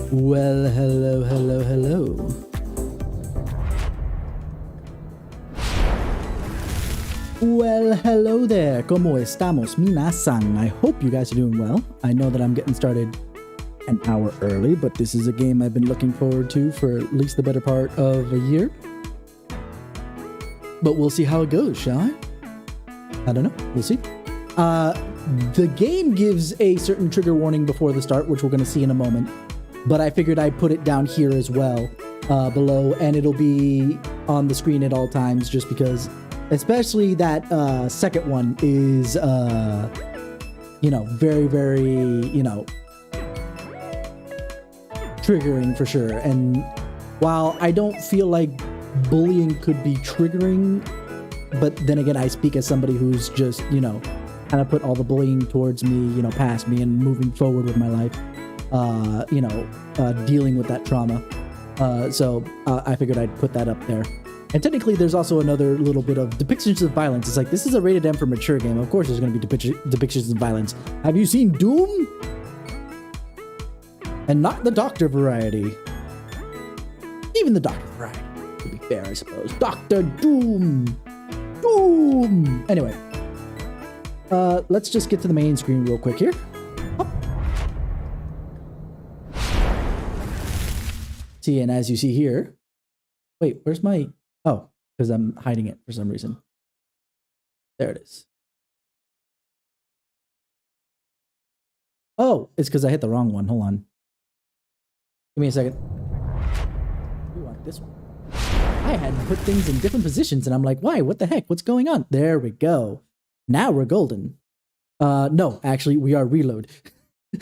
Well, hello, hello, hello. Well, hello there. ¿Cómo estamos, minasan? I hope you guys are doing well. I know that I'm getting started an hour early, but this is a game I've been looking forward to for at least the better part of a year. But we'll see how it goes, shall I? I don't know. We'll see. The game gives a certain trigger warning before the start, which we're going to see in a moment. But I figured I'd put it down here as well, below, and it'll be on the screen at all times, just because, especially that second one is, very, very, triggering for sure. And while I don't feel like bullying could be triggering, but then again, I speak as somebody who's just, kind of put all the bullying towards me, past me and moving forward with my life. Dealing with that trauma. So I figured I'd put that up there. And technically, there's also another little bit of depictions of violence. It's like, this is a rated M for mature game. Of course, there's going to be depictions of violence. Have you seen Doom? And not the Doctor variety. Even the Doctor variety, to be fair, I suppose. Dr. Doom. Doom. Anyway, let's just get to the main screen real quick here. And as you see here, wait, where's my, oh, because I'm hiding it for some reason. There it is. Oh, it's because I hit the wrong one. Hold on. Give me a second. We want this one. I had put things in different positions and I'm like, why? What the heck? What's going on? There we go. Now we're golden. No, actually, we are reload.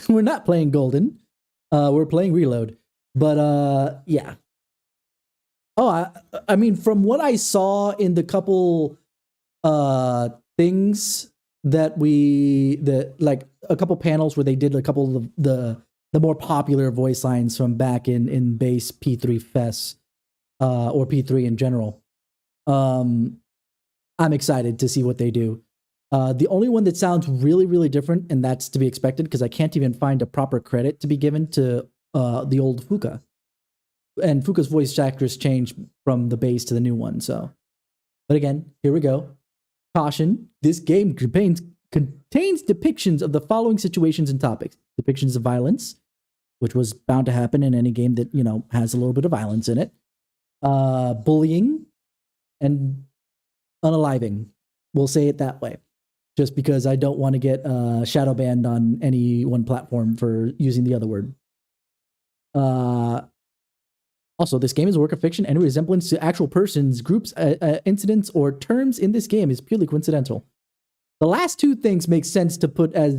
We're not playing golden. We're playing reload. But, yeah. Oh, I mean, from what I saw in the couple, things that like a couple panels where they did a couple of the more popular voice lines from back in base P3 FES, or P3 in general. I'm excited to see what they do. The only one that sounds really, really different, and that's to be expected because I can't even find a proper credit to be given to the old Fuka. And Fuka's voice actress changed from the base to the new one, so. But again, here we go. Caution, this game contains depictions of the following situations and topics. Depictions of violence, which was bound to happen in any game that, has a little bit of violence in it. Bullying, and unaliving. We'll say it that way. Just because I don't want to get shadow banned on any one platform for using the other word. Also, this game is a work of fiction. Any resemblance to actual persons, groups, incidents, or terms in this game is purely coincidental. The last two things make sense to put as,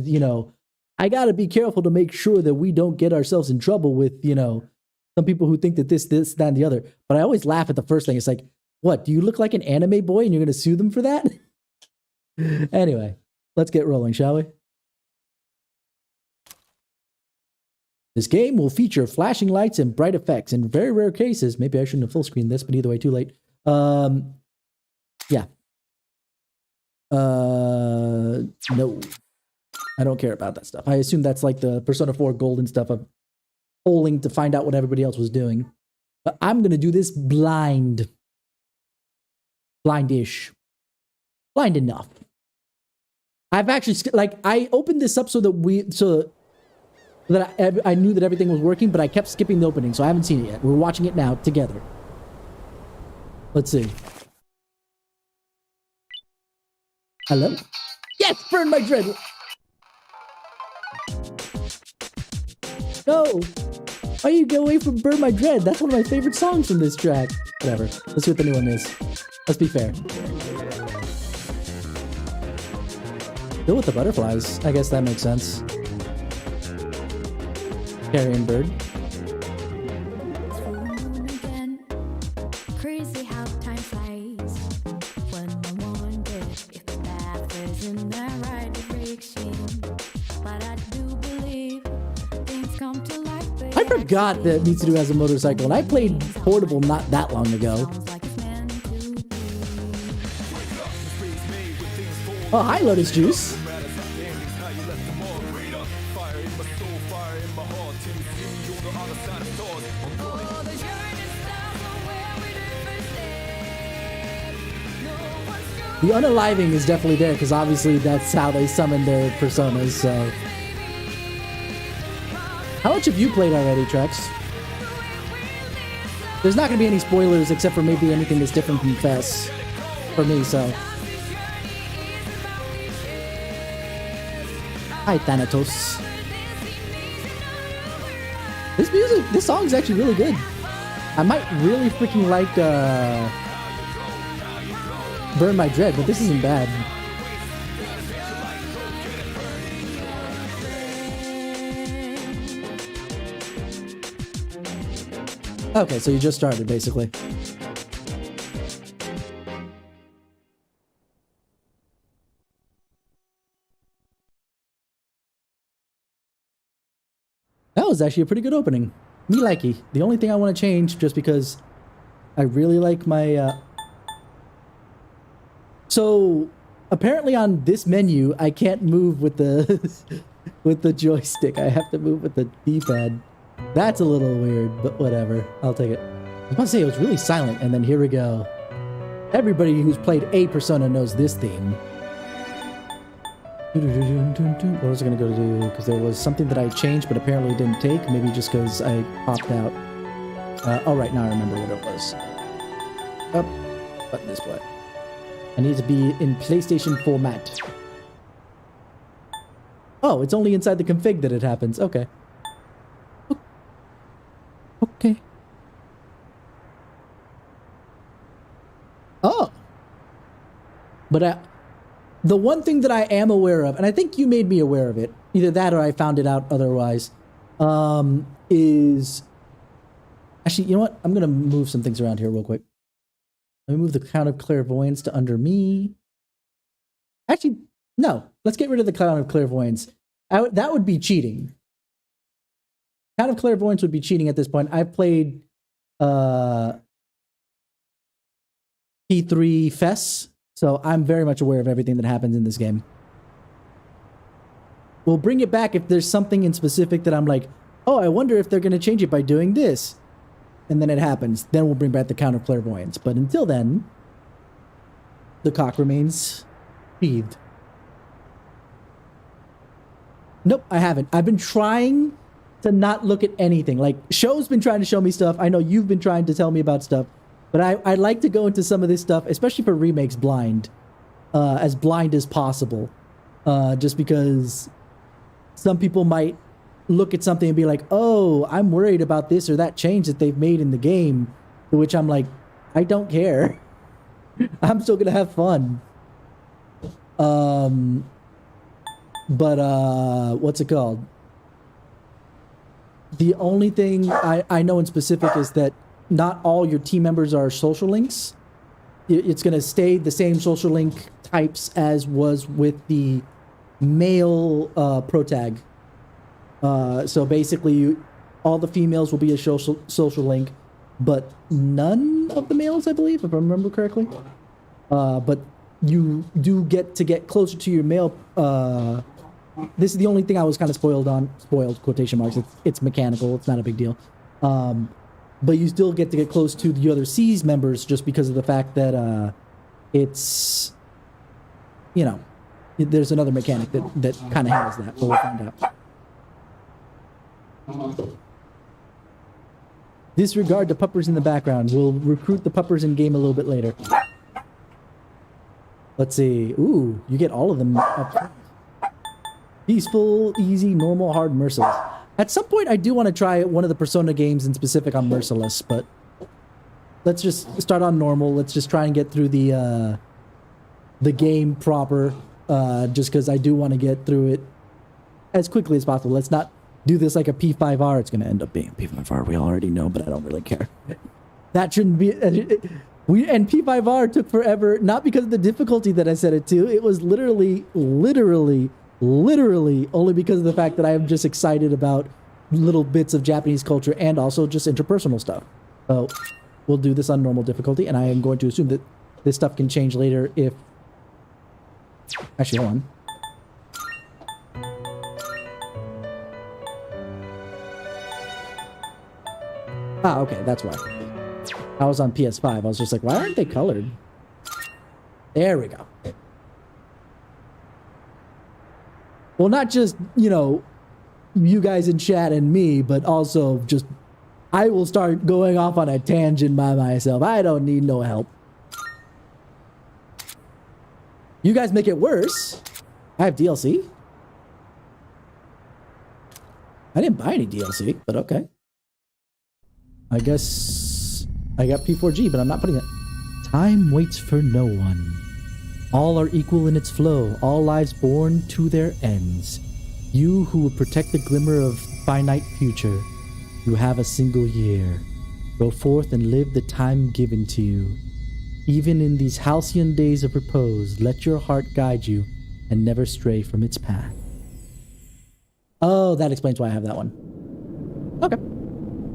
I gotta be careful to make sure that we don't get ourselves in trouble with, some people who think that this, that, and the other. But I always laugh at the first thing. It's like, what, do you look like an anime boy and you're gonna sue them for that? Anyway, let's get rolling, shall we? This game will feature flashing lights and bright effects. In very rare cases, maybe I shouldn't have full screened this, but either way, too late. Yeah. No. I don't care about that stuff. I assume that's like the Persona 4 golden stuff of polling to find out what everybody else was doing. But I'm going to do this blind. Blindish. Blind enough. I've actually, I opened this up so that I knew that everything was working, but I kept skipping the opening, so I haven't seen it yet. We're watching it now together. Let's see. Hello? Yes! Burn my dread! No! Why you get away from Burn My Dread? That's one of my favorite songs from this track. Whatever. Let's see what the new one is. Let's be fair. Still with the butterflies. I guess that makes sense. Carrion bird. Crazy how time flies when I wonder if the path is in the right direction. But I do believe things come to life. I forgot that Mitsudu has a motorcycle, and I played Portable not that long ago. Oh, hi, Lotus Juice. The unaliving is definitely there because obviously that's how they summon their personas. So, how much have you played already, Trex? There's not going to be any spoilers except for maybe anything that's different from Fess for me. So, hi Thanatos. This song is actually really good. I might really freaking like Burn My Dread, but this isn't bad. Okay, so you just started, basically. That was actually a pretty good opening. Me likey. The only thing I want to change, just because I really like my... So, apparently on this menu, I can't move with the with the joystick. I have to move with the D-pad. That's a little weird, but whatever. I'll take it. I was about to say it was really silent, and then here we go. Everybody who's played a Persona knows this theme. What was I going to go to? Because there was something that I changed, but apparently didn't take. Maybe just because I popped out. Oh, right, now I remember what it was. Up, button display. I need to be in PlayStation format. Oh, it's only inside the config that it happens. Okay. Okay. Oh. But the one thing that I am aware of, and I think you made me aware of it, either that or I found it out otherwise, is... Actually, you know what? I'm going to move some things around here real quick. Let me move the Crown of Clairvoyance to under me. Actually, no. Let's get rid of the Crown of Clairvoyance. That would be cheating. Crown of Clairvoyance would be cheating at this point. I've played P3 Fess, so I'm very much aware of everything that happens in this game. We'll bring it back if there's something in specific that I'm like, oh, I wonder if they're going to change it by doing this. And then it happens. Then we'll bring back the Count of Clairvoyance. But until then, the cock remains sheathed. Nope, I haven't. I've been trying to not look at anything. Like, Show's been trying to show me stuff. I know you've been trying to tell me about stuff. But I like to go into some of this stuff, especially for remakes, blind as possible. Just because some people might look at something and be like, oh, I'm worried about this or that change that they've made in the game. To which I'm like, I don't care. I'm still going to have fun. What's it called? The only thing I know in specific is that not all your team members are social links. It's going to stay the same social link types as was with the male protag. So basically, all the females will be a social link, but none of the males, I believe, if I remember correctly. But you do get to get closer to your male. This is the only thing I was kind of spoiled quotation marks. It's mechanical. It's not a big deal. But you still get to get close to the other C's members just because of the fact that it's, you know, there's another mechanic that kind of has that. But we'll find out. Disregard the puppers in the background. We'll recruit the puppers in game a little bit later. Let's see. Ooh, you get all of them up. Peaceful, easy, normal, hard, merciless. At some point, I do want to try one of the Persona games in specific on merciless, but let's just start on normal. Let's just try and get through the game proper, just because I do want to get through it as quickly as possible. Let's not do this like a P5R. It's going to end up being a P5R. We already know, but I don't really care. That shouldn't be... and P5R took forever, not because of the difficulty that I set it to. It was literally only because of the fact that I am just excited about little bits of Japanese culture and also just interpersonal stuff. So we'll do this on normal difficulty, and I am going to assume that this stuff can change later if... Actually, hold on. Ah, okay, that's why. I was on PS5. I was just like, why aren't they colored? There we go. Well, not just, you know, you guys in chat and me, but also just, I will start going off on a tangent by myself. I don't need no help. You guys make it worse. I have DLC. I didn't buy any DLC, but okay. I guess I got P4G, but I'm not putting it. Time waits for no one. All are equal in its flow, all lives born to their ends. You who will protect the glimmer of finite future, you have a single year. Go forth and live the time given to you. Even in these halcyon days of repose, let your heart guide you and never stray from its path. Oh, that explains why I have that one. Okay.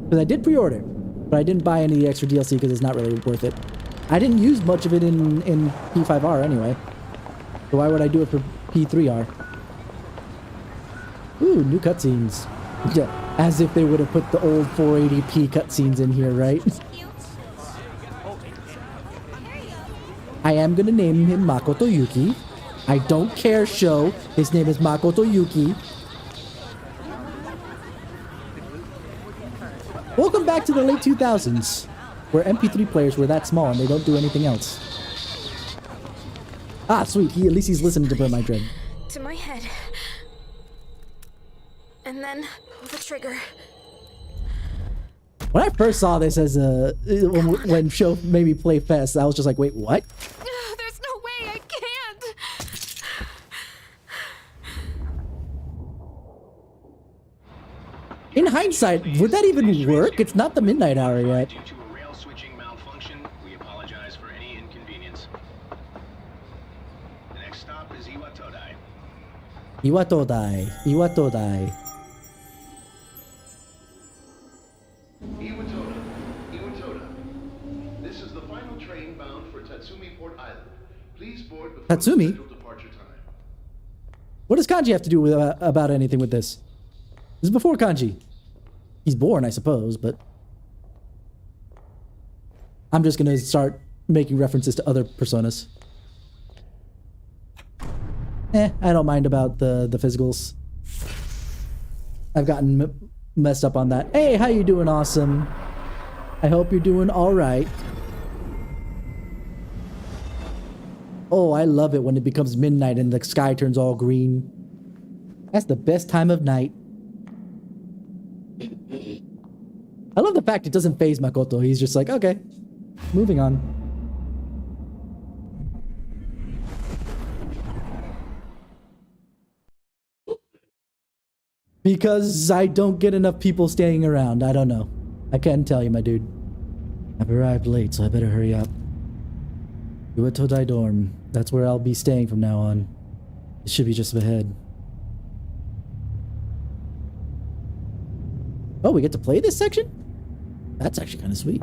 Because I did pre-order, but I didn't buy any of the extra DLC because it's not really worth it. I didn't use much of it in P5R anyway. So why would I do it for P3R? Ooh, new cutscenes. Yeah, as if they would have put the old 480p cutscenes in here, right? I am gonna name him Makoto Yuki. I don't care, show. His name is Makoto Yuki. Welcome back to the late 2000s, where MP3 players were that small and they don't do anything else. Ah, sweet. At least he's listening to Burn My Dread. To my head. And then pull the trigger. When I first saw this as a when show made me play Fest, I was just like, wait, what? There's no way, I can't. In hindsight, would that even work? It's not the midnight hour yet. Due to a rail switching malfunction, we apologize for any inconvenience. The next stop is Iwatodai. Iwatodai. Iwatodai. Iwatoda. This is the final train bound for Tatsumi Port Island. Please board before Tatsumi? the scheduled departure time. What does Kanji have to do with about anything with this? This is before Kanji. He's born, I suppose, but I'm just gonna start making references to other personas. I don't mind about the physicals. I've gotten messed up on that. Hey, how you doing? Awesome. I hope you're doing all right. Oh, I love it when it becomes midnight and the sky turns all green. That's the best time of night. I love the fact it doesn't faze Makoto. He's just like, okay, moving on. Because I don't get enough people staying around. I don't know. I can't tell you, my dude. I've arrived late, so I better hurry up. Iwatodai dorm. That's where I'll be staying from now on. It should be just ahead. Oh, we get to play this section? That's actually kind of sweet.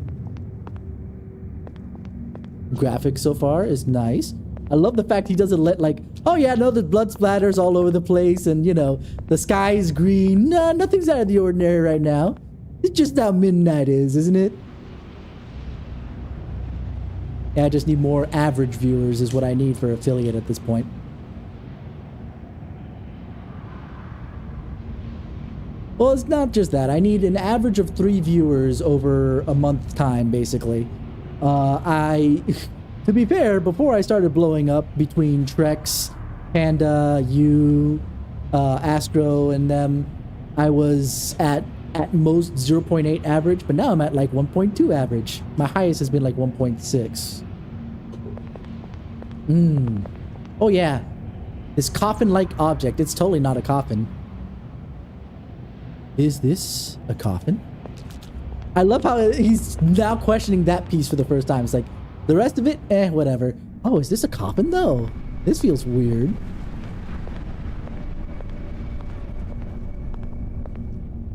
Graphics so far is nice. I love the fact he doesn't let like, oh yeah, no, the blood splatters all over the place and, you know, the sky is green. No, nothing's out of the ordinary right now. It's just how midnight is, isn't it? Yeah, I just need more average viewers is what I need for affiliate at this point. Well, it's not just that. I need an average of 3 viewers over a month's time, basically. To be fair, before I started blowing up between Trex, Panda, you, Astro, and them, I was at most 0.8 average, but now I'm at like 1.2 average. My highest has been like 1.6. Oh yeah. This coffin-like object. It's totally not a coffin. Is this a coffin? I love how he's now questioning that piece for the first time. It's like, the rest of it, whatever. Oh, is this a coffin though? This feels weird.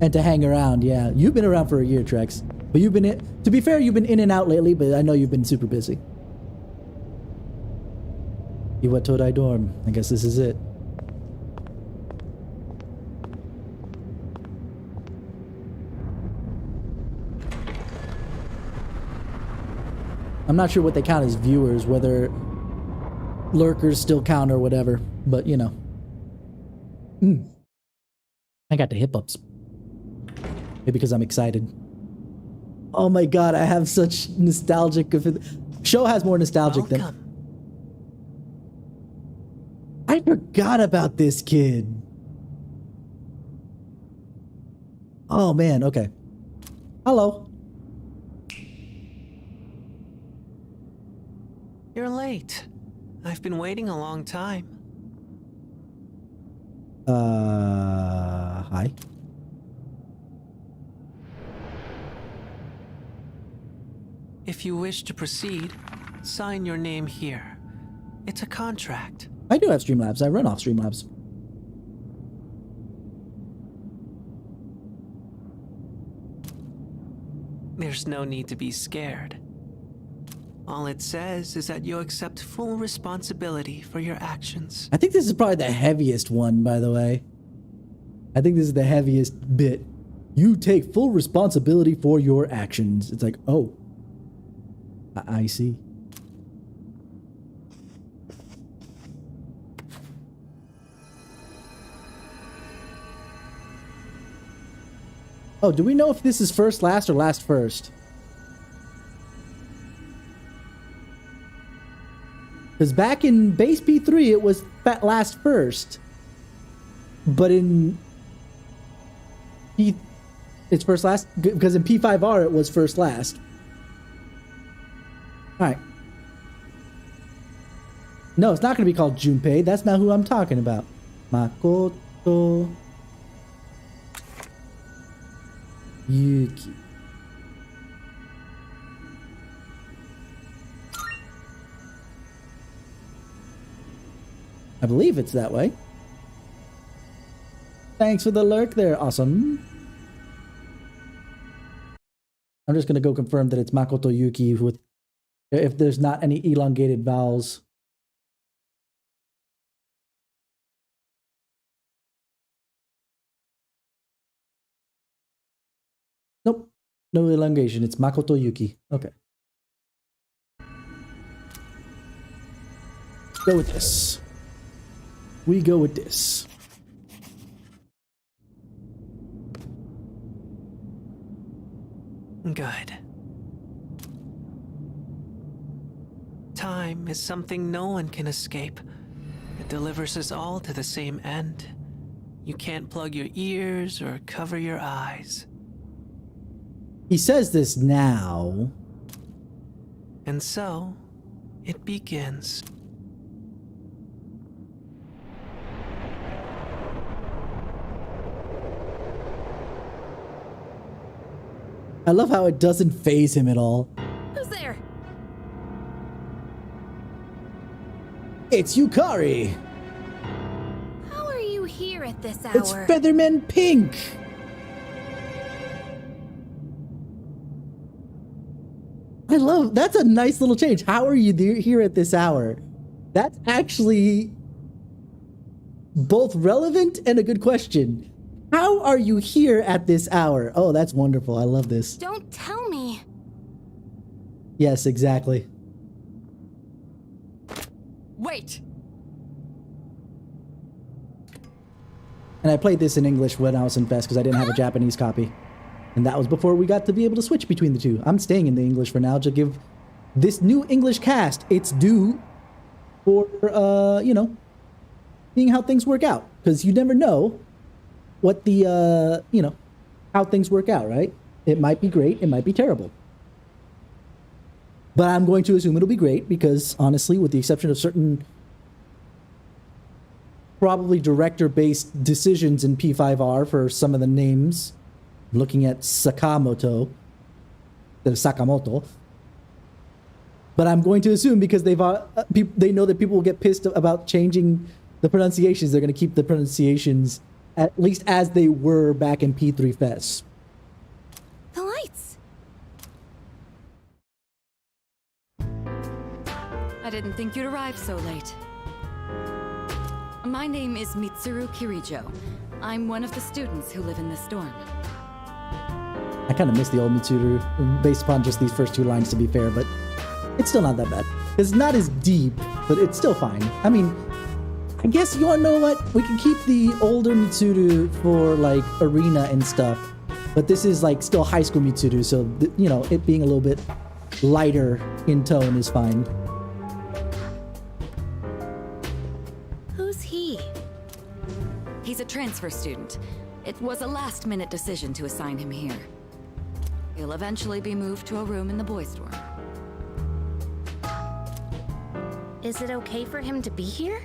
And to hang around, yeah. You've been around for a year, Trex. But you've been in, to be fair, you've been in and out lately, but I know you've been super busy. Iwatodai dorm. I guess this is it. I'm not sure what they count as viewers, whether lurkers still count or whatever, but you know. I got the hip ups. Maybe because I'm excited. Oh my god, I have such nostalgic. Show has more nostalgic than. I forgot about this kid. Oh man, okay. Hello. You're late. I've been waiting a long time. Hi. If you wish to proceed, sign your name here. It's a contract. I do have Streamlabs. I run off Streamlabs. There's no need to be scared. All it says is that you accept full responsibility for your actions. I think this is probably the heaviest one, by the way. I think this is the heaviest bit. You take full responsibility for your actions. It's like, oh. I see. Oh, do we know if this is first last or last first? Because back in base P3 it was last first. But in P... it's first last? Because in P5R it was first last. Alright. No, it's not going to be called Junpei. That's not who I'm talking about. Makoto Yuki. I believe it's that way. Thanks for the lurk there. Awesome. I'm just going to go confirm that it's Makoto Yuki with if there's not any elongated vowels. Nope. No elongation. It's Makoto Yuki. Okay. Go with this. We go with this. Good. Time is something no one can escape. It delivers us all to the same end. You can't plug your ears or cover your eyes. He says this now. And so, it begins. I love how it doesn't faze him at all. Who's there? It's Yukari! How are you here at this hour? It's Featherman Pink! I love, that's a nice little change. How are you here at this hour? That's actually both relevant and a good question. How are you here at this hour? Oh, that's wonderful. I love this. Don't tell me. Yes, exactly. Wait. And I played this in English when I was in Fest because I didn't have a Japanese copy. And that was before we got to be able to switch between the two. I'm staying in the English for now to give this new English cast its due for, you know, seeing how things work out. Because you never know what the, you know, how things work out, right? It might be great, it might be terrible. But I'm going to assume it'll be great because, honestly, with the exception of certain probably director-based decisions in P5R for some of the names, looking at Sakamoto, Sakamoto. But I'm going to assume because they know that people will get pissed about changing the pronunciations, they're going to keep the pronunciations at least as they were back in P3 Fest. The lights. I didn't think you'd arrive so late. My name is Mitsuru Kirijo. I'm one of the students who live in this dorm. I kind of miss the old Mitsuru based upon just these first two lines, to be fair, but it's still not that bad. It's not as deep, but it's still fine. I mean, I guess you wanna know what? We can keep the older Mitsuru for like arena and stuff, but this is like still high school Mitsuru, so you know, it being a little bit lighter in tone is fine. Who's he? He's a transfer student. It was a last-minute decision to assign him here. He'll eventually be moved to a room in the boys' dorm. Is it okay for him to be here?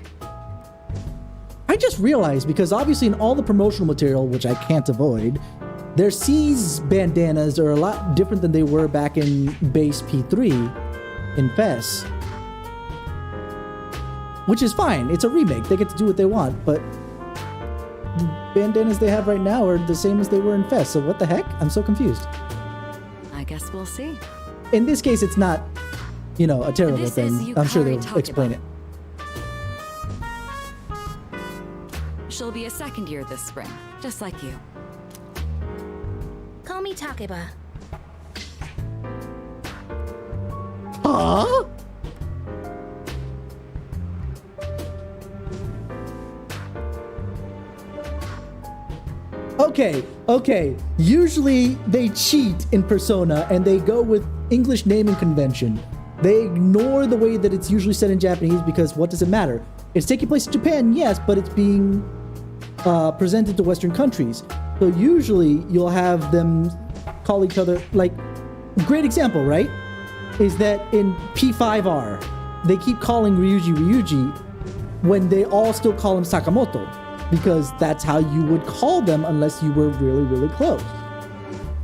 I just realized, because obviously in all the promotional material, which I can't avoid, their C's bandanas are a lot different than they were back in base P3 in FES. Which is fine. It's a remake. They get to do what they want, but the bandanas they have right now are the same as they were in FES, so what the heck? I'm so confused. I guess we'll see. In this case, it's not, you know, a terrible This thing. is I'm sure Yukari they'll explain it. She'll be a second year this spring, just like you. Call me Takeba. Huh? Okay. Usually they cheat in Persona and they go with English naming convention. They ignore the way that it's usually said in Japanese because what does it matter? It's taking place in Japan, yes, but it's being presented to Western countries. So usually you'll have them call each other, like, great example, right? Is that in P5R, they keep calling Ryuji when they all still call him Sakamoto, because that's how you would call them unless you were really, really close.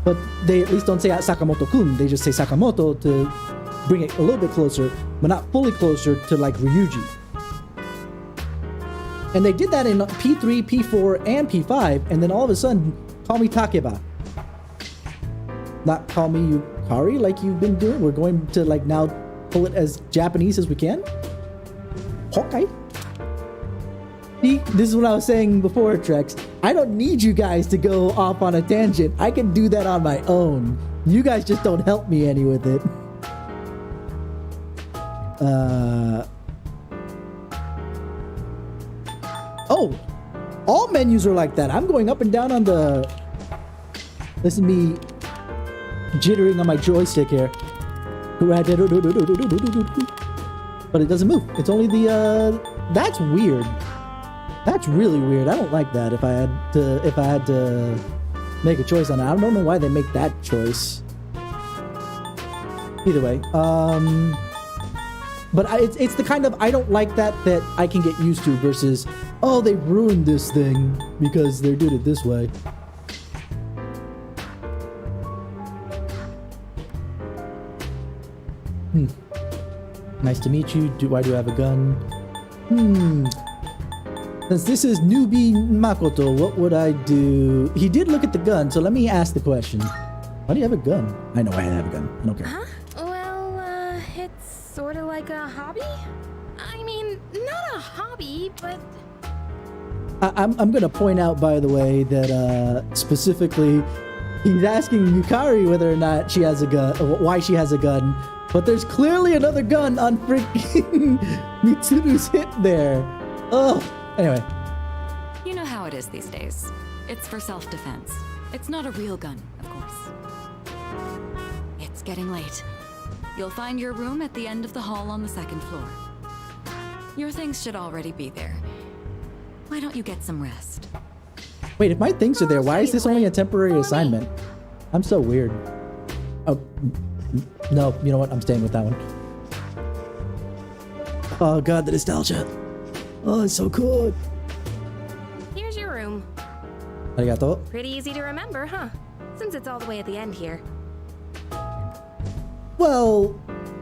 But they at least don't say Sakamoto-kun, they just say Sakamoto to bring it a little bit closer, but not fully closer to like Ryuji. And they did that in P3, P4, and P5, and then all of a sudden, call me Takeba. Not call me Yukari like you've been doing. We're going to like now pull it as Japanese as we can. Okay. See, this is what I was saying before, Trex. I don't need you guys to go off on a tangent. I can do that on my own. You guys just don't help me any with it. Oh, all menus are like that. I'm going up and down on the... Listen to me jittering on my joystick here. But it doesn't move. It's only the... That's weird. That's really weird. I don't like that. If I had to make a choice on it, I don't know why they make that choice. Either way, but it's the kind of I don't like that I can get used to versus, oh, they ruined this thing because they did it this way. Nice to meet you. Do I have a gun? Since this is newbie Makoto, what would I do? He did look at the gun, so let me ask the question. Why do you have a gun? I know I have a gun. I don't care. Huh? Well, it's sort of like a hobby? I mean, not a hobby, but... I'm gonna point out, by the way, that specifically, he's asking Yukari whether or not she has a gun, why she has a gun, but there's clearly another gun on freaking Mitsuru's hip there. Ugh. Anyway. You know how it is these days. It's for self-defense. It's not a real gun, of course. It's getting late. You'll find your room at the end of the hall on the second floor. Your things should already be there. Why don't you get some rest? Wait, if my things are there, why is this only a temporary assignment? I'm so weird. Oh, no, you know what? I'm staying with that one. Oh god, the nostalgia. Oh, it's so cool. Here's your room. Arigato. Pretty easy to remember, huh? Since it's all the way at the end here. Well,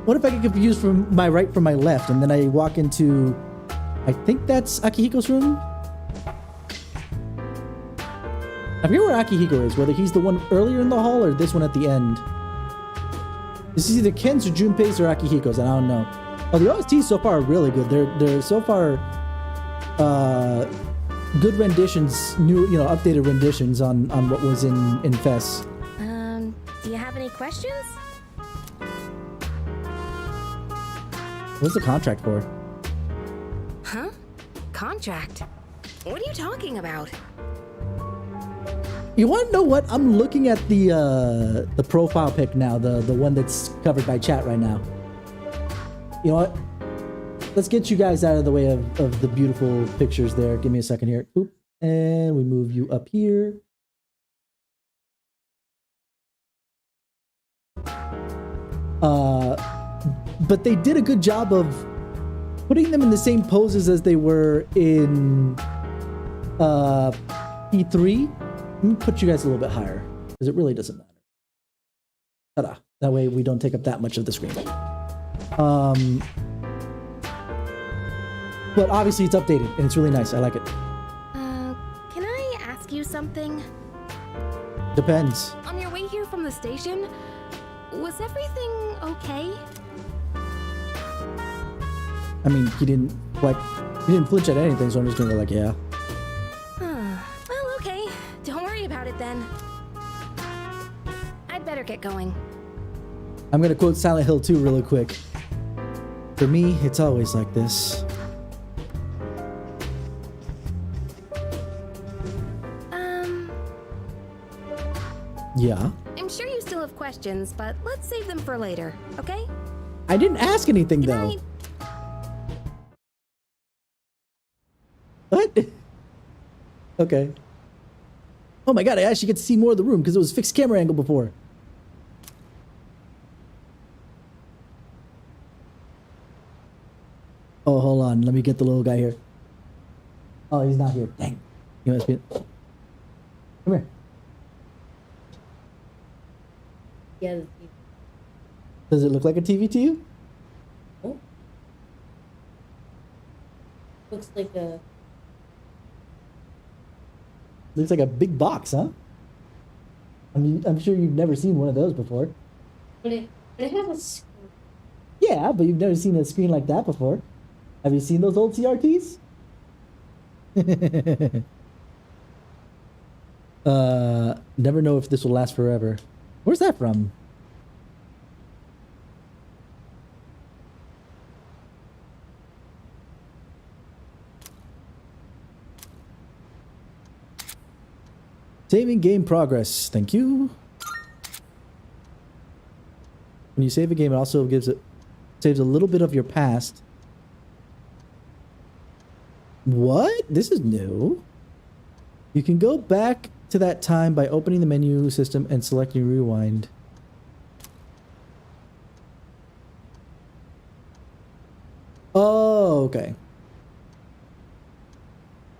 what if I get confused from my right from my left and then I walk into... I think that's Akihiko's room? I forget where Akihiko is, whether he's the one earlier in the hall or this one at the end. This is either Ken's or Junpei's or Akihiko's, and I don't know. Oh, the OSTs so far are really good. They're so far good renditions, new, you know, updated renditions on what was in FES. Do you have any questions? What's the contract for? Huh? Contract? What are you talking about? You want to know what? I'm looking at the profile pic now, the one that's covered by chat right now. You know what? Let's get you guys out of the way of the beautiful pictures there. Give me a second here. Oop. And we move you up here. But they did a good job of putting them in the same poses as they were in P3. Let me put you guys a little bit higher because it really doesn't matter. Ta-da. That way we don't take up that much of the screen. But obviously it's updated and it's really nice. I like it. Can I ask you something? Depends. On your way here from the station, was everything okay? I mean, he didn't flinch at anything, so I'm just gonna go like, yeah. Well, okay. Don't worry about it then. I'd better get going. I'm gonna quote Silent Hill 2 really quick. For me, it's always like this. Yeah? I'm sure you still have questions, but let's save them for later, okay? I didn't ask anything, Good though. night. What? Okay. Oh my god, I actually get to see more of the room because it was fixed camera angle before. Oh, hold on. Let me get the little guy here. Oh, he's not here. Dang. He must be... Come here. Yeah. Does it look like a TV to you? Oh. Looks like a. Looks like a big box, huh? I mean, I'm sure you've never seen one of those before. But it has a screen. Yeah, but you've never seen a screen like that before. Have you seen those old CRTs? Never know if this will last forever. Where's that from? Saving game progress. Thank you. When you save a game, it also saves a little bit of your past. What? This is new. You can go back to that time by opening the menu system and selecting rewind. Oh, okay.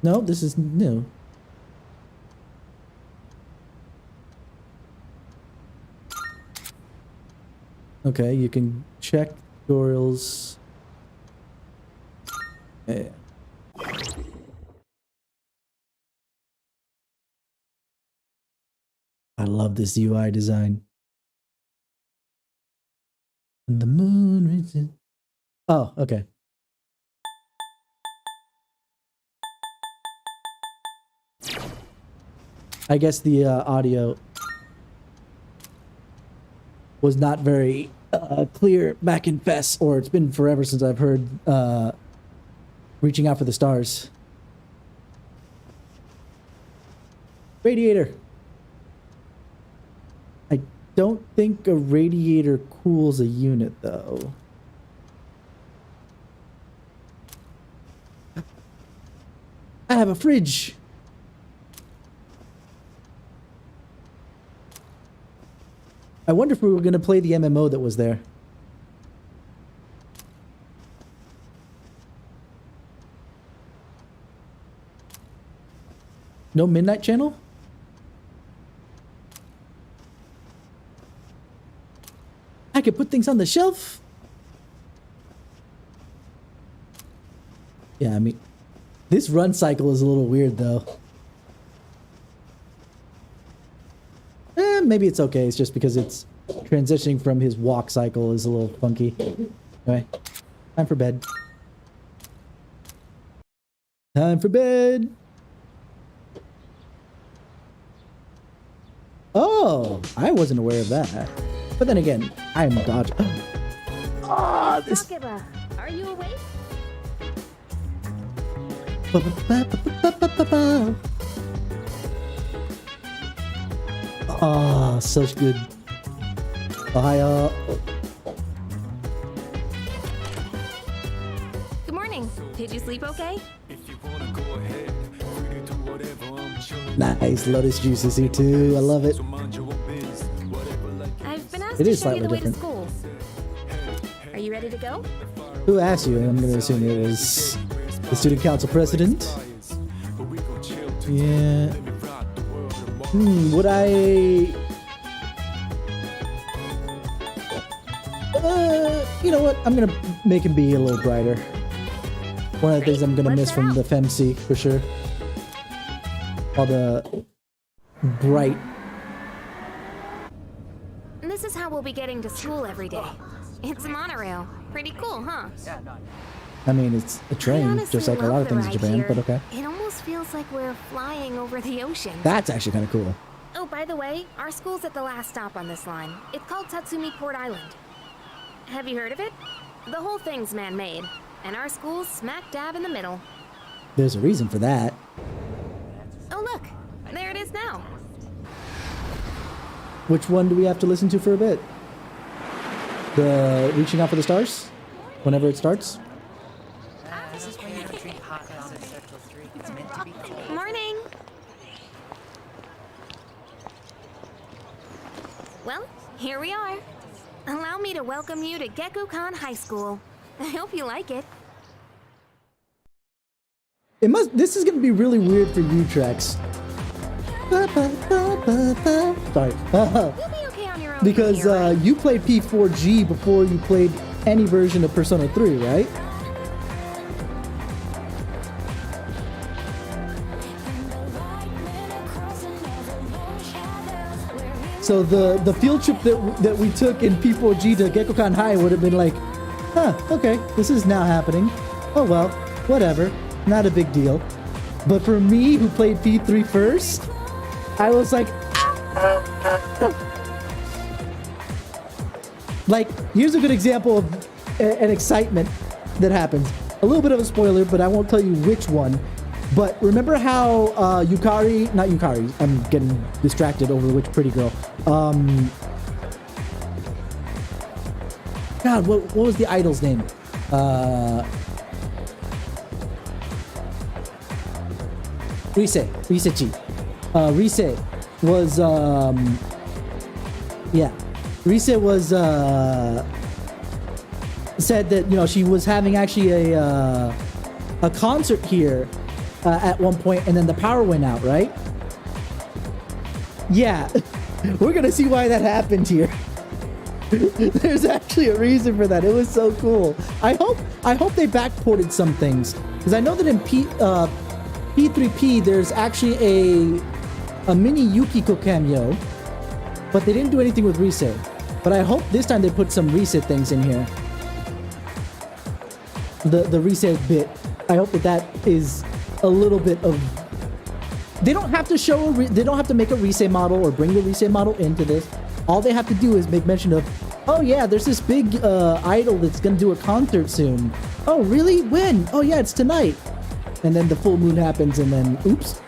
No, this is new. Okay, you can check tutorials. Yeah. I love this UI design. And the moon rises. Oh, okay. I guess the audio was not very clear back in Fess, or it's been forever since I've heard Reaching Out for the Stars. Radiator. I don't think a radiator cools a unit, though. I have a fridge. I wonder if we were going to play the MMO that was there. No Midnight Channel? I could put things on the shelf. Yeah, I mean, this run cycle is a little weird, though. Maybe it's okay. It's just because it's transitioning from his walk cycle is a little funky. Anyway, time for bed. Time for bed. Oh, I wasn't aware of that. But then again, I'm dodging. Ah, this. Takeba, Are you awake? Oh, such good. Ohio. Good morning. Did you sleep okay? Nice lotus juices here too. I love it. I've been asked It to is show you slightly the way to different. school. Are you ready to go? Who asked you? I'm gonna assume it was the student council president. Yeah. Would I? You know what? I'm gonna make him be a little brighter. One of the things I'm gonna miss from the FemC for sure. All the bright. This is how we'll be getting to school every day. It's a monorail. Pretty cool, huh? I mean, it's a I train, honestly just like a love lot of the things in ride Japan. here. But okay, It almost feels like we're flying over the ocean. that's actually kind of cool. Oh, by the way, our school's at the last stop on this line. It's called Tatsumi Port Island. Have you heard of it? The whole thing's man-made, and our school's smack dab in the middle. There's a reason for that. Oh, look! There it is now. Which one do we have to listen to for a bit? The Reaching Out for the Stars? Whenever it starts? Morning! Well, here we are. Allow me to welcome you to Gekukan High School. I hope you like it. This is gonna be really weird for you, Trex. Sorry. You'll be okay on your own. Because here, right? you played P4G before you played any version of Persona 3, right? So the field trip that we took in P4G to Gekukan High would have been like, huh, okay, this is now happening. Oh well, whatever, not a big deal. But for me, who played P3 first, I was like, here's a good example of an excitement that happens. A little bit of a spoiler, but I won't tell you which one. But remember how not Yukari, I'm getting distracted over which pretty girl. God, what was the idol's name? Risechi. Rise was, Rise was, said that, you know, she was having actually a concert here at one point, and then the power went out, right? Yeah, we're gonna see why that happened here. There's actually a reason for that. It was so cool. I hope they backported some things, because I know that in P3P there's actually a mini Yukiko cameo, but they didn't do anything with Rise. But I hope this time they put some Rise things in here. The Rise bit. I hope that is a little bit of. They don't have to show. They don't have to make a Rise model or bring the Rise model into this. All they have to do is make mention of, oh yeah, there's this big idol that's gonna do a concert soon. Oh really? When? Oh yeah, it's tonight. And then the full moon happens, and then oops.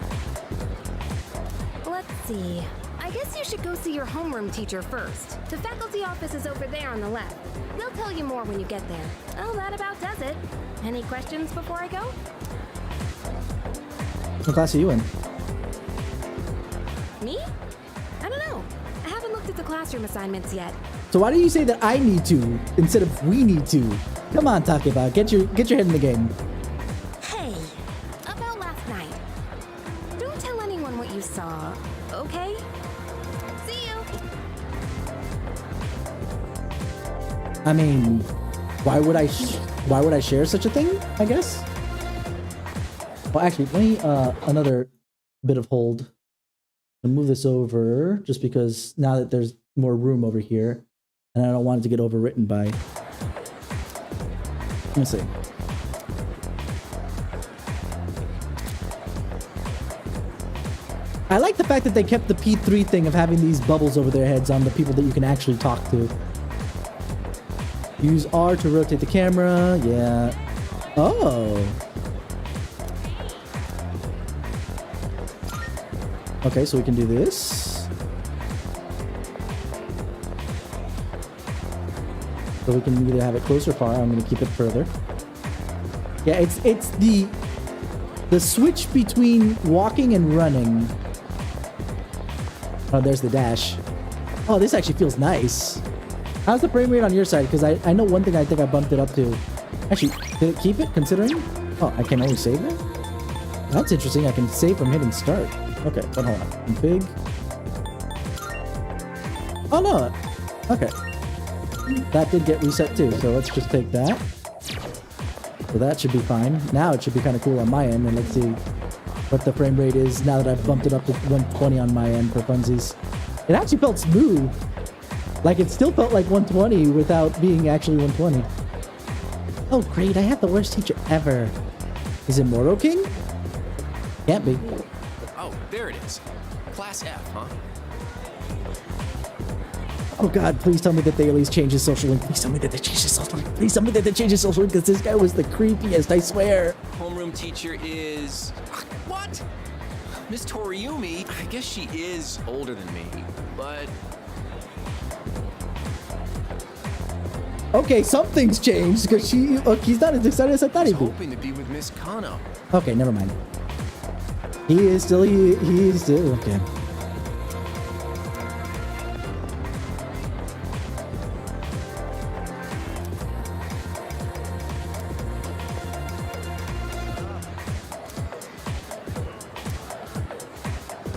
Let's see. I guess you should go see your homeroom teacher first. The faculty office is over there on the left. They'll tell you more when you get there. Oh, that about does it. Any questions before I go? What class are you in? Me? I don't know. I haven't looked at the classroom assignments yet. So why do you say that I need to instead of we need to? Come on, Takeba, get your head in the game. Hey, about last night. Don't tell anyone what you saw, okay? See you. I mean, why would I share such a thing? I guess. Well, actually, let me another bit of hold and move this over, just because now that there's more room over here, and I don't want it to get overwritten by. Let me see. I like the fact that they kept the P3 thing of having these bubbles over their heads on the people that you can actually talk to. Use R to rotate the camera. Yeah. Oh. Okay, so we can do this. So we can either have it close or far. I'm going to keep it further. Yeah, it's the switch between walking and running. Oh, there's the dash. Oh, this actually feels nice. How's the frame rate on your side? Because I know one thing I think I bumped it up to. Actually, did it keep it considering? Oh, I can only save it? That's interesting. I can save from hitting start. Okay, but hold on. Big. Oh, no. Okay. That did get reset too, so let's just take that. So that should be fine. Now it should be kind of cool on my end, and let's see what the frame rate is now that I've bumped it up to 120 on my end for funsies. It actually felt smooth. Like, it still felt like 120 without being actually 120. Oh, great. I have the worst teacher ever. Is it Moro King? Can't be. Oh, there it is. Class F, huh? Oh, God. Please tell me that they at least changed his social link. Please tell me that they changed his social link. Please tell me that they changed his social link, because this guy was the creepiest, I swear. Homeroom teacher is... What? Miss Toriumi? I guess she is older than me, but... Okay, something's changed, because he's not as excited as I thought I he'd was be. hoping to be with Miss Kano. Okay, never mind. He is still, he is still, okay.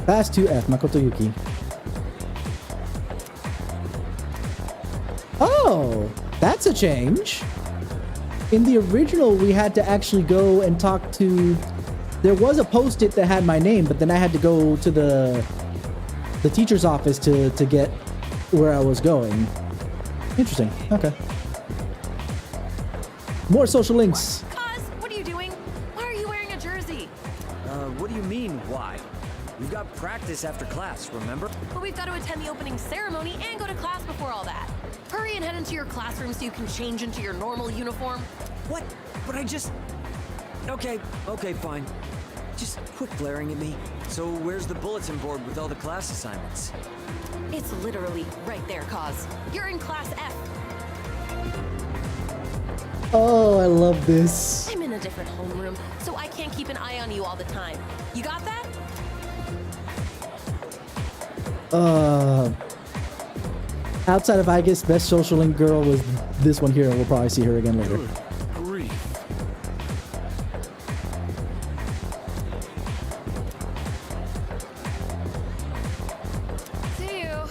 Pass to F, Makoto Yuki. Oh, that's a change. In the original, we had to actually go and talk to... There was a post-it that had my name, but then I had to go to the teacher's office to get where I was going. Interesting. Okay. More social links. Cuz, what are you doing? Why are you wearing a jersey? What do you mean, why? We've got practice after class, remember? But we've got to attend the opening ceremony and go to class before all that. Hurry and head into your classroom so you can change into your normal uniform. What? But I just... Okay, fine. Just quit glaring at me. So where's the bulletin board with all the class assignments? It's literally right there, Cuz. You're in class F. Oh, I love this. I'm in a different homeroom, so I can't keep an eye on you all the time. You got that? Outside of, I guess, best social link girl was this one here, and we'll probably see her again later. See you.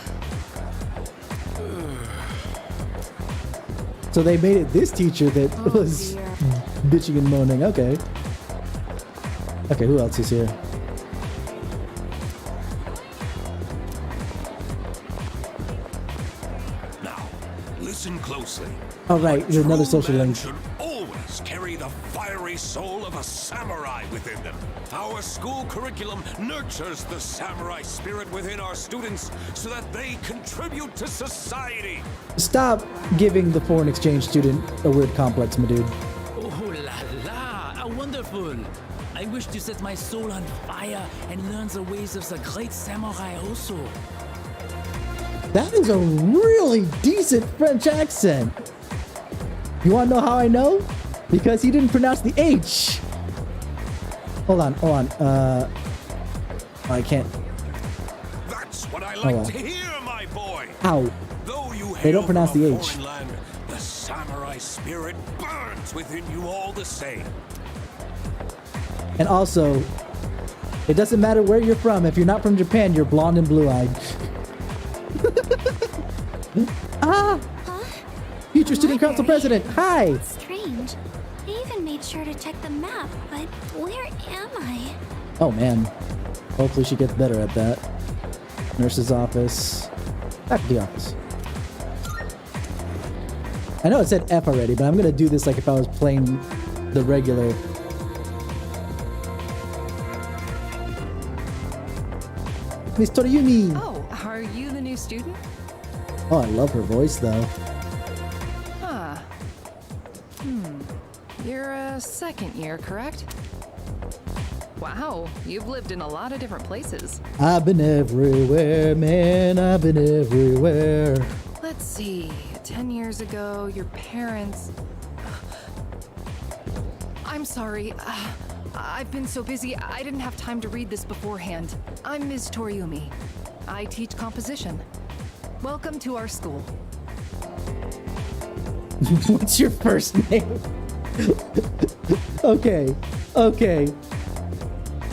So they made it this teacher that was dear. bitching and moaning. Okay. Okay, who else is here? Listen closely. All right, there's another social True man link. should always carry the fiery soul of a samurai within them. Our school curriculum nurtures the samurai spirit within our students so that they contribute to society. Stop giving the foreign exchange student a weird complex, my dude. Oh la la, how wonderful! I wish to set my soul on fire and learn the ways of the great samurai also. That is a really decent French accent. You want to know how I know? Because he didn't pronounce the H. Hold on. I can't. That's what I Oh, like well. to hear, my boy. Ow. Though you They don't hail pronounce from the a H. foreign land, the samurai spirit burns within you all the same. And also, it doesn't matter where you're from. If you're not from Japan, you're blonde and blue-eyed. Ah! Huh? Future Student Council President, hi! Strange. I even made sure to check the map, but where am I? Oh man. Hopefully she gets better at that. Nurse's office. Faculty office. I know it said F already, but I'm gonna do this like if I was playing the regular. Miss Toriumi! Oh, are you the new student? Oh, I love her voice though. Huh. Second year, correct? Wow, you've lived in a lot of different places. I've been everywhere, man. I've been everywhere. Let's see, 10 years ago, your parents... I'm sorry, I've been so busy, I didn't have time to read this beforehand. I'm Ms. Toriumi. I teach composition. Welcome to our school. What's your first name? Okay.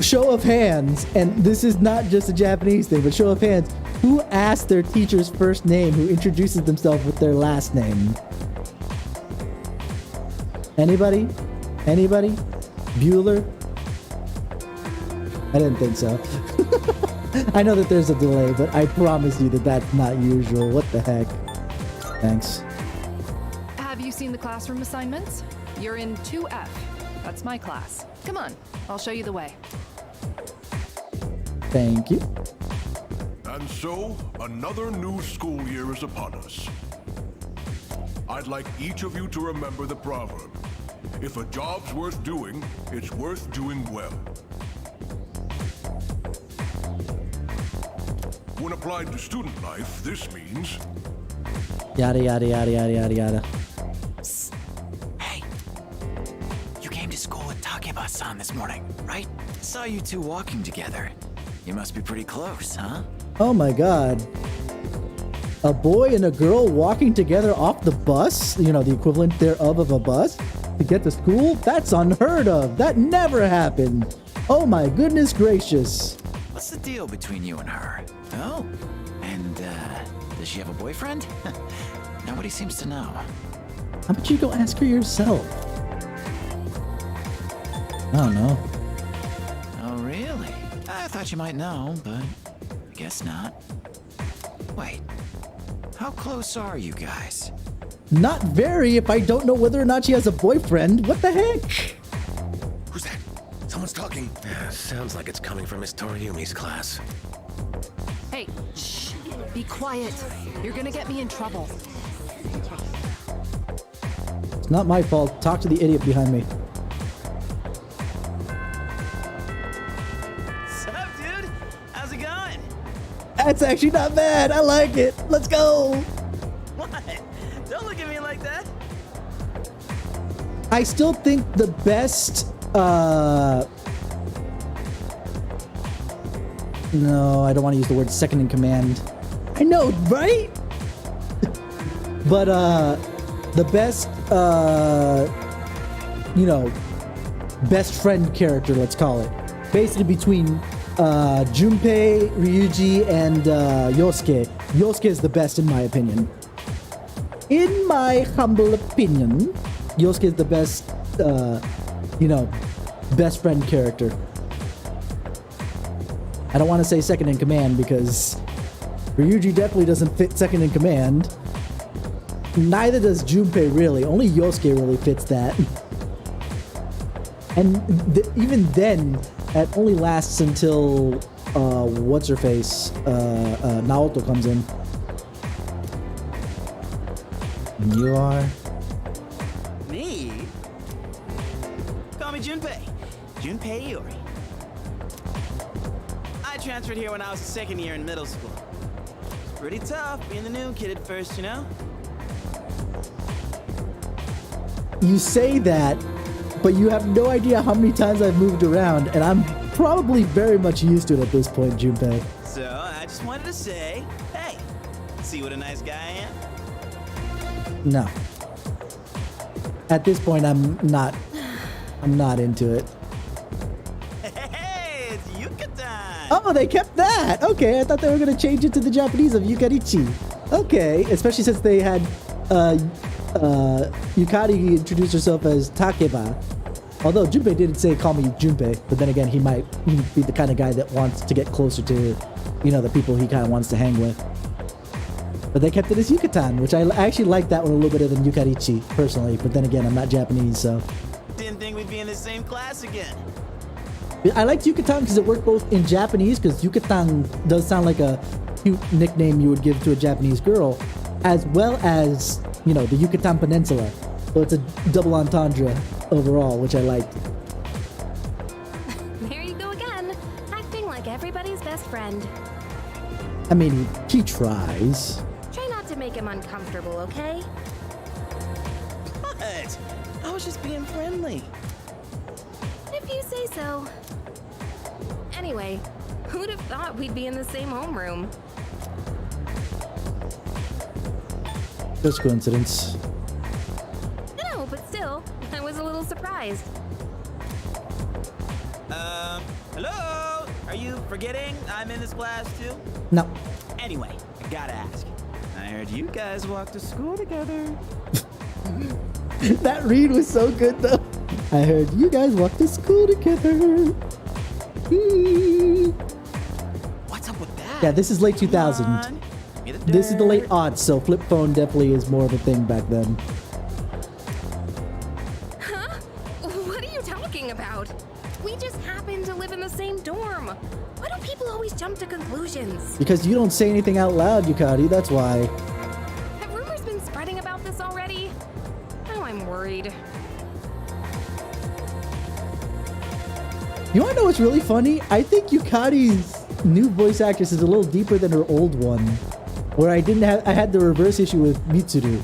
Show of hands, and this is not just a Japanese thing, but show of hands. Who asked their teacher's first name who introduces themselves with their last name? Anybody? Bueller? I didn't think so. I know that there's a delay, but I promise you that that's not usual. What the heck? Thanks. Have you seen the classroom assignments? You're in 2F. That's my class. Come on, I'll show you the way. Thank you. And so, another new school year is upon us. I'd like each of you to remember the proverb. If a job's worth doing, it's worth doing well. When applied to student life, this means... Yada, yada, yada, yada, yada, yada. Psst. Hey, you came to school with Takeba-san this morning, right? I saw you two walking together. You must be pretty close, huh? Oh my god. A boy and a girl walking together off the bus? You know, the equivalent thereof of a bus? To get to school? That's unheard of. That never happened. Oh my goodness gracious. What's the deal between you and her? Oh, and does she have a boyfriend? Nobody seems to know. How about you go ask her yourself? I don't know. Oh, really? I thought you might know, but I guess not. Wait, how close are you guys? Not very if I don't know whether or not she has a boyfriend. What the heck? Who's that? Someone's talking. Sounds like it's coming from Miss Toriumi's class. Hey, shh, be quiet. You're gonna get me in trouble. It's not my fault. Talk to the idiot behind me. Sup, dude? How's it going? That's actually not bad. I like it. Let's go. What? Don't look at me like that. I still think the best, no, I don't want to use the word second in command. I know, right? But, the best, you know, best friend character, let's call it. Basically between, Junpei, Ryuji, and, Yosuke. Yosuke is the best in my opinion. In my humble opinion, Yosuke is the best, you know, best friend character. I don't want to say second in command because Ryuji definitely doesn't fit second in command. Neither does Junpei really. Only Yosuke really fits that. And even then, that only lasts until, what's-her-face, Naoto comes in. And you are? Me? Call me Junpei. Junpei Iori. I transferred here when I was a second year in middle school. It's pretty tough being the new kid at first, you know? You say that, but you have no idea how many times I've moved around, and I'm probably very much used to it at this point, Junpei. So, I just wanted to say, hey, see what a nice guy I am? No. At this point, I'm not into it. Hey, it's Yucatan! Oh, they kept that! Okay, I thought they were going to change it to the Japanese of Yukarichi. Okay, especially since they had, Yukari introduced herself as Takeba. Although Junpei didn't say, call me Junpei, but then again, he might be the kind of guy that wants to get closer to, you know, the people he kind of wants to hang with. But they kept it as Yucatan, which I actually like that one a little better than Yukarichi, personally. But then again, I'm not Japanese, so. Didn't think we'd be in the same class again. I liked Yucatan because it worked both in Japanese, because Yucatan does sound like a cute nickname you would give to a Japanese girl, as well as, you know, the Yucatan Peninsula. So it's a double entendre overall, which I liked. There you go again, acting like everybody's best friend. I mean, he tries. Try not to make him uncomfortable, okay? What? I was just being friendly. If you say so. Anyway, who'd have thought we'd be in the same homeroom? Just coincidence. No, but still, I was a little surprised. Hello? Are you forgetting I'm in this class too? No. Anyway, I gotta ask. I heard you guys walk to school together. That read was so good, though. I heard you guys walk to school together. What's up with that? Yeah, this is late 2000. This is the late aughts, so flip phone definitely is more of a thing back then. Huh? What are you talking about? We just happen to live in the same dorm. Why do people always jump to conclusions? Because you don't say anything out loud, Yukari, that's why. Have rumors been spreading about this already? Now I'm worried. You wanna know what's really funny? I think Yukari's new voice actress is a little deeper than her old one. Where I had the reverse issue with Mitsuru.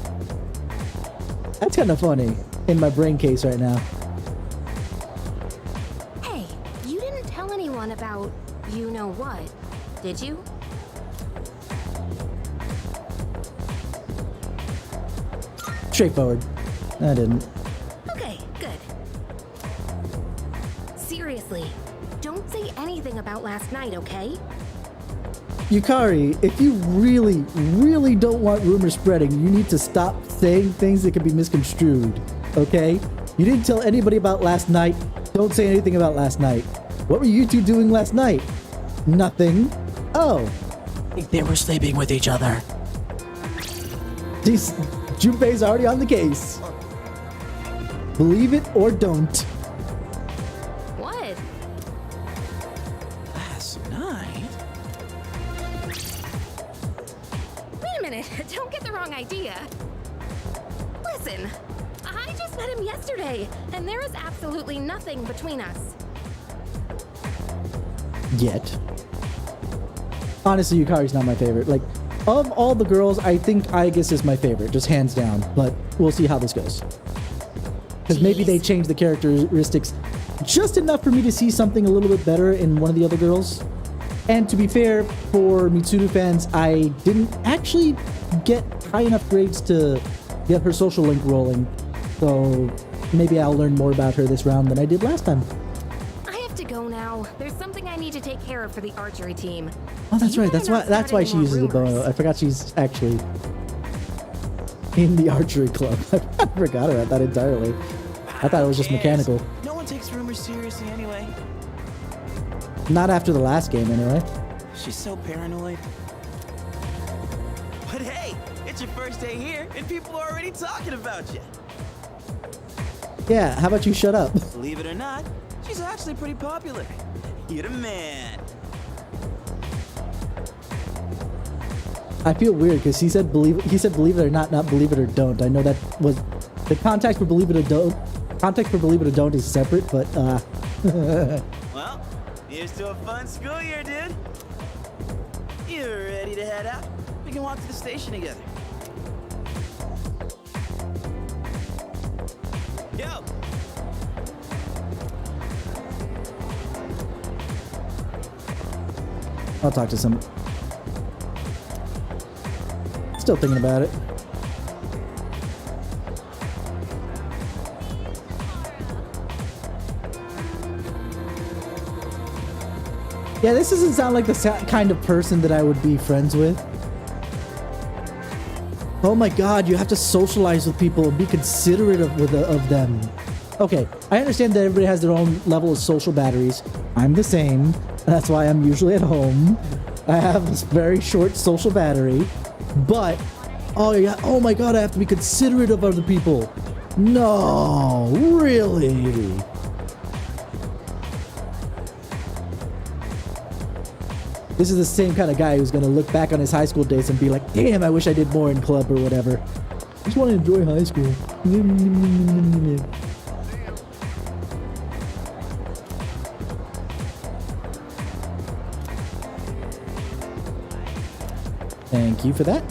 That's kind of funny in my brain case right now. Hey, you didn't tell anyone about you know what, did you? Straightforward. I didn't. Okay, good. Seriously, don't say anything about last night, okay? Yukari, if you really, really don't want rumors spreading, you need to stop saying things that can be misconstrued, okay? You didn't tell anybody about last night. Don't say anything about last night. What were you two doing last night? Nothing. Oh. I think they were sleeping with each other. Jeez, Junpei's already on the case. Believe it or don't. What? Last night? Wait a minute, don't get the wrong idea. Listen, I just met him yesterday, and there is absolutely nothing between us. Yet. Honestly, Yukari's not my favorite. Like, of all the girls, I think Aigis is my favorite, just hands down. But we'll see how this goes. Because maybe they change the characteristics just enough for me to see something a little bit better in one of the other girls. And to be fair, for Mitsuru fans, I didn't actually get high enough grades to get her social link rolling. So maybe I'll learn more about her this round than I did last time. I have to go now. There's something I need to take care of for the archery team. Oh, that's right. That's why she uses the bow. I forgot she's actually in the archery club. I forgot about that entirely. I thought it was just mechanical. No one takes rumors seriously anyway. Not after the last game, anyway. She's so paranoid. But hey, it's your first day here, and people are already talking about you. Yeah, how about you shut up? Believe it or not, she's actually pretty popular. You're the man. I feel weird because he said believe it or not believe it or don't. I know that was the context for believe it or don't. Context for believe it or don't is separate, but Well, here's to a fun school year, dude. You ready to head out? We can walk to the station together. Yo! I'll talk to some. Still thinking about it. Yeah, this doesn't sound like the kind of person that I would be friends with. Oh my god, you have to socialize with people and be considerate of them. Okay, I understand that everybody has their own level of social batteries. I'm the same. That's why I'm usually at home. I have this very short social battery. But, oh yeah, oh my god, I have to be considerate of other people. No, really? This is the same kind of guy who's going to look back on his high school days and be like, damn, I wish I did more in club or whatever. I just want to enjoy high school. Thank you for that.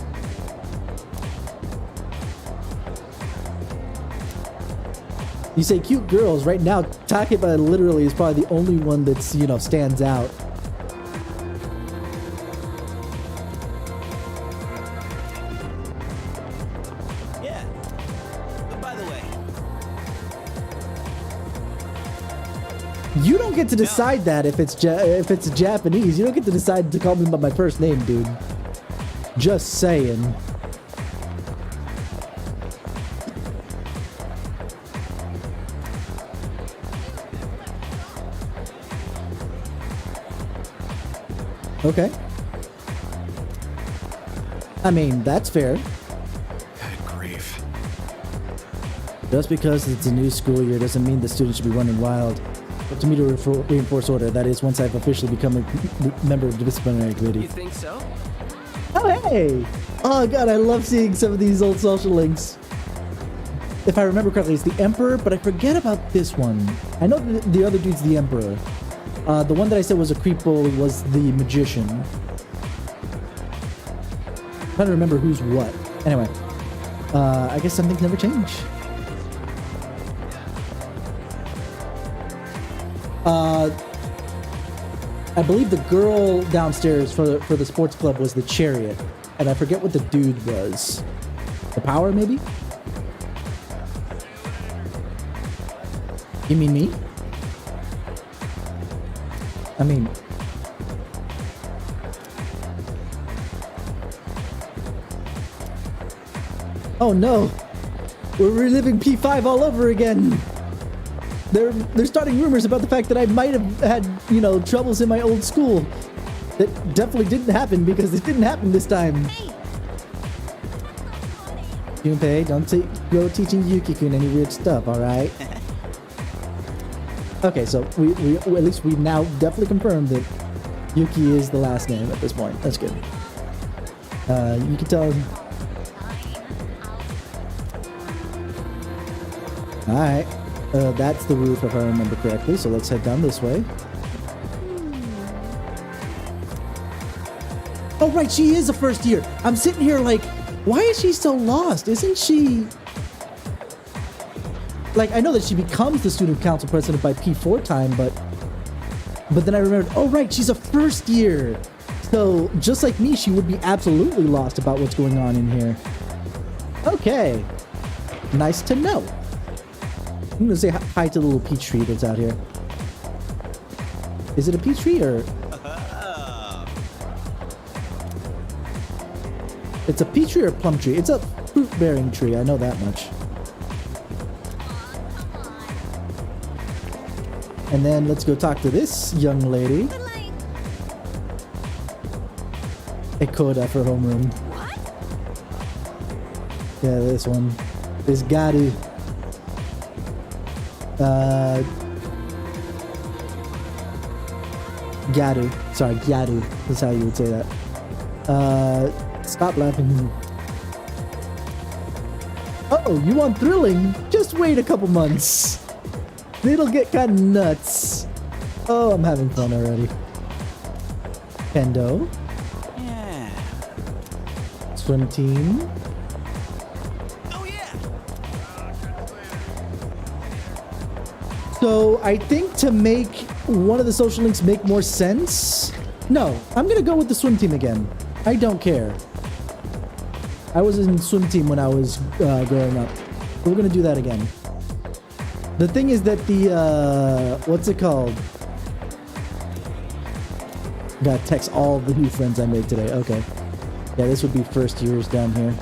You say cute girls. Right now, Takeba literally is probably the only one that's, you know, stands out. Yeah. But by the way, You don't get to decide that if it's Japanese. You don't get to decide to call me by my first name, dude. Just saying. Okay. I mean, that's fair. Good grief. Just because it's a new school year doesn't mean the students should be running wild. Up to me to reinforce order. That is, once I've officially become a member of the disciplinary committee. You think so? Oh, hey! Oh, God, I love seeing some of these old social links. If I remember correctly, it's the Emperor, but I forget about this one. I know the other dude's the Emperor. The one that I said was a creepo was the Magician. I'm trying to remember who's what. Anyway, I guess some things never change. I believe the girl downstairs for the sports club was the Chariot, and I forget what the dude was. The Power, maybe? You mean me? I mean... Oh no! We're reliving P5 all over again! They're starting rumors about the fact that I might have had, you know, troubles in my old school. That definitely didn't happen because it didn't happen this time. Junpei, don't go teaching Yuki-kun any weird stuff, alright? Okay, so we at least we now definitely confirmed that Yuki is the last name at this point. That's good. You can tell. Alright. That's the roof if I remember correctly, so let's head down this way. Oh right, she is a first year. I'm sitting here like, why is she so lost? Isn't she... Like, I know that she becomes the student council president by P4 time, but then I remembered, oh right, she's a first year. So, just like me, she would be absolutely lost about what's going on in here. Okay. Nice to know. I'm gonna say hi to the little peach tree that's out here. Is it a peach tree or... It's a peach tree or a plum tree? It's a fruit-bearing tree, I know that much. And then let's go talk to this young lady. A coda for homeroom. Yeah, this one. This Garu. Garu. Sorry, Garu is how you would say that. Stop laughing. Oh, you want thrilling? Just wait a couple months. It'll get kind of nuts. Oh, I'm having fun already. Kendo. Yeah. Swim team. Oh yeah. So I think to make one of the social links make more sense, no, I'm gonna go with the swim team again. I don't care. I was in swim team when I was growing up. We're gonna do that again. The thing is that the, what's it called? Gotta text all the new friends I made today. Okay. Yeah, this would be first years down here.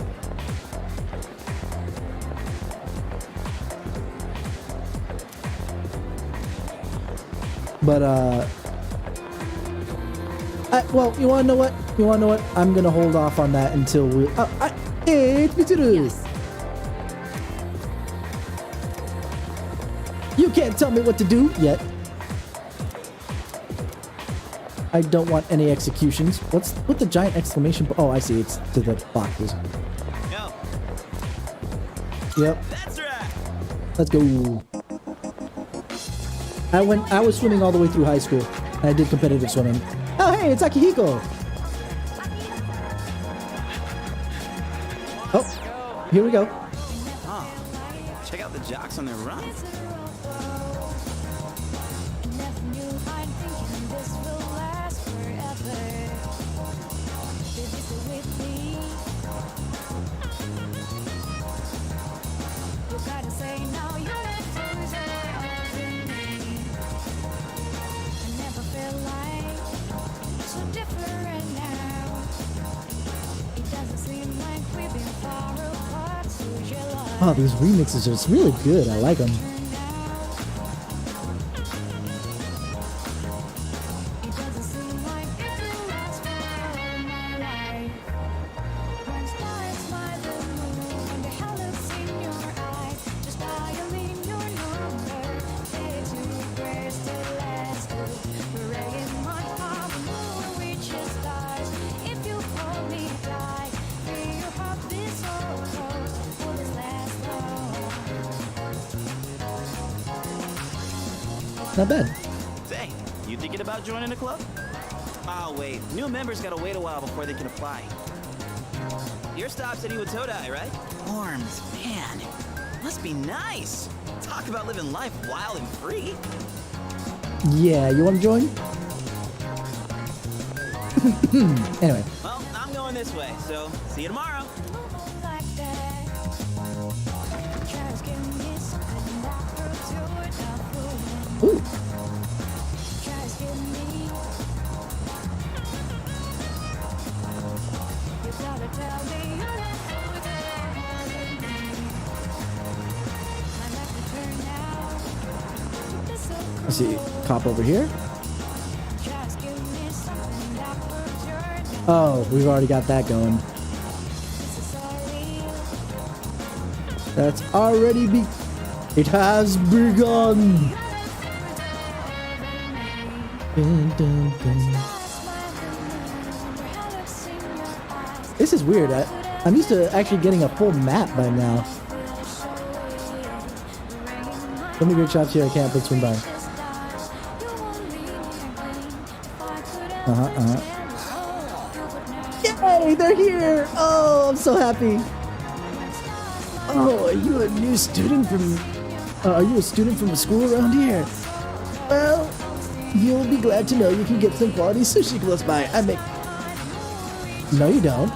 But, well, you wanna know what? You wanna know what? I'm gonna hold off on that until we... hey, it's Mitsuru! Yes. You can't tell me what to do yet. I don't want any executions. What's with the giant exclamation? Oh, I see. It's to the boxes. No. Yep. That's right. Let's go. I was swimming all the way through high school. And I did competitive swimming. Oh, hey, it's Akihiko. here we go. Oh, check out the jocks on their run. Oh, these remixes are just really good. I like them. Not bad. Say, you thinking about joining the club? Oh, wait. New members gotta wait a while before they can apply. Your stop's at Iwatodai, right? Worms, man. Must be nice. Talk about living life wild and free. Yeah, you want to join? Anyway. Well, I'm going this way, so see you tomorrow. Ooh. Let's see, cop over here. Oh, we've already got that going. That's already it has begun. Dun, dun, dun. This is weird. I'm used to actually getting a full map by now. So many great shots here. I can't put swim by. Yay! They're here! Oh, I'm so happy. Oh, are you a new student from? Are you a student from a school around here? Well, you'll be glad to know you can get some quality sushi close by. I make. No, you don't.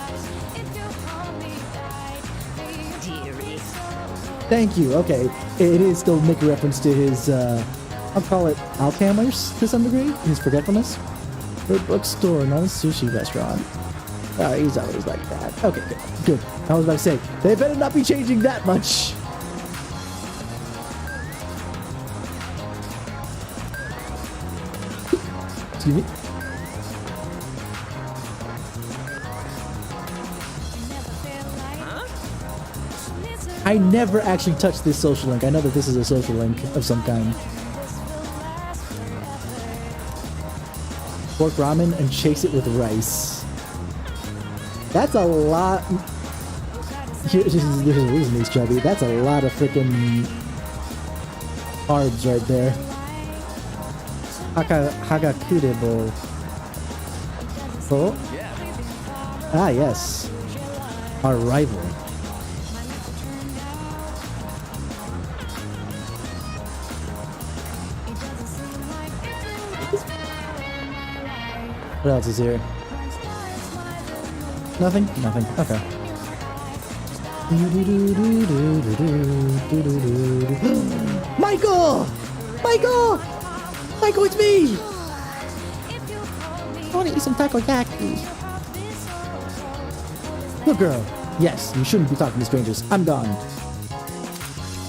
Thank you. Okay, it is still making reference to his. I'll call it Alzheimer's to some degree. His forgetfulness. The bookstore, not a sushi restaurant. He's always like that. Okay, good. I was about to say, they better not be changing that much. Excuse me. I never actually touched this social link. I know that this is a social link of some kind. Pork ramen and chase it with rice. That's a lot. This is the reason he's chubby. That's a lot of freaking carbs right there. Hagakure bowl. Oh. Ah, yes. Our rival. What else is here? Nothing? Nothing. Okay. Michael! Michael! Michael, it's me! I want to eat some takoyaki. Good girl. Yes, you shouldn't be talking to strangers. I'm gone.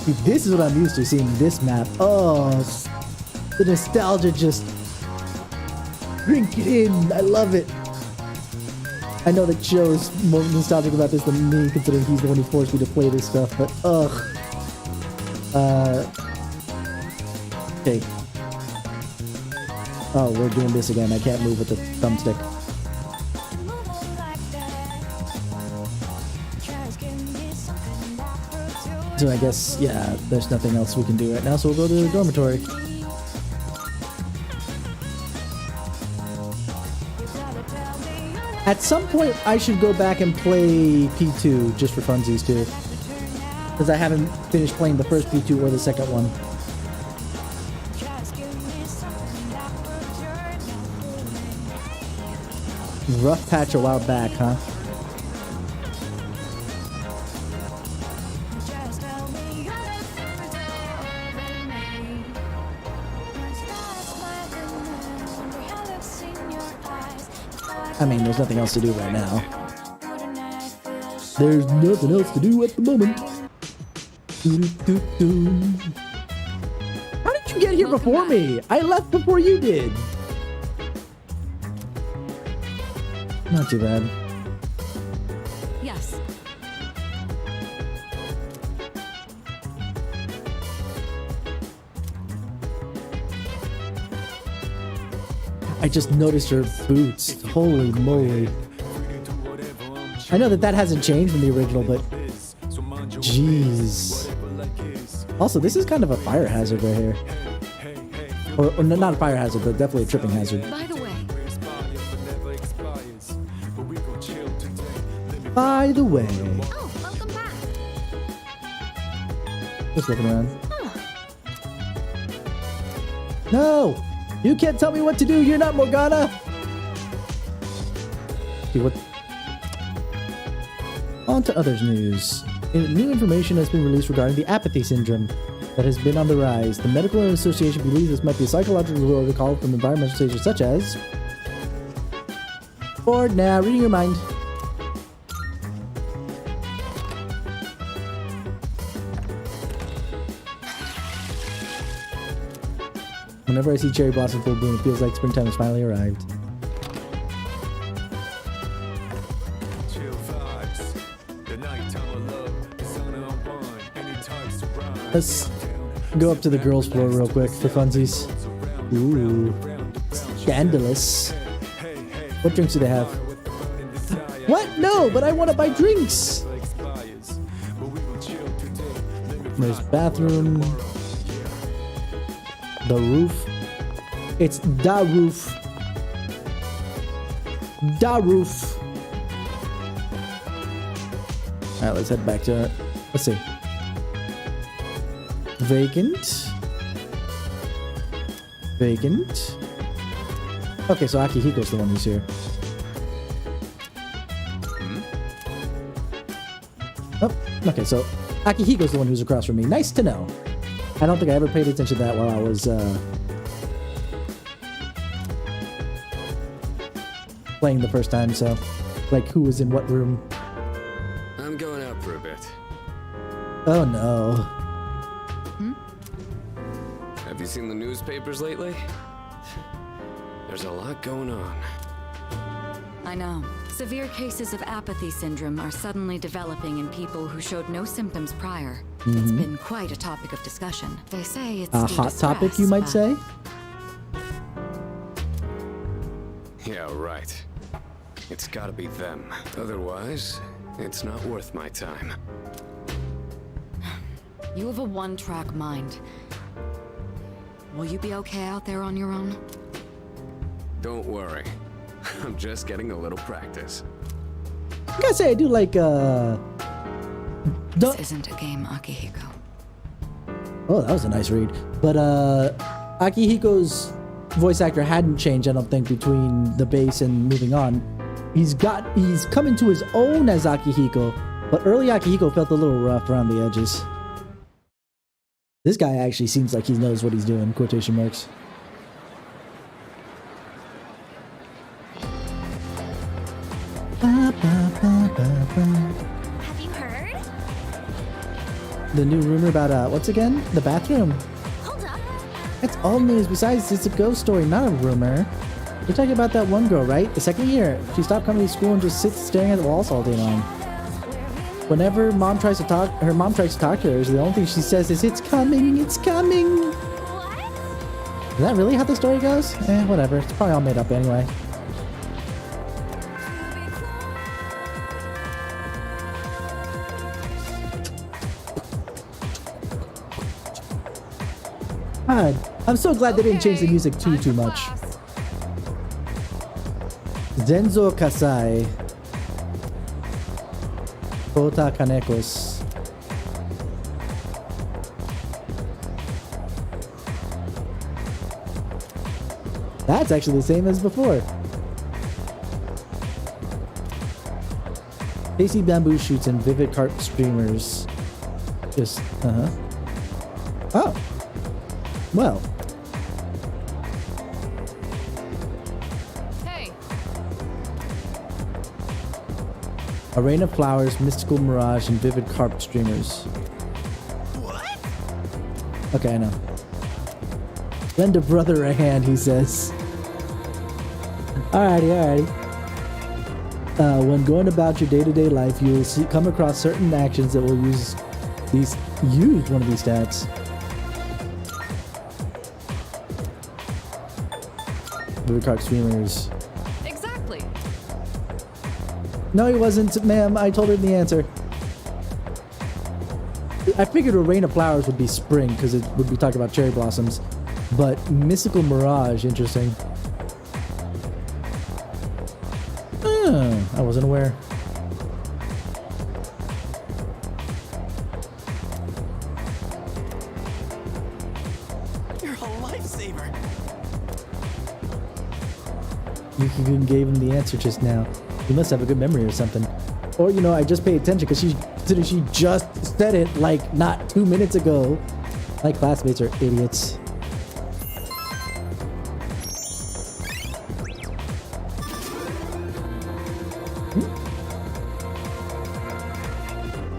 Dude, this is what I'm used to, seeing this map. Oh, the nostalgia just... drink it in. I love it. I know that Joe's more nostalgic about this than me, considering he's the one who forced me to play this stuff, but ugh. Okay. Oh, we're doing this again. I can't move with the thumbstick. So I guess, yeah, there's nothing else we can do right now, so we'll go to the dormitory. At some point, I should go back and play P2 just for funsies too. because I haven't finished playing the first P2 or the second one. Rough patch a while back, huh? I mean, there's nothing else to do right now. There's nothing else to do at the moment. How did you get here before me? I left before you did. Not too bad. Yes. I just noticed her boots. Holy moly. I know that hasn't changed from the original, but jeez. Also, this is kind of a fire hazard right here. Or no, not a fire hazard, but definitely a tripping hazard. By the way. By the way. Oh, welcome back. Just looking around. No! You can't tell me what to do. You're not Morgana. Okay, what? On to others news. New information has been released regarding the apathy syndrome that has been on the rise. The Medical Association believes this might be a psychological recall from environmental stages such as... Bored now, reading your mind. Whenever I see cherry blossom full bloom, it feels like springtime has finally arrived. Let's go up to the girls' floor real quick for funsies. Ooh. Scandalous. What drinks do they have? What? No, but I want to buy drinks! There's bathroom. The roof. It's the roof. The roof. Alright, let's head back to... Let's see. Vacant. Vacant. Okay, so Akihiko's the one who's here. Oh, okay, so Akihiko's the one who's across from me. Nice to know. I don't think I ever paid attention to that while I was playing the first time, so like who was in what room. I'm going out for a bit. Oh no. Have you seen the newspapers lately? There's a lot going on. I know. Severe cases of apathy syndrome are suddenly developing in people who showed no symptoms prior. It's been quite a topic of discussion. They say it's a due hot to topic, stress, you might but say? Yeah, right. It's gotta be them. Otherwise, it's not worth my time. You have a one-track mind. Will you be okay out there on your own? Don't worry. I'm just getting a little practice. I gotta say, I do like, This isn't a game, Akihiko. Oh, that was a nice read. But, Akihiko's voice actor hadn't changed, I don't think, between the base and moving on. He's come into his own as Akihiko, but early Akihiko felt a little rough around the edges. This guy actually seems like he knows what he's doing, quotation marks. Have you heard? The new rumor about, what's again? The bathroom. Hold up. That's all news. Besides, it's a ghost story, not a rumor. You're talking about that one girl, right? The second year. She stopped coming to school and just sits staring at the walls all day long. Whenever her mom tries to talk to her, the only thing she says is, "It's coming, it's coming." Is that really how the story goes? Whatever. It's probably all made up anyway. God, I'm so glad they didn't change the music too much. Zenzo Kasai. Kota Kanekos. That's actually the same as before. Tasty bamboo shoots and vivid carp streamers. Just, Oh. Well. Hey. A rain of flowers, mystical mirage, and vivid carp streamers. What? Okay, I know. Lend a brother a hand, he says. Alrighty. When going about your day-to-day life, you will come across certain actions that will use one of these stats. Vivid carp streamers. Exactly. No, he wasn't, ma'am. I told her the answer. I figured a rain of flowers would be spring because it would be talking about cherry blossoms, but mystical mirage, interesting. I wasn't aware. You're a lifesaver. You gave him the answer just now. He must have a good memory or something. Or, I just paid attention because she just said it like not 2 minutes ago. My classmates are idiots.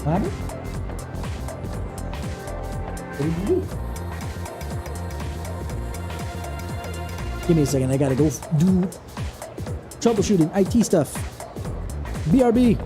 What happened? What did you do? Give me a second. I gotta go do troubleshooting, IT stuff. BRB.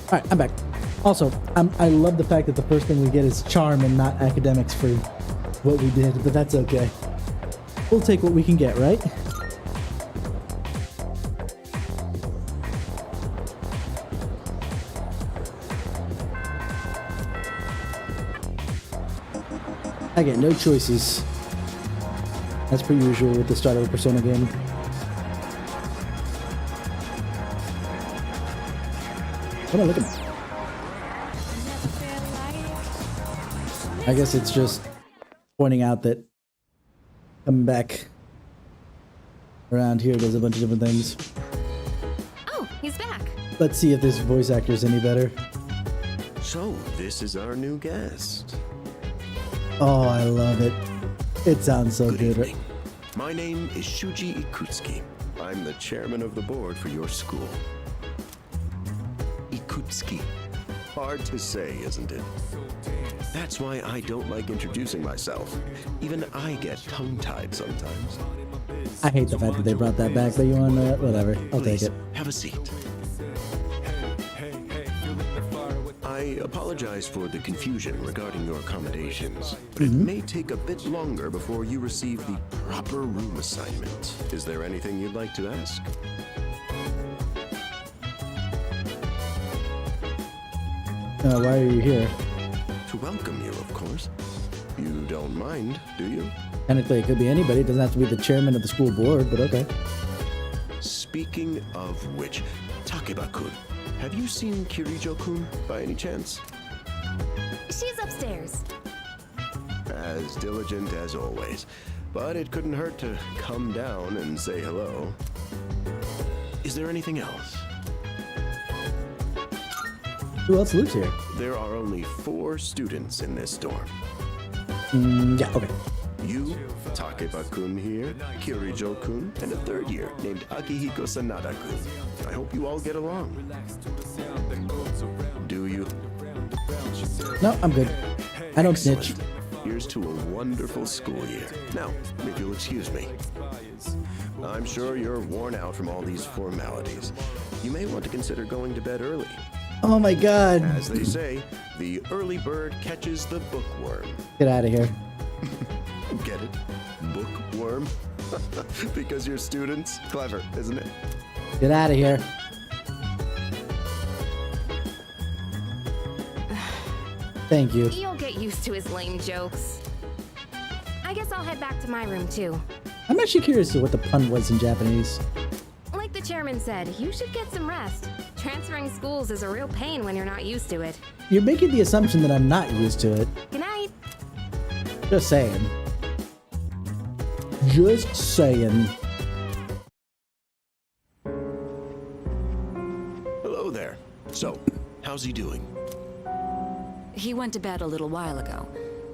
All right, I'm back. Also, I love the fact that the first thing we get is charm and not academics for what we did, but that's okay. We'll take what we can get, right? I get no choices. That's per usual with the start of a Persona game. What am I looking at? I guess it's just pointing out that coming back around here does a bunch of different things. Oh, he's back. Let's see if this voice actor is any better. So, this is our new guest. Oh, I love it. It sounds so good. Evening. My name is Shuji Ikutsuki. I'm the chairman of the board for your school. Ikutsuki. Hard to say, isn't it? That's why I don't like introducing myself. Even I get tongue-tied sometimes. I hate the fact that they brought that back, but you want whatever. I'll take it. Have a seat. I apologize for the confusion regarding your accommodations, but it may take a bit longer before you receive the proper room assignment. Is there anything you'd like to ask? Why are you here? To welcome you, of course. You don't mind, do you? Technically, it could be anybody. It doesn't have to be the chairman of the school board, but okay. Speaking of which, Takeba-kun, have you seen Kirijo-kun by any chance? She's upstairs. As diligent as always, but it couldn't hurt to come down and say hello. Is there anything else? Who else lives here? There are only 4 students in this dorm. Yeah, okay. You, Takeba-kun here, Kirijo-kun, and a 3rd year named Akihiko Sanada-kun. I hope you all get along. Do you? No, I'm good. I don't snitch. Here's to a wonderful school year. Now, if you'll excuse me. I'm sure you're worn out from all these formalities. You may want to consider going to bed early. Oh my god. As they say, the early bird catches the bookworm. Get out of here. Get it? Bookworm? Because you're students? Clever, isn't it? Get out of here. Thank you. You'll get used to his lame jokes. I guess I'll head back to my room too. I'm actually curious to what the pun was in Japanese. Like the chairman said, you should get some rest. Transferring schools is a real pain when you're not used to it. You're making the assumption that I'm not used to it. Good night. Just saying. Just saying. Hello there. So, how's he doing? He went to bed a little while ago.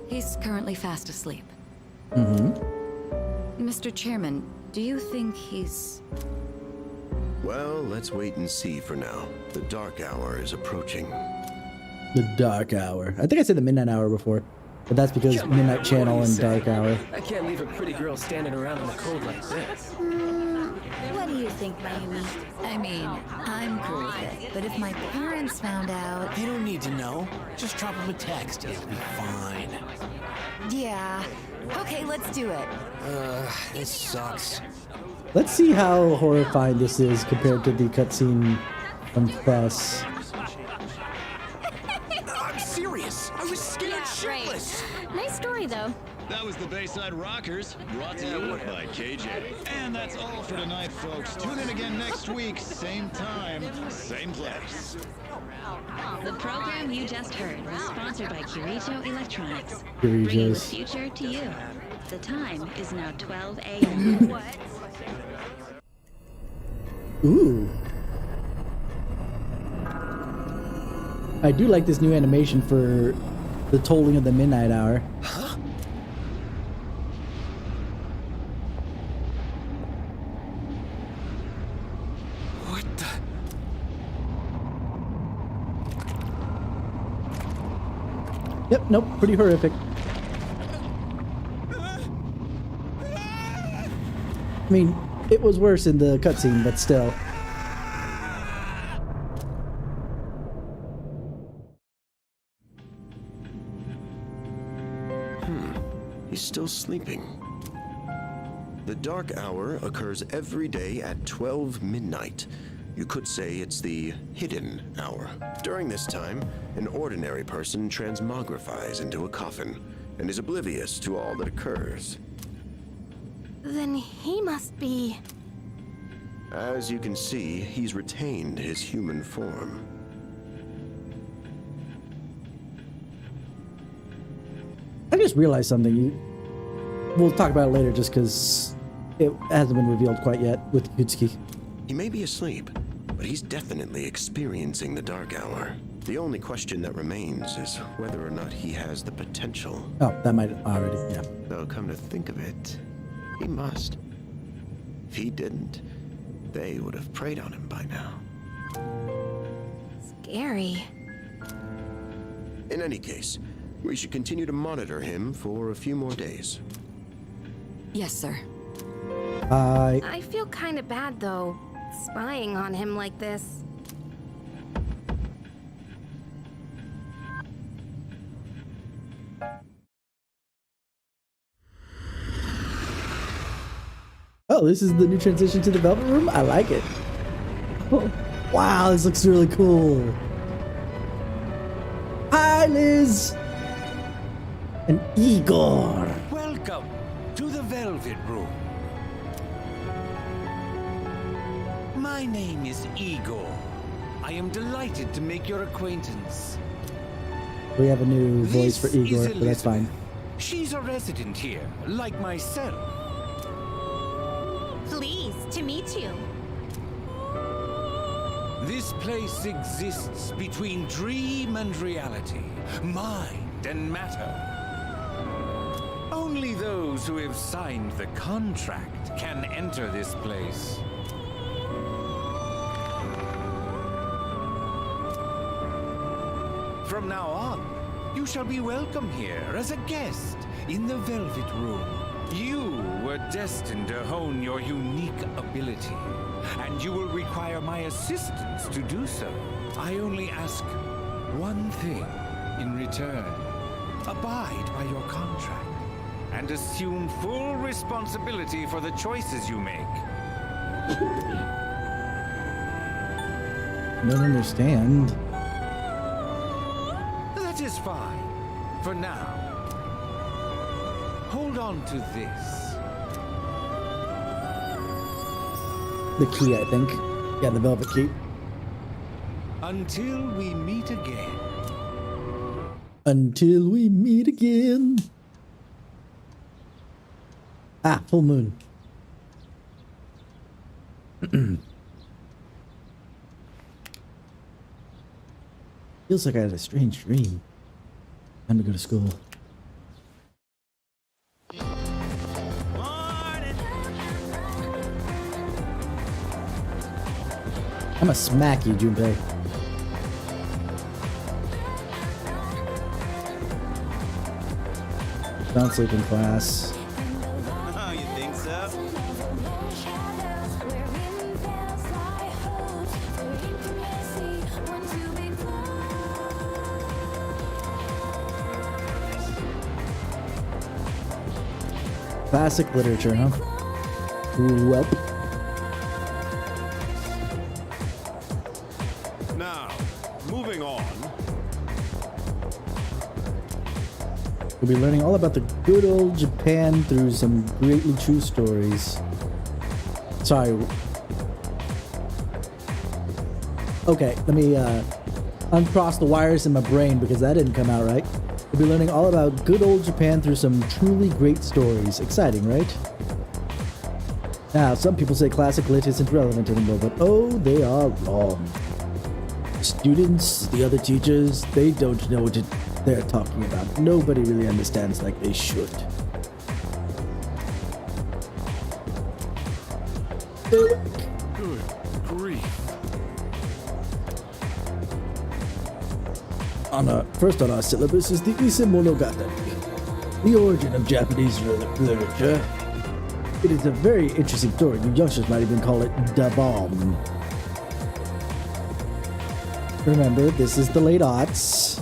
He's currently fast asleep. Mr. Chairman, do you think he's... Well, let's wait and see for now. The dark hour is approaching. The dark hour. I think I said the midnight hour before, but that's because midnight channel and dark hour. I can't leave a pretty girl standing around in the cold like this. What do you think, Mayumi? I mean, I'm cool with it, but if my parents found out... You don't need to know. Just drop him a text. It'll be fine. Yeah. Okay, let's do it. This sucks. Let's see how horrifying this is compared to the cutscene from Fess. I'm serious. I was scared shitless. Nice story, though. That was the Bayside Rockers, brought to you by KJ. And that's all for tonight, folks. Tune in again next week, same time, same place. The program you just heard was sponsored by Kirijo Electronics, Kirijo's. bringing the future to you. The time is now 12 a.m. What? Ooh. I do like this new animation for the tolling of the midnight hour. Huh? What the? Yep, nope, pretty horrific. I mean, it was worse in the cutscene, but still. He's still sleeping. The dark hour occurs every day at 12 midnight. You could say it's the hidden hour. During this time, an ordinary person transmogrifies into a coffin and is oblivious to all that occurs. Then he must be... As you can see, he's retained his human form. I just realized something. We'll talk about it later just because it hasn't been revealed quite yet with Kutsuki. He may be asleep, but he's definitely experiencing the dark hour. The only question that remains is whether or not he has the potential. Oh, that might already, yeah. Though come to think of it, he must. If he didn't, they would have preyed on him by now. Scary. In any case, We should continue to monitor him for a few more days. Yes, sir. I feel kind of bad, though, spying on him like this. Oh, this is the new transition to the Velvet Room? I like it. Oh, wow, this looks really cool. Hi, Liz. And Igor. Welcome to the Velvet Room. My name is Igor. I am delighted to make your acquaintance. We have a new voice for This Igor, is but that's fine. She's a resident here, like myself. Pleased to meet you. This place exists between dream and reality, mind and matter. Only those who have signed the contract can enter this place. From now on, you shall be welcome here as a guest in the Velvet Room. You were destined to hone your unique ability, and you will require my assistance to do so. I only ask one thing in return. Abide by your contract, and assume full responsibility for the choices you make. Don't understand. That is fine. For now. Hold on to this. The key, I think. Yeah, the velvet key. Until we meet again. Until we meet again. Ah, full moon. Feels like I had a strange dream. Time to go to school. I'm gonna smack you, Junpei. Don't sleep in class. Oh, you think so? Classic literature, huh? Well. Now, moving on. We'll be learning all about the good old Japan through some greatly true stories. Sorry. Okay, let me uncross the wires in my brain because that didn't come out right. We'll be learning all about good old Japan through some truly great stories. Exciting, right? Now, some people say classic lit isn't relevant anymore, but oh, they are wrong. Students, the other teachers, they don't know what they're talking about. Nobody really understands like they should. Good grief. First on our syllabus is the Ise Monogatari, the origin of Japanese literature. It is a very interesting story. You youngsters might even call it Da Bomb. Remember, this is the late aughts.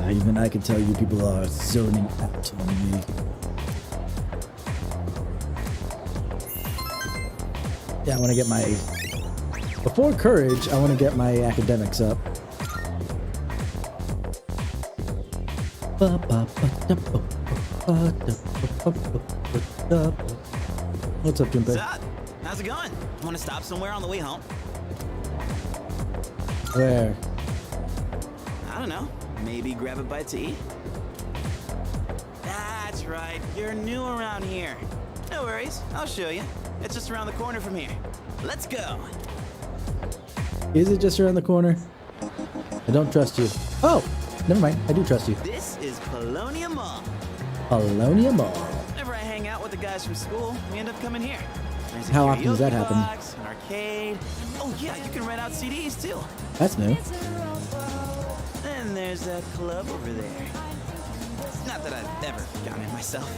Even I can tell you people are zoning out on me. Yeah, I want to get my... Before courage, I want to get my academics up. What's up, Junpei? What's up? How's it going? Want to stop somewhere on the way home? Where? I don't know. Maybe grab a bite to eat? That's right. You're new around here. No worries. I'll show you. It's just around the corner from here. Let's go. Is it just around the corner? I don't trust you. Oh, never mind. I do trust you. This is Polonia Mall. Polonia Mall. Whenever I hang out with the guys from school, we end up coming here. There's a How often does that karaoke happen? box, an arcade. Oh yeah, you can rent out CDs too. That's new. And there's that club over there. Not that I've ever gone in myself.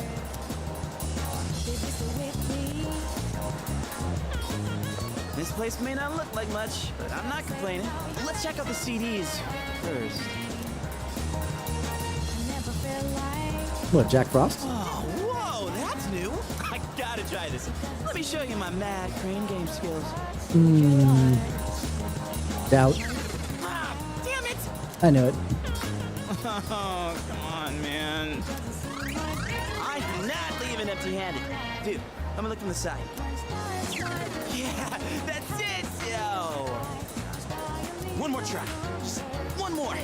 This place may not look like much, but I'm not complaining. Let's check out the CDs first. What, Jack Frost? Oh, whoa, that's new. I gotta try this. Let me show you my mad crane game skills. Doubt. Ah, damn it! I knew it. Oh, come on, man. I'm not leaving empty-handed. Dude, I'm gonna look from the side. Yeah, that's it, yo! One more try. Just one more.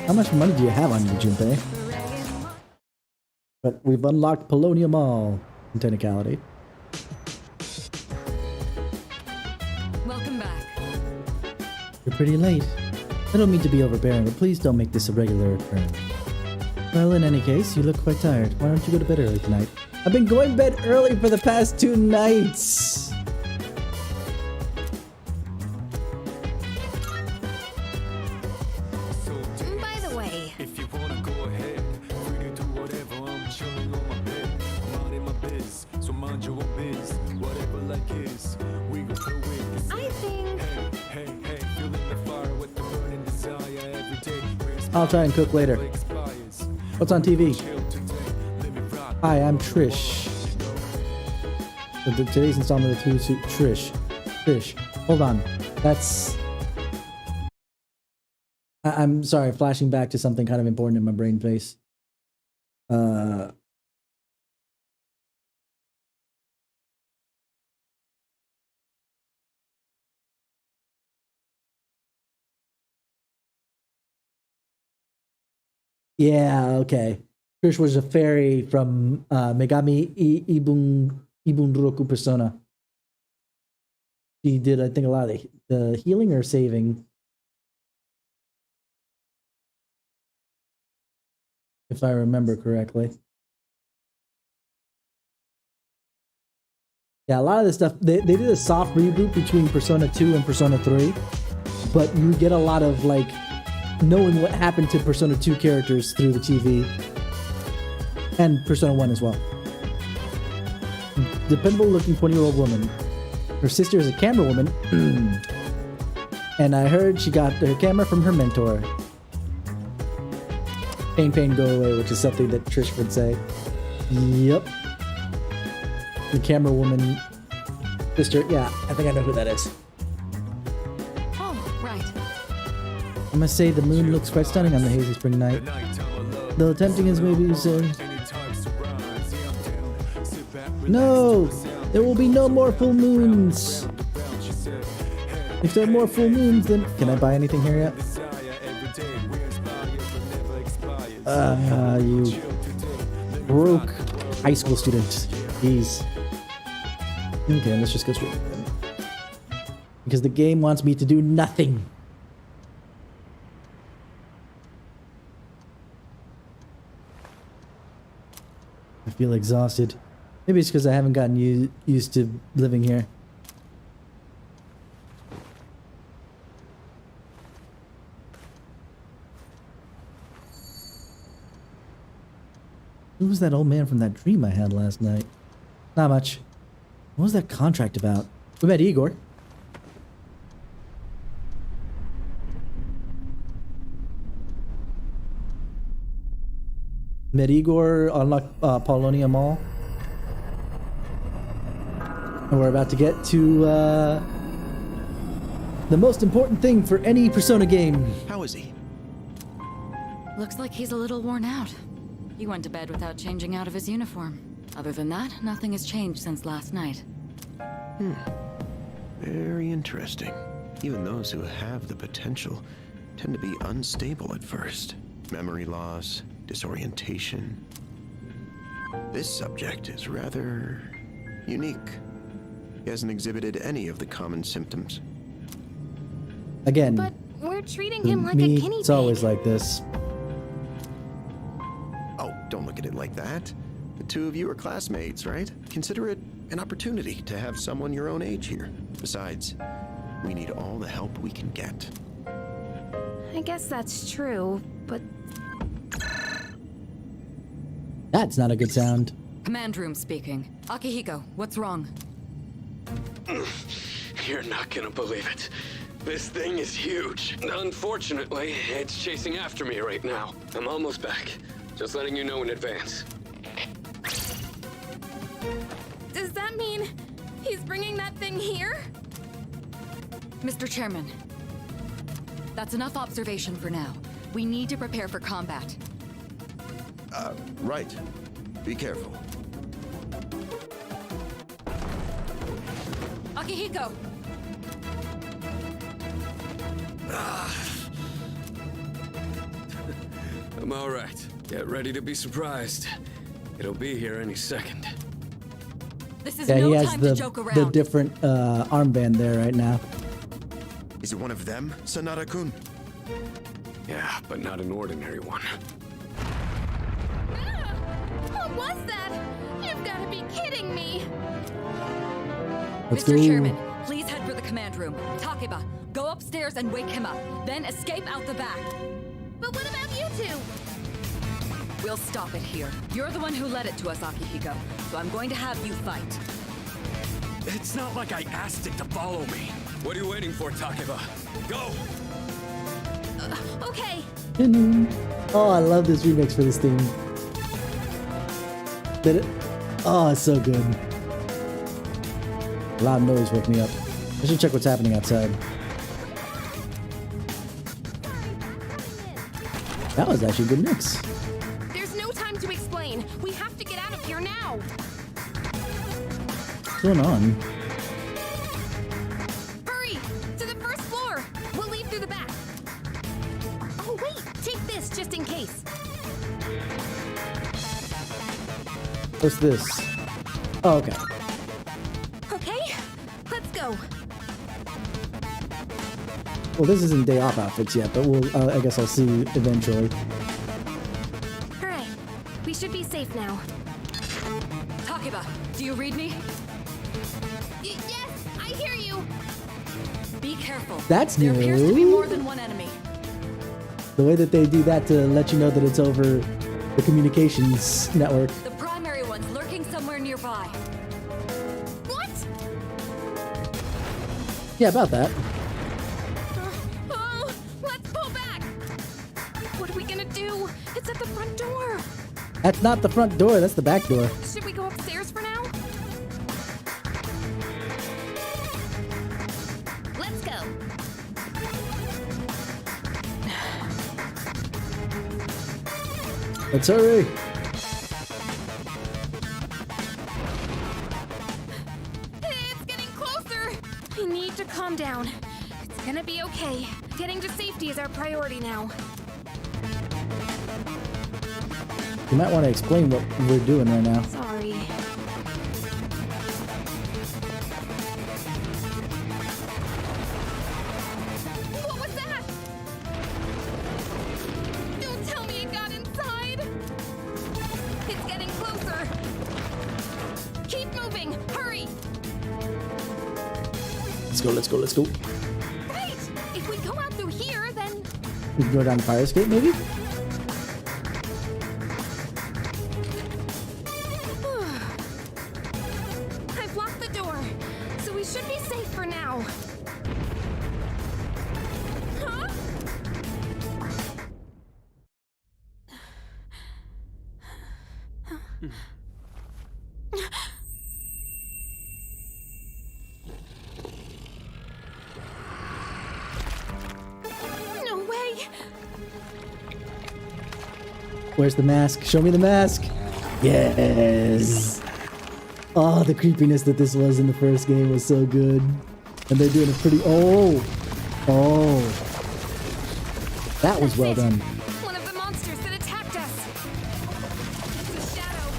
How much money do you have on you, Junpei? But we've unlocked Polonium Mall in technicality. Welcome back. You're pretty late. I don't mean to be overbearing, but please don't make this a regular occurrence. Well, in any case, you look quite tired. Why don't you go to bed early tonight? I've been going to bed early for the past 2 nights! By the way, If you wanna go ahead, free to do whatever. I'm chilling on my bed, minding my biz. So mind your own biz, whatever like is. We go through it. I think. Hey, feeling the fire with the burning desire every day. I'll try and cook later. What's on TV? Hi, I'm Trish. Today's installment of Food Soup. Trish. Hold on. That's... I'm sorry, flashing back to something kind of important in my brain space. Yeah, okay. Trish was a fairy from Megami Ibunroku Persona. She did, I think, a lot of the healing or saving. If I remember correctly. Yeah, a lot of this stuff, they did a soft reboot between Persona 2 and Persona 3, but you get a lot of, like, knowing what happened to Persona 2 characters through the TV, and Persona 1 as well. Dependable-looking 20-year-old woman. Her sister is a camera woman, and I heard she got her camera from her mentor. Pain, go away, which is something that Trish would say. Yep. The camera woman sister. Yeah, I think I know who that is. Oh, right. I must say the moon looks quite stunning on the hazy spring night. Though tempting as maybe so. No! There will be no more full moons! If there are more full moons, then... Can I buy anything here yet? You broke high school student. Jeez. Okay, let's just go straight. Because the game wants me to do nothing. I feel exhausted. Maybe it's because I haven't gotten used to living here. Who was that old man from that dream I had last night? Not much. What was that contract about? We met Igor. Met Igor on Polonium Mall. And we're about to get to the most important thing for any Persona game. How is he? Looks like he's a little worn out. He went to bed without changing out of his uniform. Other than that, nothing has changed since last night. Very interesting. Even those who have the potential tend to be unstable at first. Memory loss, disorientation. This subject is rather unique. He hasn't exhibited any of the common symptoms. Again, But we're treating him like a me, guinea it's pig. always like this. Oh, don't look at it like that. The two of you are classmates, right? Consider it an opportunity to have someone your own age here. Besides, we need all the help we can get. I guess that's true, but That's not a good sound. Command room speaking. Akihiko, what's wrong? You're not gonna believe it. This thing is huge. Unfortunately, it's chasing after me right now. I'm almost back. Just letting you know in advance. does that mean he's bringing that thing here? Mr. Chairman, that's enough observation for now. We need to prepare for combat. Right. Be careful. Akihiko! I'm all right. Get ready to be surprised. It'll be here any second. This is Yeah, no he has time to joke around. the different armband there right now. Is it one of them, Sanada-kun? Yeah, but not an ordinary one. What was that? You've got to be kidding me! Let's Mr. go. Chairman, please head for the command room. Takeba, go upstairs and wake him up. Then escape out the back. But what about you two? We'll stop it here. You're the one who led it to us, Akihiko. So I'm going to have you fight. It's not like I asked it to follow me. What are you waiting for, Takeba? Go! Okay. Oh, I love this remix for this theme. Did it? Oh, it's so good. Loud noise woke me up. I should check what's happening outside. That was actually a good mix. There's no time to explain. We have to get out of here now. What's going on? Hurry! To the first floor! We'll leave through the back. Oh, wait! Take this just in case. What's this? Oh, okay. Okay, let's go. Well, this isn't day off outfits yet, but we'll. I guess I'll see you eventually. All right, we should be safe now. Takeba, do you read me? Yes, I hear you. Be careful. That's There appears to be new. more than one enemy. The way that they do that to let you know that it's over the communications network. The primary one's lurking somewhere nearby. What? Yeah, about that. Oh, let's pull back. What are we gonna do? It's at the front door. That's not the front door. That's the back door. Should we go upstairs for now? Let's go. Let's hurry. It's getting closer. I need to calm down. It's gonna be okay. Getting to safety is our priority now. You might want to explain what we're doing right now. Sorry. What was that? Don't tell me it got inside. It's getting closer. Keep moving. Hurry. Let's go, let's go, let's go. Wait. If we go out through here, then We can go down the fire escape, maybe? I've locked the door, so we should be safe for now. Huh? No way! Where's the mask? Show me the mask. Yes. Oh, the creepiness that this was in the first game was so good. And they're doing a pretty... Oh. Oh. That was well done. One of the monsters that attacked us. It's a shadow.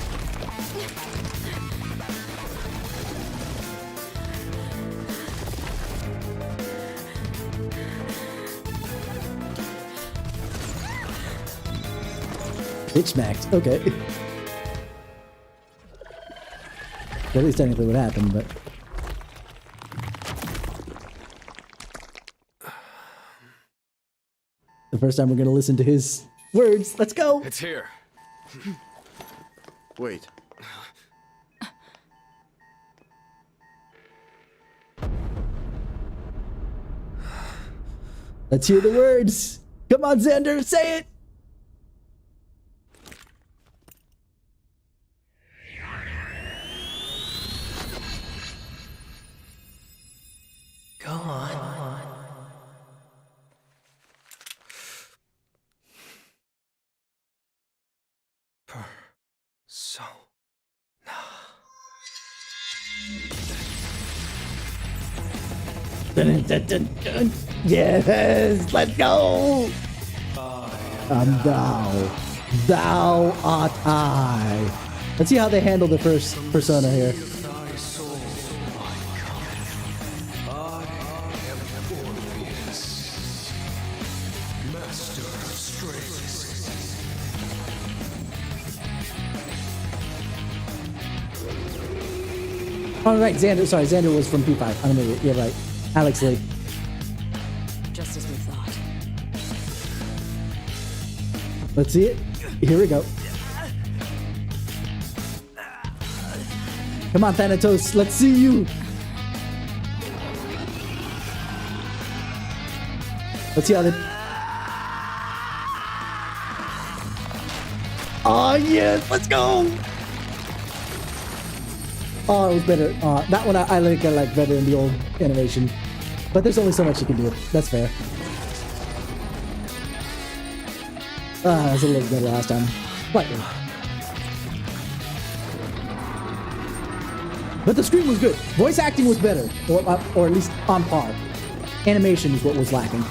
Bitch smacked. Okay. At least technically what happened, but... The first time we're gonna listen to his words. Let's go! It's here. Wait. Let's hear the words. Come on, Xander, say it! Go on. Dun, dun, dun, dun. Yes, let's go! Thou art I. Let's see how they handle the first persona here. Oh, right, Xander. Sorry, Xander was from P5. I'm an idiot. You're right. Alex Lee. Just as we thought. Let's see it. Here we go. Come on, Thanatos. Let's see you. Let's see how they... Oh, yes. Let's go. Oh, it was better. That one I like better in the old animation. But there's only so much you can do. That's fair. It was a little better last time. Slightly. But the screen was good. Voice acting was better. Or at least on par. Animation is what was lacking.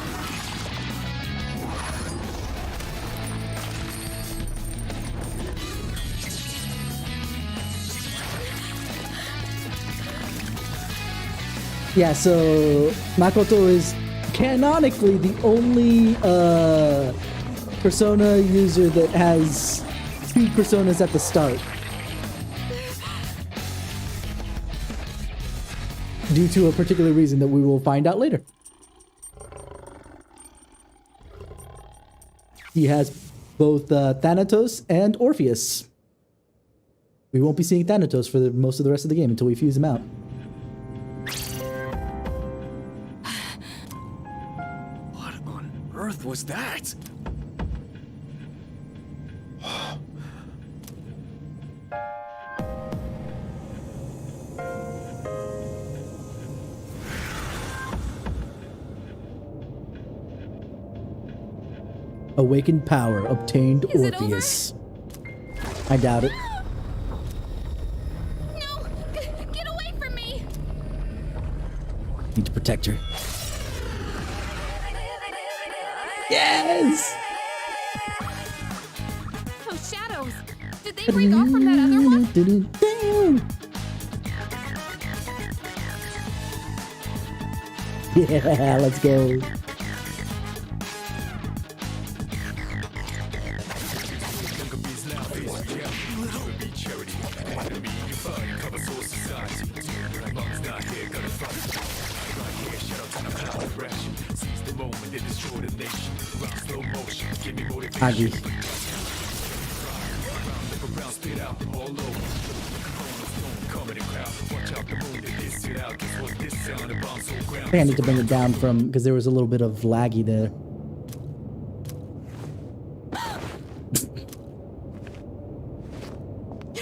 Yeah, so Makoto is canonically the only persona user that has 2 personas at the start. Due to a particular reason that we will find out later. He has both Thanatos and Orpheus. We won't be seeing Thanatos for most of the rest of the game until we fuse him out. Earth was that? Awakened power obtained Orpheus. I doubt it. No! Get away from me! Need to protect her. Yes! Those shadows! Did they break off from that other one? Yeah, let's go. Agi. I think I need to bring it down from because there was a little bit of laggy there.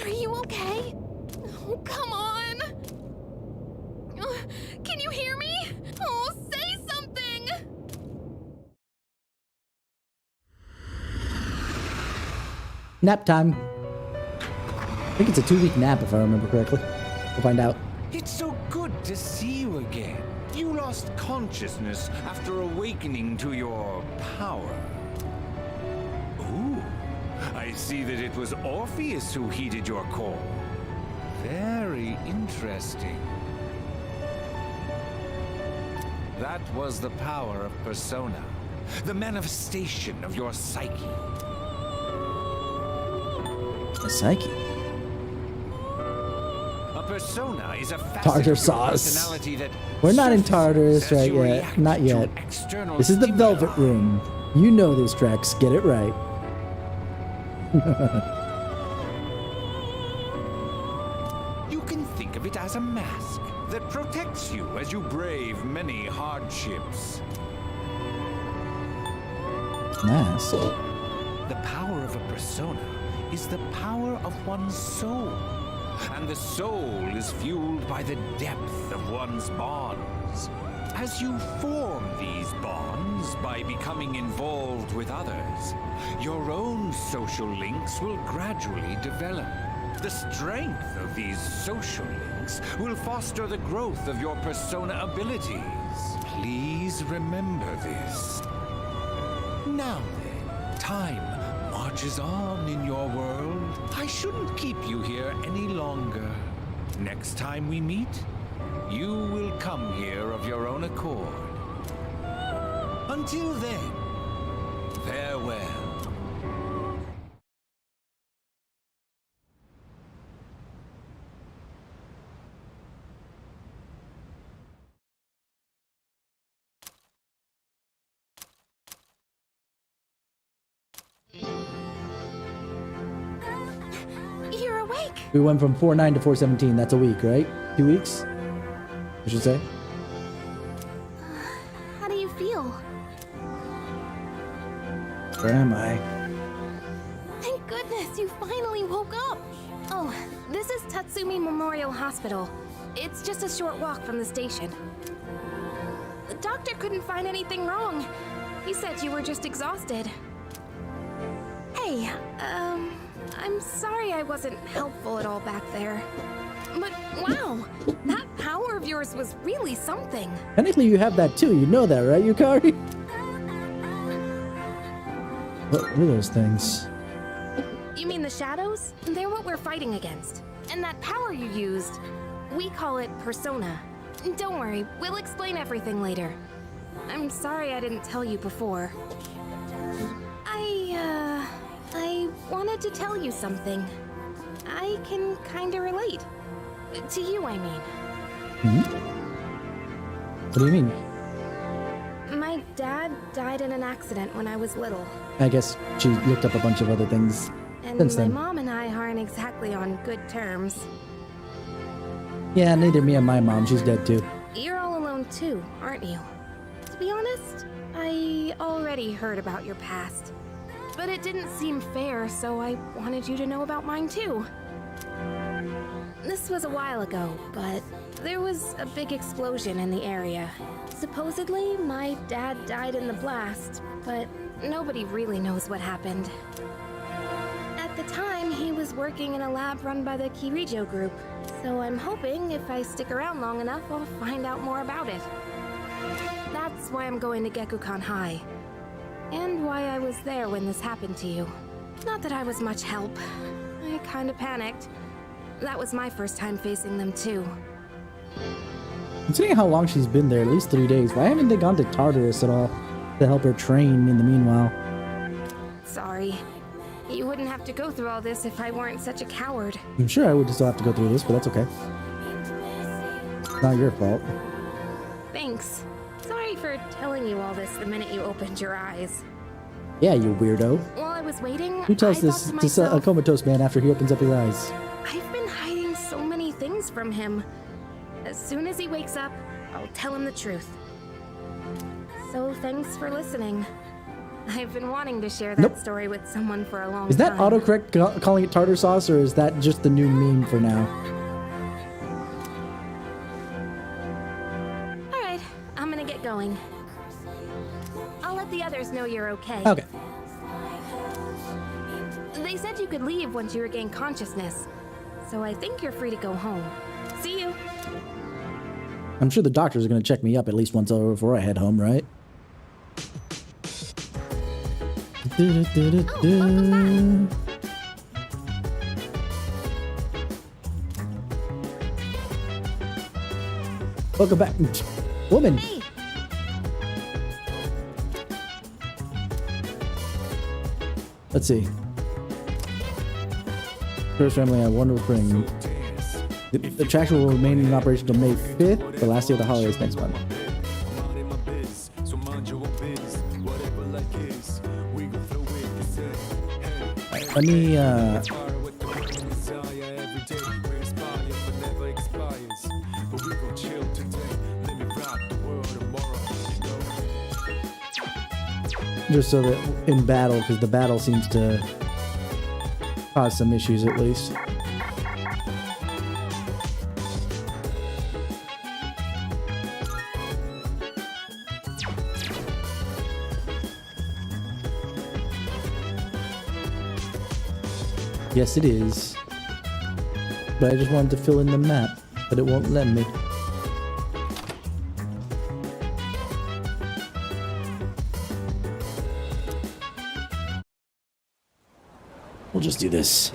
Are you okay? Oh, come on! Can you hear me? Oh, say something! Nap time. I think it's a 2-week nap if I remember correctly. We'll find out. It's so good to see you again. You lost consciousness after awakening to your power. Ooh, I see that it was Orpheus who heeded your call. Very interesting. That was the power of persona, the manifestation of your psyche. A psyche? A persona is a facet Tartar of your sauce. personality that We're not in surfaces Tartarus as right you yet. react Not to yet. external This is the stimuli. Velvet Room. You know this, Trex. Get it right. You can think of it as a mask that protects you as you brave many hardships. Mask. The power of a persona is the power of one's soul. And the soul is fueled by the depth of one's bonds. As you form these bonds by becoming involved with others, your own social links will gradually develop. The strength of these social links will foster the growth of your persona abilities. Please remember this. Now then, time marches on in your world. I shouldn't keep you here any longer. Next time we meet, you will come here of your own accord. Until then, farewell. You're awake. We went from 4/9 to 4/17. That's a week, right? 2 weeks? I should say. How do you feel? Where am I? Thank goodness you finally woke up. Oh, this is Tatsumi Memorial Hospital. It's just a short walk from the station. The doctor couldn't find anything wrong. He said you were just exhausted. Hey, I'm sorry I wasn't helpful at all back there. But wow, that power of yours was really something. Technically, you have that too. You know that, right, Yukari? What are those things? You mean the shadows? They're what we're fighting against. And that power you used, we call it persona. Don't worry, we'll explain everything later. I'm sorry I didn't tell you before. I wanted to tell you something. I can kinda relate. To you, I mean. What do you mean? My dad died in an accident when I was little. I guess she looked up a bunch of other things And since my then. mom and I aren't exactly on good terms. Yeah, neither me and my mom. She's dead too. You're all alone too, aren't you? To be honest, I already heard about your past. But it didn't seem fair, so I wanted you to know about mine too. This was a while ago, but there was a big explosion in the area. Supposedly, my dad died in the blast, but nobody really knows what happened. At the time, he was working in a lab run by the Kirijo group, so I'm hoping if I stick around long enough, I'll find out more about it. That's why I'm going to Gekukan High, and why I was there when this happened to you. Not that I was much help. I kinda panicked. That was my first time facing them too. Considering how long she's been there, at least 3 days, why haven't they gone to Tartarus at all to help her train in the meanwhile? Sorry. You wouldn't have to go through all this if I weren't such a coward. I'm sure I would still have to go through this, but that's okay. It's not your fault. Thanks. Sorry for telling you all this the minute you opened your eyes. Yeah, you weirdo. While I was waiting, Who tells I this thought to to myself, a comatose man after he opens up his eyes? I've been hiding so many things from him. As soon as he wakes up, I'll tell him the truth. So thanks for listening. I've been wanting to share that story with someone for a long time. Is that autocorrect calling it tartar sauce, or is that just the new meme for now? Alright, I'm gonna get going. I'll let the others know you're okay. Okay. They said you could leave once you regain consciousness, so I think you're free to go home. See you. I'm sure the doctors are going to check me up at least once over before I head home, right? Welcome back, woman. Hey. Let's see. First family I wonder will bring. The attraction will remain in operation until May 5th, the last day of the holidays next month. Let me, just so that in battle, because the battle seems to cause some issues at least. Yes, it is. But I just wanted to fill in the map, but it won't let me. We'll just do this.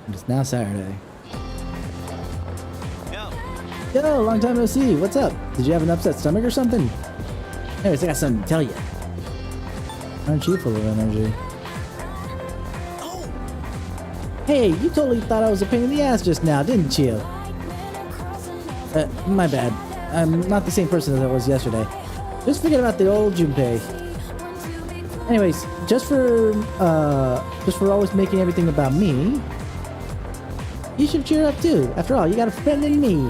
And it's now Saturday. Yo, long time no see. What's up? Did you have an upset stomach or something? Anyways, I got something to tell you. Aren't you full of energy? Hey, you totally thought I was a pain in the ass just now, didn't you? My bad. I'm not the same person as I was yesterday. Just forget about the old Junpei. Anyways, just for always making everything about me, you should cheer up too. After all, you got a friend in me.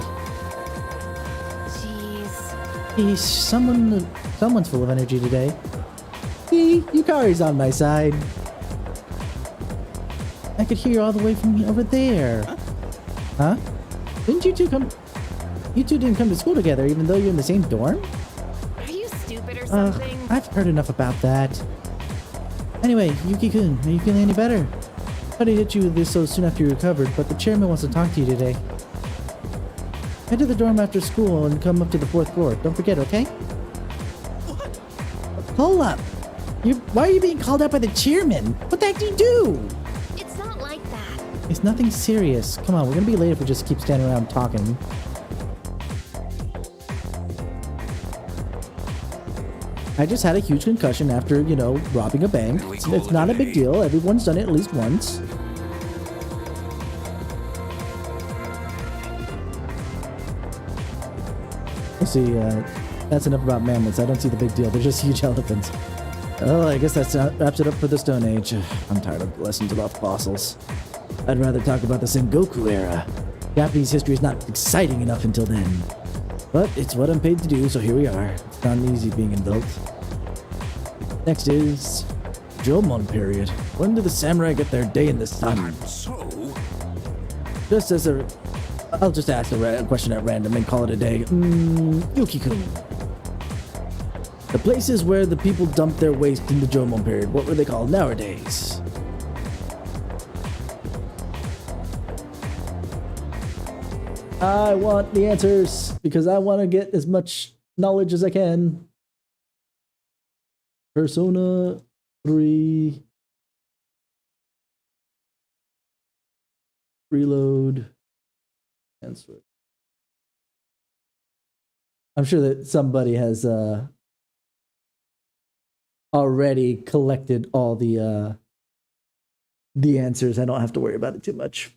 Jeez. Someone's full of energy today. See, Yukari's on my side. I could hear you all the way from over there. Huh? Didn't you two come? You two didn't come to school together, even though you're in the same dorm? Are you stupid or something? I've heard enough about that. Anyway, Yuki-kun, are you feeling any better? Sorry to hit you with this so soon after you recovered, but the chairman wants to talk to you today. Head to the dorm after school and come up to the 4th floor. Don't forget, okay? What? Hold up. Why are you being called out by the chairman? What the heck do you do? It's not like that. It's nothing serious. Come on, we're gonna be late if we just keep standing around talking. I just had a huge concussion after, you know, robbing a bank. It's not a big deal. Everyone's done it at least once. Let's see, that's enough about mammoths. I don't see the big deal. They're just huge elephants. Oh, I guess that wraps it up for the Stone Age. I'm tired of lessons about fossils. I'd rather talk about the Sengoku era. Japanese history is not exciting enough until then. But it's what I'm paid to do, so here we are. It's not easy being an adult. Next is Jomon period. When do the samurai get their day in the sun? Just as a... I'll just ask a question at random and call it a day. Yuki-kun. The places where the people dump their waste in the Jomon period, what were they called nowadays? I want the answers because I want to get as much knowledge as I can. Persona 3. Reload. Answer. I'm sure that somebody has already collected all the answers. I don't have to worry about it too much.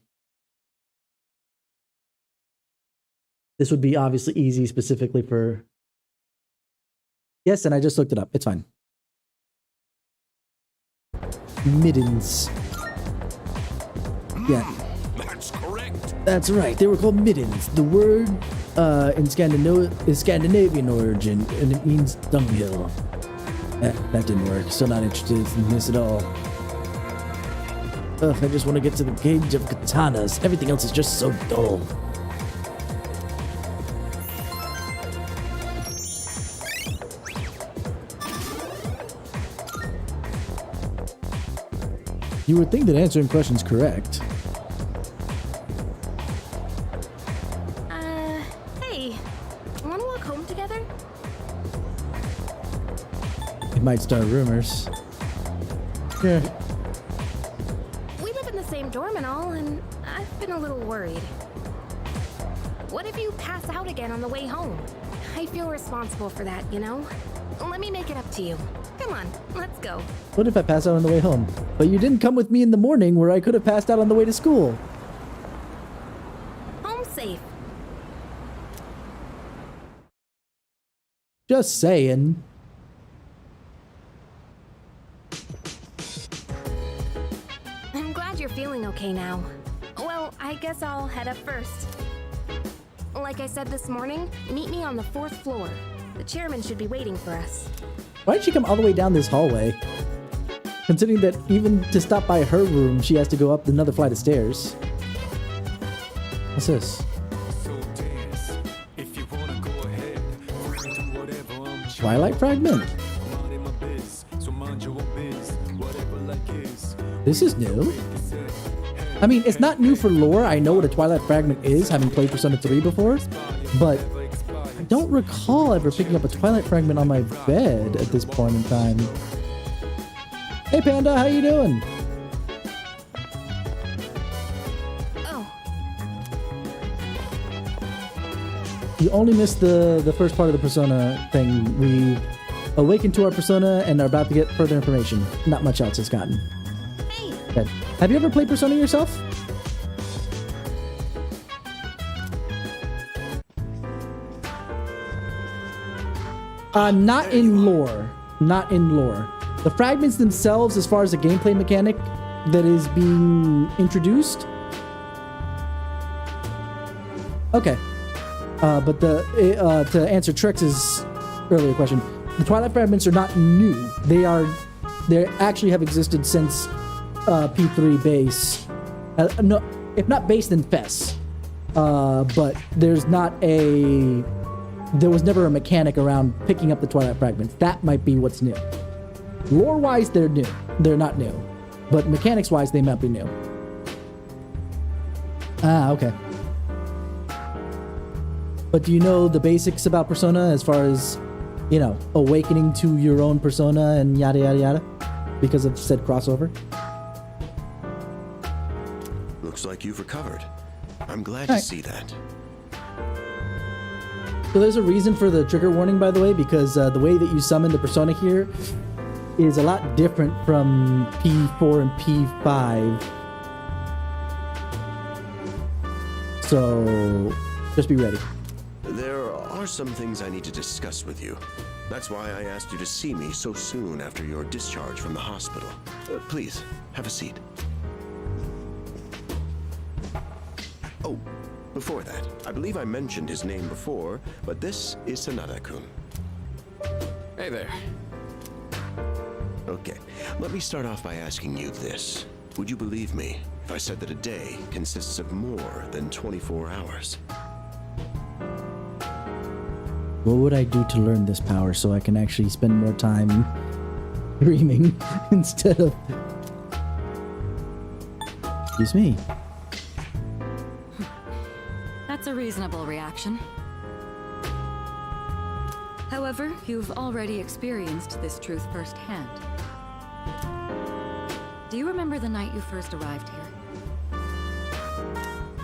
This would be obviously easy specifically for... Yes, and I just looked it up. It's fine. Middens. Yeah. That's correct. That's right. They were called middens. The word in is Scandinavian origin, and it means dunghill. That didn't work. Still not interested in this at all. Ugh, I just want to get to the cage of katanas. Everything else is just so dull. You would think that answering questions correct. Hey, wanna walk home together? It might start rumors. Yeah. We live in the same dorm and all, and I've been a little worried. What if you pass out again on the way home? I feel responsible for that, you know? Let me make it up to you. Come on, let's go. What if I pass out on the way home? But you didn't come with me in the morning where I could have passed out on the way to school. Just saying. I'm glad you're feeling okay now. Well, I guess I'll head up first. Like I said this morning, meet me on the 4th floor. The chairman should be waiting for us. Why did she come all the way down this hallway? Considering that even to stop by her room, she has to go up another flight of stairs. What's this? Twilight Fragment? This is new. I mean, it's not new for lore. I know what a Twilight Fragment is, having played Persona 3 before, but I don't recall ever picking up a Twilight Fragment on my bed at this point in time. Hey Panda, how you doing? Oh. You only missed the first part of the Persona thing. We awakened to our Persona and are about to get further information. Not much else has gotten. Hey. Okay. Have you ever played Persona yourself? Not in lore. Not in lore. The fragments themselves, as far as the gameplay mechanic that is being introduced. Okay. But to answer Trex's earlier question, the Twilight Fragments are not new. They actually have existed since P3 base. No, if not base, then FES. But there was never a mechanic around picking up the Twilight Fragments. That might be what's new. Lore-wise, they're new. They're not new. But mechanics-wise, they might be new. Ah, okay. But do you know the basics about Persona as far as, you know, awakening to your own Persona and yada yada yada? Because of said crossover? Looks like you've recovered. I'm glad to see that. So there's a reason for the trigger warning, by the way, because the way that you summon the Persona here is a lot different from P4 and P5. So just be ready. There are some things I need to discuss with you. That's why I asked you to see me so soon after your discharge from the hospital. Please, have a seat. Oh, before that, I believe I mentioned his name before, but this is Sanada-kun. Hey there. Okay, let me start off by asking you this. Would you believe me if I said that a day consists of more than 24 hours? What would I do to learn this power so I can actually spend more time dreaming instead of... Excuse me. That's a reasonable reaction. However, you've already experienced this truth firsthand. Do you remember the night you first arrived here?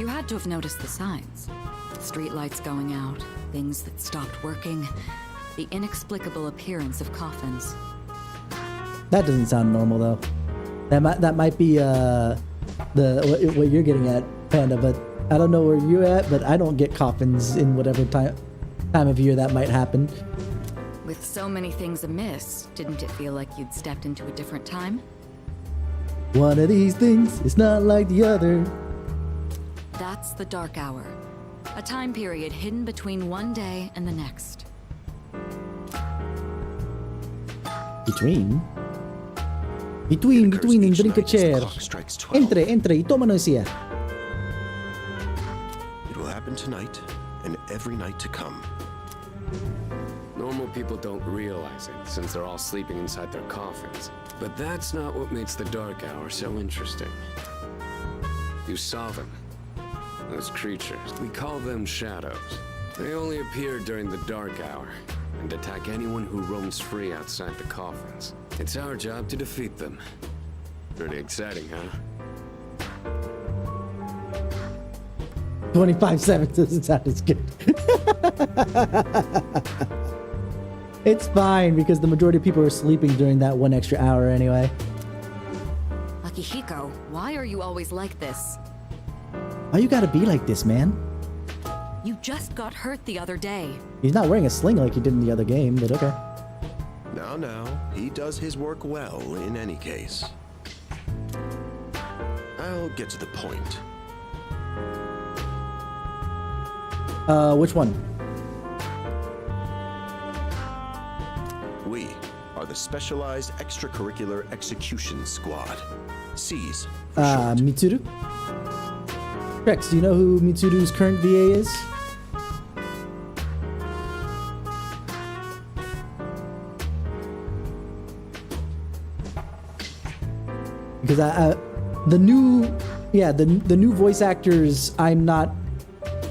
You had to have noticed the signs. Streetlights going out, things that stopped working, the inexplicable appearance of coffins. That doesn't sound normal, though. That might be what you're getting at, Panda, but I don't know where you're at, but I don't get coffins in whatever time of year that might happen. With so many things amiss, didn't it feel like you'd stepped into a different time? One of these things is not like the other. That's the Dark Hour. A time period hidden between one day and the next. Between, and drink a chair. Entre, y tómanos ya. It will happen tonight and every night to come. Normal people don't realize it, since they're all sleeping inside their coffins. But that's not what makes the Dark Hour so interesting. You saw them. Those creatures. We call them shadows. They only appear during the Dark Hour, and attack anyone who roams free outside the coffins. It's our job to defeat them. Pretty exciting, huh? 25/7 doesn't sound as good. It's fine, because the majority of people are sleeping during that 1 extra hour anyway. Akihiko, why are you always like this? Why you gotta be like this, man? You just got hurt the other day. He's not wearing a sling like he did in the other game, but okay. Now, he does his work well in any case. I'll get to the point. Which one? We are the Specialized Extracurricular Execution Squad. C's for short. Mitsuru? Rex, do you know who Mitsuru's current VA is? Because the new voice actors I'm not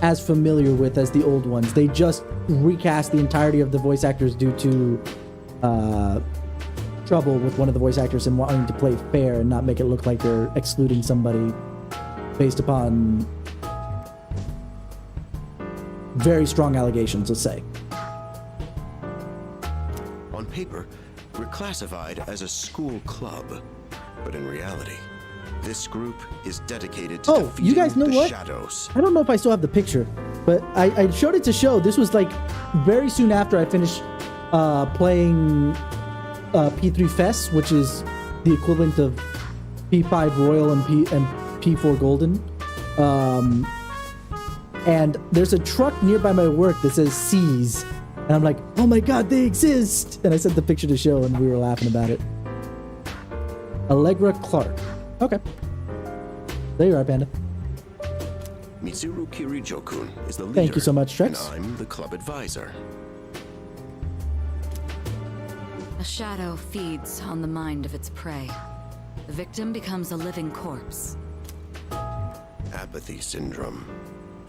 as familiar with as the old ones. They just recast the entirety of the voice actors due to trouble with one of the voice actors and wanting to play fair and not make it look like they're excluding somebody based upon very strong allegations, let's say. On paper, we're classified as a school club, but in reality, this group is dedicated to defeating you guys know the what? shadows. I don't know if I still have the picture, but I showed it to show. This was like very soon after I finished playing P3 Fest, which is the equivalent of P5 Royal and P4 Golden. And there's a truck nearby my work that says C's, and I'm like, oh my god, they exist! And I sent the picture to show, and we were laughing about it. Allegra Clark. Okay. There you are, Panda. Mitsuru Kirijo-kun is the leader. Thank you so much, Trex. And I'm the club advisor. A shadow feeds on the mind of its prey. The victim becomes a living corpse. Apathy syndrome.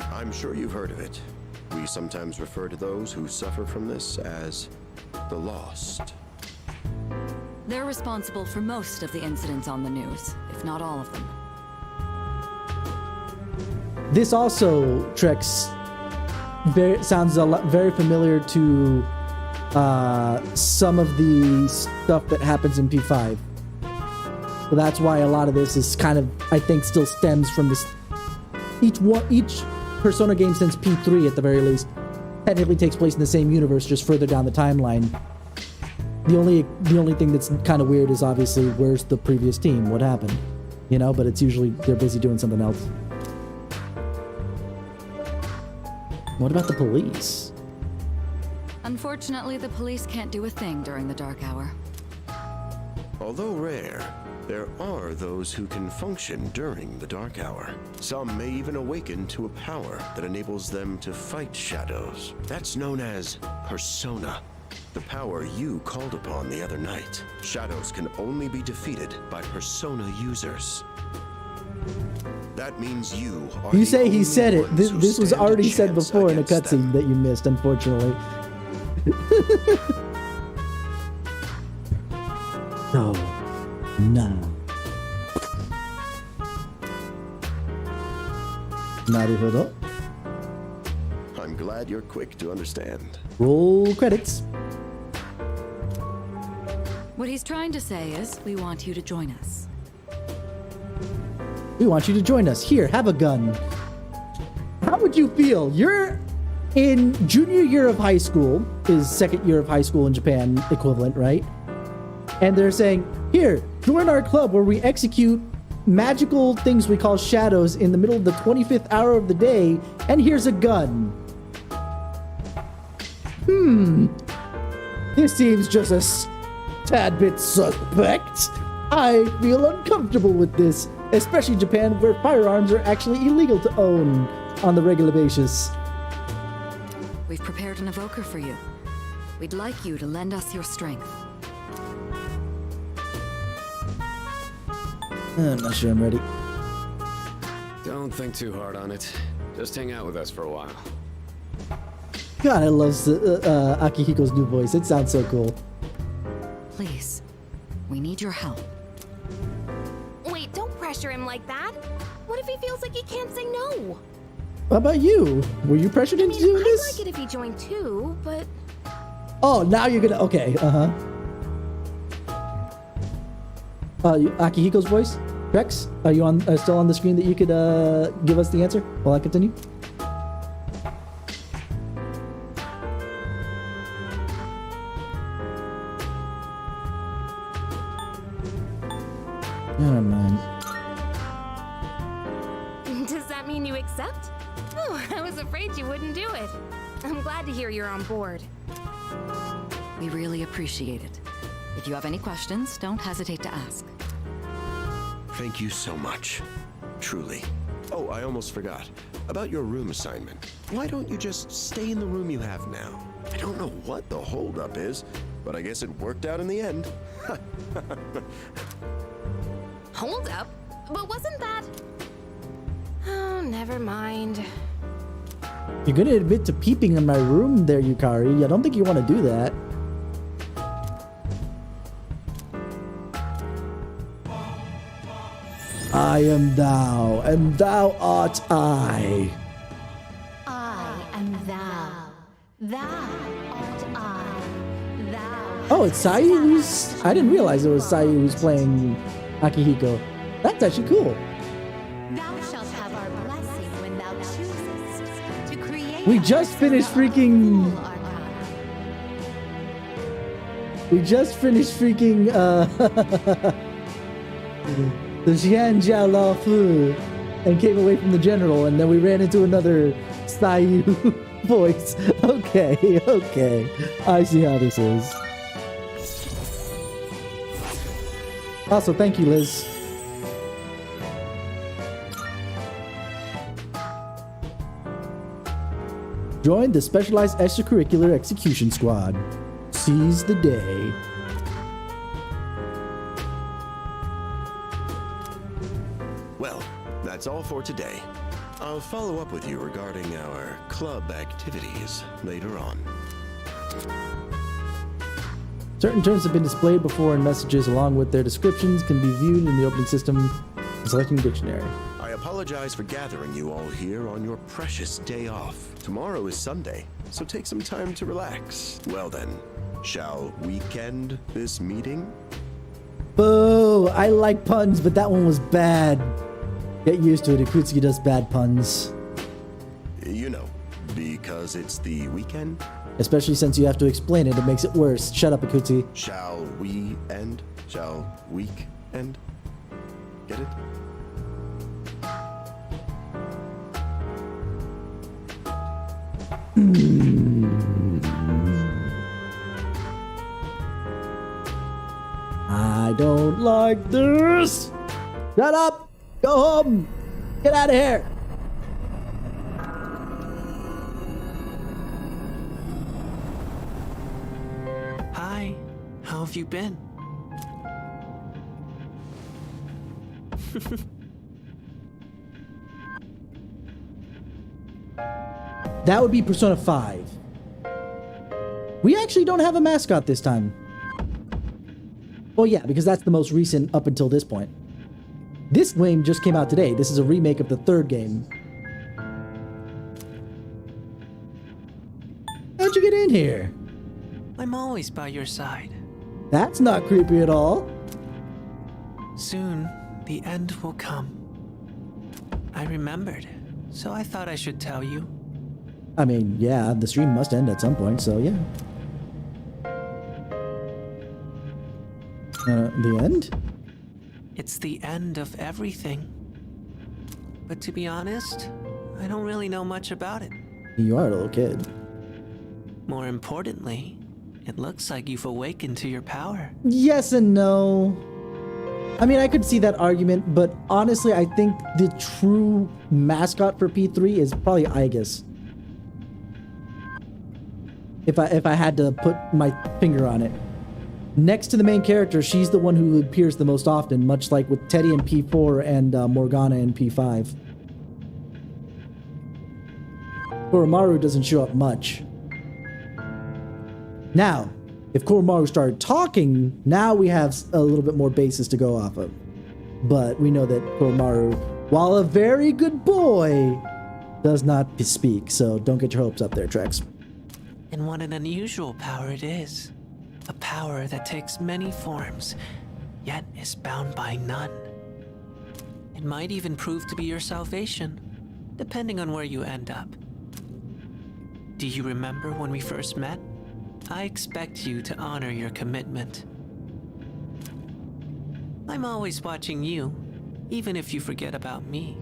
I'm sure you've heard of it. We sometimes refer to those who suffer from this as the lost. They're responsible for most of the incidents on the news, if not all of them. This also, Trex, sounds very familiar to some of the stuff that happens in P5. So that's why a lot of this is kind of, I think, still stems from this. Each Persona game since P3, at the very least, technically takes place in the same universe, just further down the timeline. The only thing that's kind of weird is obviously where's the previous team? What happened? You know, but it's usually they're busy doing something else. What about the police? Unfortunately, the police can't do a thing during the dark hour. Although rare, there are those who can function during the dark hour. Some may even awaken to a power that enables them to fight shadows. That's known as persona. The power you called upon the other night. Shadows can only be defeated by persona users. That means you are You the say he only said it. ones who This was stand a already said chance before in a against them. cutscene that you missed, unfortunately. Oh, no. Naruhodo. I'm glad you're quick to understand. Roll credits. What he's trying to say is, we want you to join us. We want you to join us. Here, have a gun. How would you feel? You're in junior year of high school, is second year of high school in Japan equivalent, right? And they're saying, here, join our club where we execute magical things we call shadows in the middle of the 25th hour of the day, and here's a gun. This seems just a tad bit suspect. I feel uncomfortable with this, especially in Japan where firearms are actually illegal to own on the regular basis. We've prepared an evoker for you. We'd like you to lend us your strength. I'm not sure I'm ready. Don't think too hard on it. Just hang out with us for a while. God, I love Akihiko's new voice. It sounds so cool. Please, we need your help. Wait, don't pressure him like that. What if he feels like he can't say no? How about you? Were you pressured into doing I'd this? like it if he joined too, but Oh, now you're gonna. Okay, Akihiko's voice? Rex, are you on still on the screen that you could give us the answer while I continue? accept? Oh, I was afraid you wouldn't do it. I'm glad to hear you're on board. We really appreciate it. If you have any questions, don't hesitate to ask. Thank you so much. Truly. Oh, I almost forgot. About your room assignment. Why don't you just stay in the room you have now? I don't know what the holdup is, but I guess it worked out in the end. Hold up? But wasn't that... Oh, never mind. You're gonna admit to peeping in my room there, Yukari. I don't think you want to do that. I am thou, and thou art I. I am thou. Thou art I. Thou. Oh, it's Sai who's... I didn't realize it was Sai who's playing Akihiko. That's actually cool. Thou shalt have our blessing when thou choosest to create. We just finished freaking... We just finished freaking, the Xian Jiao Lao Fu and came away from the general, and then we ran into another Sayu voice. Okay, okay. I see how this is. Also, thank you, Liz. Join the Specialized Extracurricular Execution Squad. Seize the day. Well, that's all for today. I'll follow up with you regarding our club activities later on. Certain terms have been displayed before in messages along with their descriptions can be viewed in the opening system selecting dictionary. I apologize for gathering you all here on your precious day off. Tomorrow is Sunday, so take some time to relax. Well then, shall we end this meeting? Boo! I like puns, but that one was bad. Get used to it, Ikutsuki does bad puns. You know, because it's the weekend? Especially since you have to explain it, it makes it worse. Shut up, Ikutsuki. Shall we end? Shall week end? Get it? I don't like this. Shut up. Go home. Get out of here. Hi, how have you been? That would be Persona 5. We actually don't have a mascot this time. Well, yeah, because that's the most recent up until this point. This game just came out today. This is a remake of the third game. How'd you get in here? I'm always by your side. That's not creepy at all. Soon, the end will come. I remembered, so I thought I should tell you. I mean, yeah, the stream must end at some point, so yeah. The end? It's the end of everything. But to be honest, I don't really know much about it. You are a little kid. More importantly, it looks like you've awakened to your power. Yes and no. I mean, I could see that argument, but honestly, I think the true mascot for P3 is probably Aegis. If I had to put my finger on it. Next to the main character, she's the one who appears the most often, much like with Teddy in P4 and Morgana in P5. Koromaru doesn't show up much. Now, if Koromaru started talking, now we have a little bit more basis to go off of. But we know that Koromaru, while a very good boy, does not speak, so don't get your hopes up there, Trex. And what an unusual power it is. A power that takes many forms, yet is bound by none. It might even prove to be your salvation, depending on where you end up. Do you remember when we first met? I expect you to honor your commitment. I'm always watching you, even if you forget about me.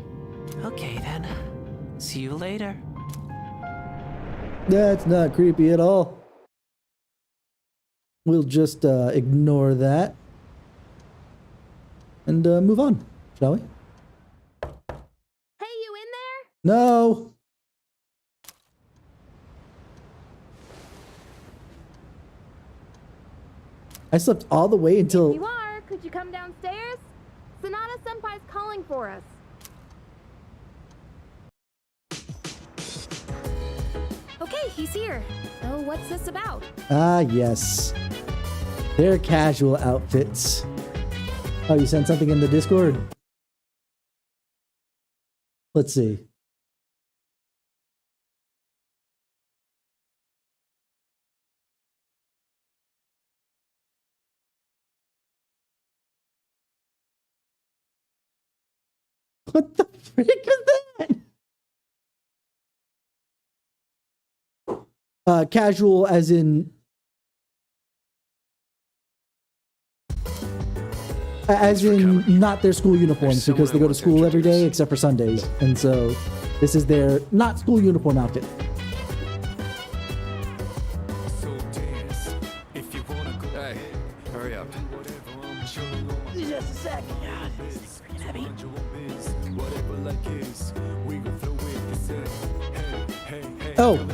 Okay then, See you later. That's not creepy at all. We'll just ignore that and move on, shall we? Hey, you in there? No. I slept all the way until... If you are, could you come downstairs? Sonata Senpai's calling for us. Okay, he's here. So what's this about? Ah, yes. They're casual outfits. Oh, you sent something in the Discord? Let's see. What the frick is that? Casual as in... As in not their school uniforms, because they go to school every day except for Sundays. And so this is their not school uniform outfit. Hey, hurry up. Just a sec. God, this is freaking heavy. Oh.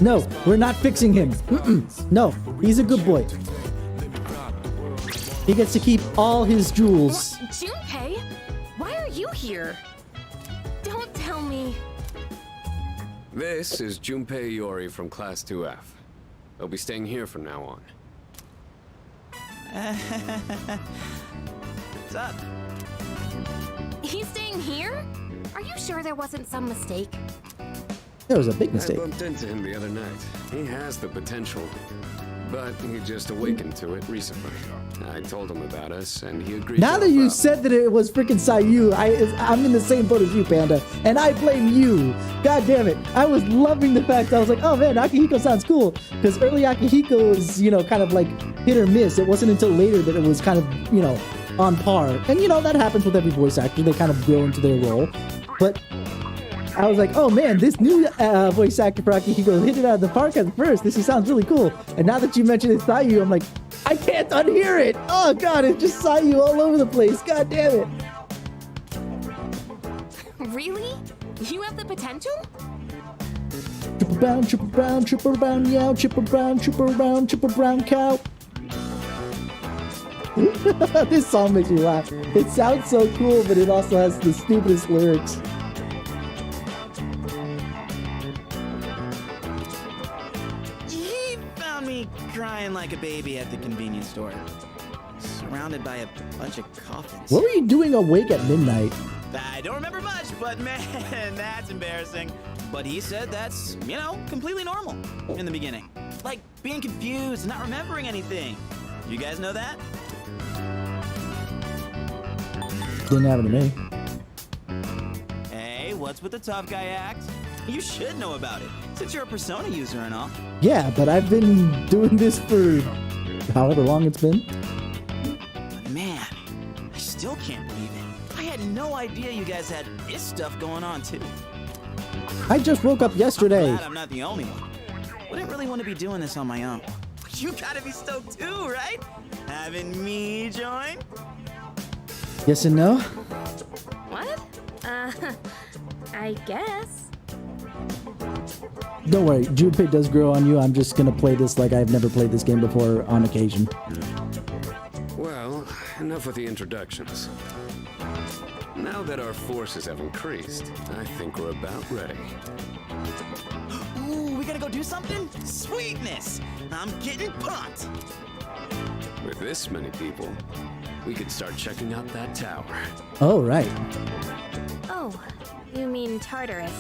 No, we're not fixing him. Mm-mm. No, he's a good boy. He gets to keep all his jewels. Junpei? Why are you here? Don't tell me. This is Junpei Iori from Class 2F. They'll be staying here from now on. What's up? He's staying here? Are you sure there wasn't some mistake? There was a big mistake. I bumped into him the other night. He has the potential, but he just awakened to it recently. I told him about us, and he agreed. Now that you said that it was freaking Sayu, I'm in the same boat as you, Panda, and I blame you. God damn it! I was loving the fact that I was like, oh man, Akihiko sounds cool, because early Akihiko was, kind of like hit or miss. It wasn't until later that it was kind of, on par. And that happens with every voice actor; they kind of grow into their role. But I was like, oh man, this new voice actor for Akihiko hit it out of the park at first. This sounds really cool. And now that you mentioned it's Sayu, I'm like, I can't unhear it. Oh god, it's just Sayu all over the place. God damn it. Really? You have the potential? Triple brown, yow, triple brown cow. This song makes me laugh. It sounds so cool, but it also has the stupidest lyrics. Crying like a baby at the convenience store, surrounded by a bunch of coffins. What were you doing awake at midnight? I don't remember much, but man, that's embarrassing. But he said that's, completely normal in the beginning. Like being confused, not remembering anything. You guys know that? Didn't happen to me. Hey, what's with the tough guy act? You should know about it, since you're a Persona user and all. Yeah, but I've been doing this for however long it's been. But man, I still can't believe it. I had no idea you guys had this stuff going on, too. I just woke up yesterday. I'm glad I'm not the only one. Wouldn't really want to be doing this on my own. You gotta be stoked too, right? Having me join? Yes and no? What? I guess. Don't worry, Junpei does grow on you. I'm just gonna play this like I've never played this game before on occasion. Well, enough with the introductions. Now that our forces have increased, I think we're about ready. Ooh, we gotta go do something? Sweetness! I'm getting pumped! With this many people, we could start checking out that tower. Oh, right. Oh, you mean Tartarus.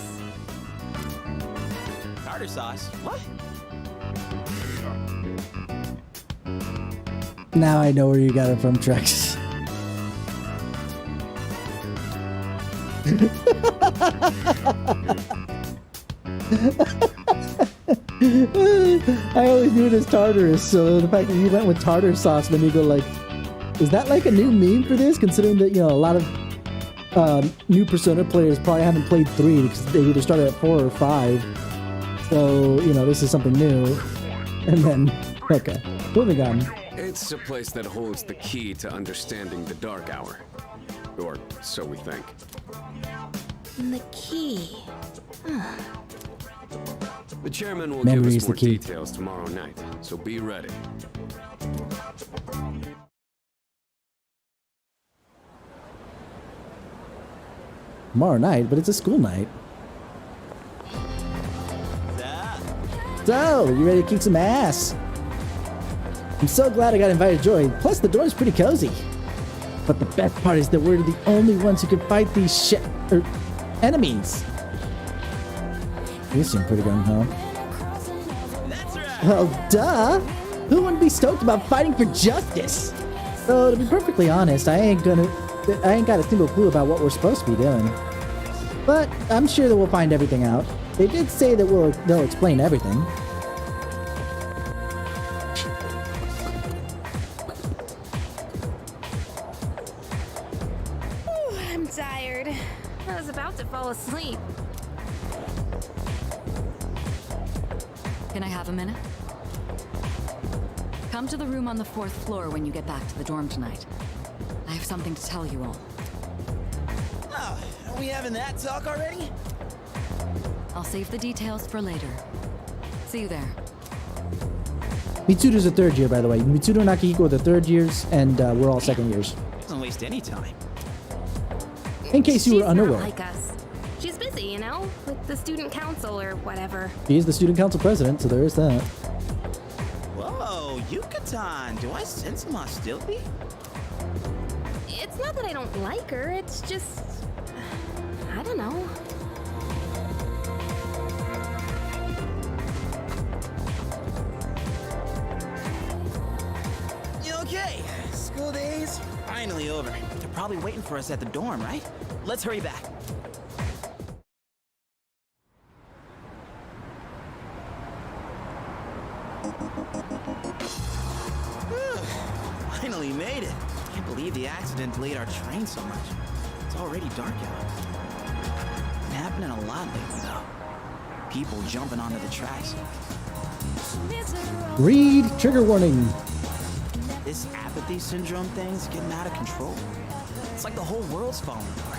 Tartar sauce? What? Now I know where you got it from, Trex. I always knew it as Tartarus, so the fact that you went with tartar sauce made me go like, is that like a new meme for this? Considering that, a lot of new Persona players probably haven't played 3 because they either started at 4 or 5. So, you know, this is something new. And then, okay, moving on. It's a place that holds the key to understanding the Dark Hour. Or so we think. The key. The chairman will Memory give is us the more key. details tomorrow night, so be ready. Tomorrow night, but it's a school night. So, you ready to kick some ass? I'm so glad I got invited to join. Plus, the dorm's pretty cozy. But the best part is that we're the only ones who can fight these enemies. You seem pretty gung ho. Well, duh. Who wouldn't be stoked about fighting for justice? So, to be perfectly honest, I ain't got a single clue about what we're supposed to be doing. But I'm sure that we'll find everything out. They did say that they'll explain everything. I'm tired. I was about to fall asleep. Can I have a minute? Come to the room on the 4th floor when you get back to the dorm tonight. I have something to tell you all. Oh, are we having that talk already? I'll save the details for later. See you there. Mitsuru's a 3rd year, by the way. Mitsuru and Akihiko are the 3rd years, and we're all 2nd years. Doesn't waste any time. In case you were She's unaware. not like us. She's busy, you know, with the student council or whatever. He is the student council president, so there is that. Whoa, Yucatan, do I sense some hostility? It's not that I don't like her, it's just... I don't know. Okay, school days finally over. They're probably waiting for us at the dorm, right? Let's hurry back. Finally made it. Can't believe the accident delayed our train so much. It's already dark out. Been happening a lot lately, though. People jumping onto the tracks. Read trigger warning. This apathy syndrome thing's getting out of control. It's like the whole world's falling apart.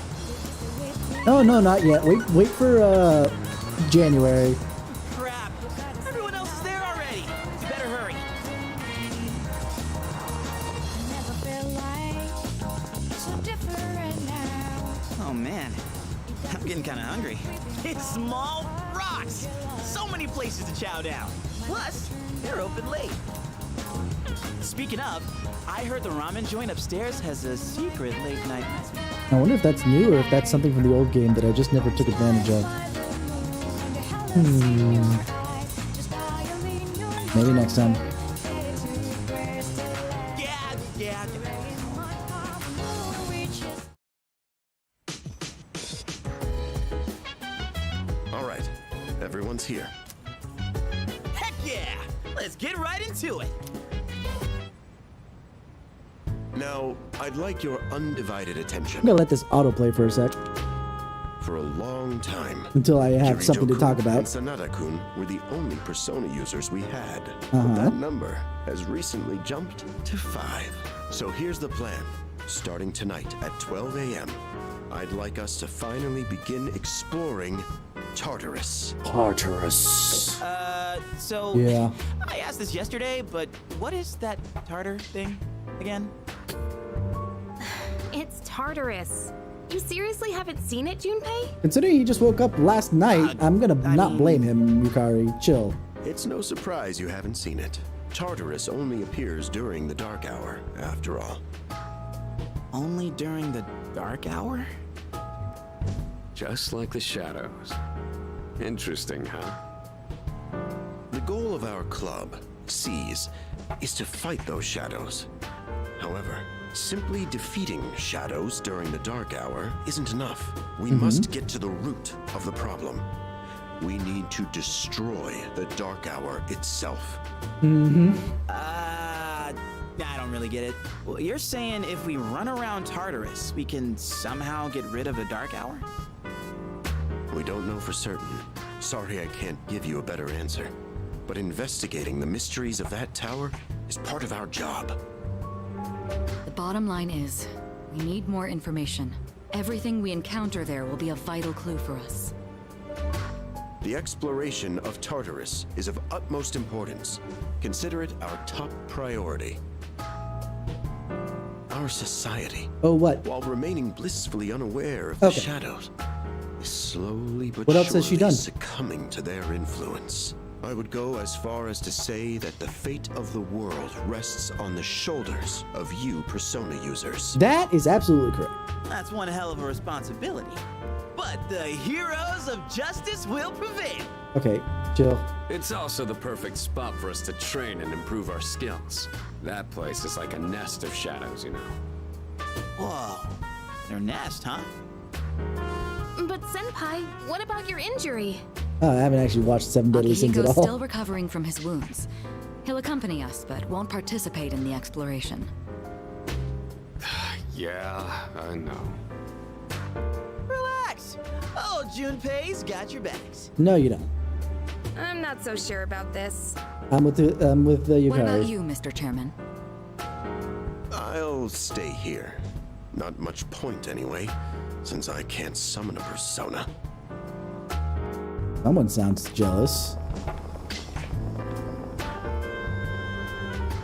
Oh no, not yet. Wait for January. Crap! Everyone else is there already. You better hurry. Oh man, I'm getting kind of hungry. It's small rocks. So many places to chow down. Plus, they're open late. Speaking of, I heard the ramen joint upstairs has a secret late night. I wonder if that's new or if that's something from the old game that I just never took advantage of. Maybe next time. Yeah. All right, everyone's here. Heck yeah! Let's get right into it. Now, I'd like your undivided attention. I'm gonna let this autoplay for a sec For a long time, until I have something to talk and about. Sanada-kun were the only Persona users we had. Uh-huh. But that number has recently jumped to 5. So here's the plan. Starting tonight at 12 a.m., I'd like us to finally begin exploring Tartarus. Tartarus. So... Yeah. I asked this yesterday, but what is that tartar thing again? It's Tartarus. You seriously haven't seen it, Junpei? Considering he just woke up last night, I'm gonna not blame him, Yukari. Chill. It's no surprise you haven't seen it. Tartarus only appears during the dark hour, after all. Only during the dark hour? Just like the shadows. Interesting, huh? The goal of our club, Seize, is to fight those shadows. However, simply defeating shadows during the dark hour isn't enough. We must get to the root of the problem. We need to destroy the dark hour itself. I don't really get it. Well, you're saying if we run around Tartarus, we can somehow get rid of the Dark Hour? We don't know for certain. Sorry I can't give you a better answer. But investigating the mysteries of that tower is part of our job. The bottom line is, we need more information. Everything we encounter there will be a vital clue for us. The exploration of Tartarus is of utmost importance. Consider it our top priority. Our society, Oh, what? while remaining blissfully unaware of the Okay. shadows, is slowly but What else has she surely done? succumbing to their influence. I would go as far as to say that the fate of the world rests on the shoulders of you Persona users. That is absolutely correct. That's one hell of a responsibility. But the heroes of justice will prevail. Okay, chill. It's also the perfect spot for us to train and improve our skills. That place is like a nest of shadows, you know. Whoa. Their nest, huh? But Senpai, what about your injury? I haven't actually watched Seven Deadly Sins at Akihiko's all. still recovering from his wounds. He'll accompany us, but won't participate in the exploration. Yeah, I know. Relax. Oh, Junpei's got your backs. No, you don't. I'm not so sure about this. I'm with the Yukari. What about you, Mr. Chairman? I'll stay here. Not much point anyway, since I can't summon a persona. Someone sounds jealous.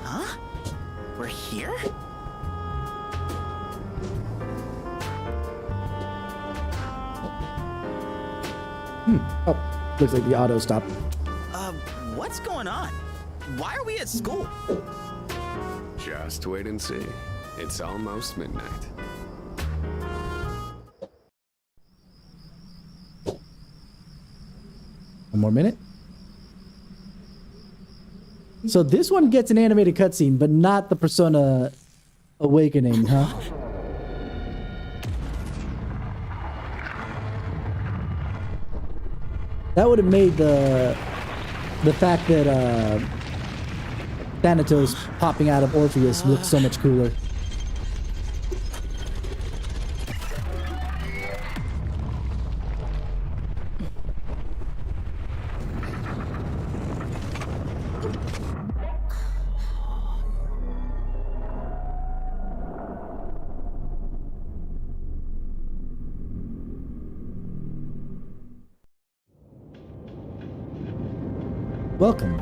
Huh? We're here? Oh, looks like the auto stopped. What's going on? Why are we at school? Just wait and see. It's almost midnight. One more minute. So this one gets an animated cutscene, but not the Persona Awakening, huh? That would have made the fact that Thanatos popping out of Orpheus look so much cooler. Welcome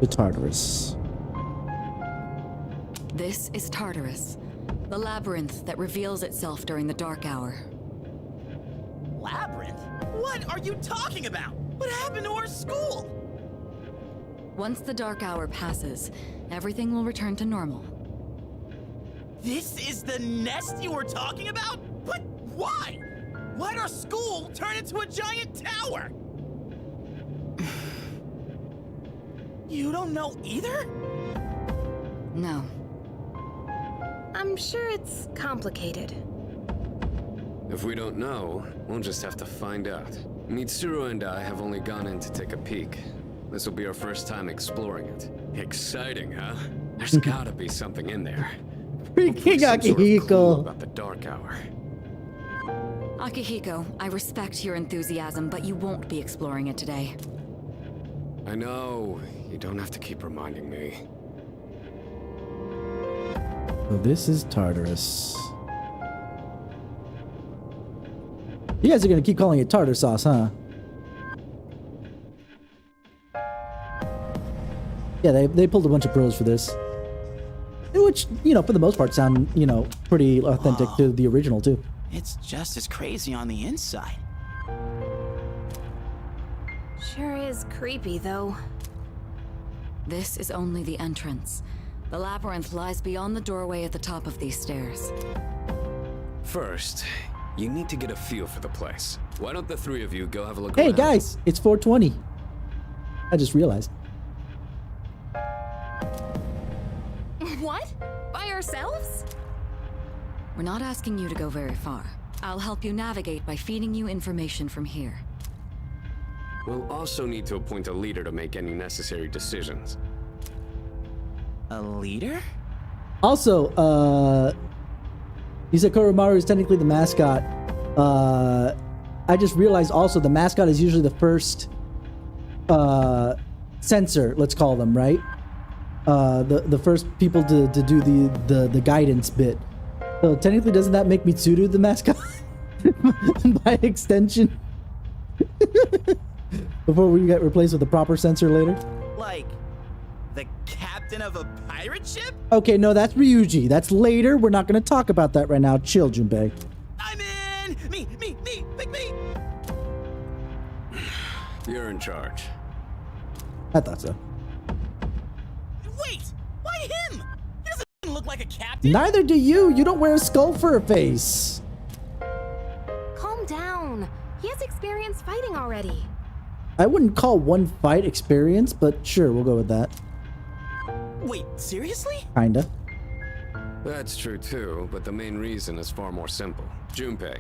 to Tartarus. This is Tartarus, the labyrinth that reveals itself during the dark hour. Labyrinth? What are you talking about? What happened to our school? Once the dark hour passes, everything will return to normal. This is the nest you were talking about? But why? Why'd our school turn into a giant tower? You don't know either? No. I'm sure it's complicated. If we don't know, we'll just have to find out. Mitsuru and I have only gone in to take a peek. This will be our first time exploring it. Exciting, huh? There's gotta be something in there. Freaking Some sort of clue Akihiko. about the dark hour. Akihiko, I respect your enthusiasm, but you won't be exploring it today. I know. You don't have to keep reminding me. So this is Tartarus. You guys are gonna keep calling it tartar sauce, huh? Yeah, they pulled a bunch of pros for this. Which, you know, for the most part sound, you know, pretty authentic to the original, too. It's just as crazy on the inside. Sure is creepy, though. This is only the entrance. The labyrinth lies beyond the doorway at the top of these stairs. First, you need to get a feel for the place. Why don't the three of you go have a look Hey, around? guys, it's 420. I just realized. What? By ourselves? We're not asking you to go very far. I'll help you navigate by feeding you information from here. We'll also need to appoint a leader to make any necessary decisions. A leader? Also, you said Koromaru is technically the mascot. I just realized also the mascot is usually the first censor, let's call them, right? The first people to do the guidance bit. So technically, doesn't that make Mitsuru the mascot by extension? Before we get replaced with a proper censor later. Like, the captain of a pirate ship? Okay, no, that's Ryuji. That's later. We're not going to talk about that right now. Chill, Junpei. I'm in! Me! Pick me! You're in charge. I thought so. Wait! Why him? He doesn't look like a captain. Neither do you. You don't wear a skull for a face. Calm down. He has experience fighting already. I wouldn't call one fight experience, but sure, we'll go with that. Wait, seriously? Kinda. That's true too, but the main reason is far more simple. Junpei,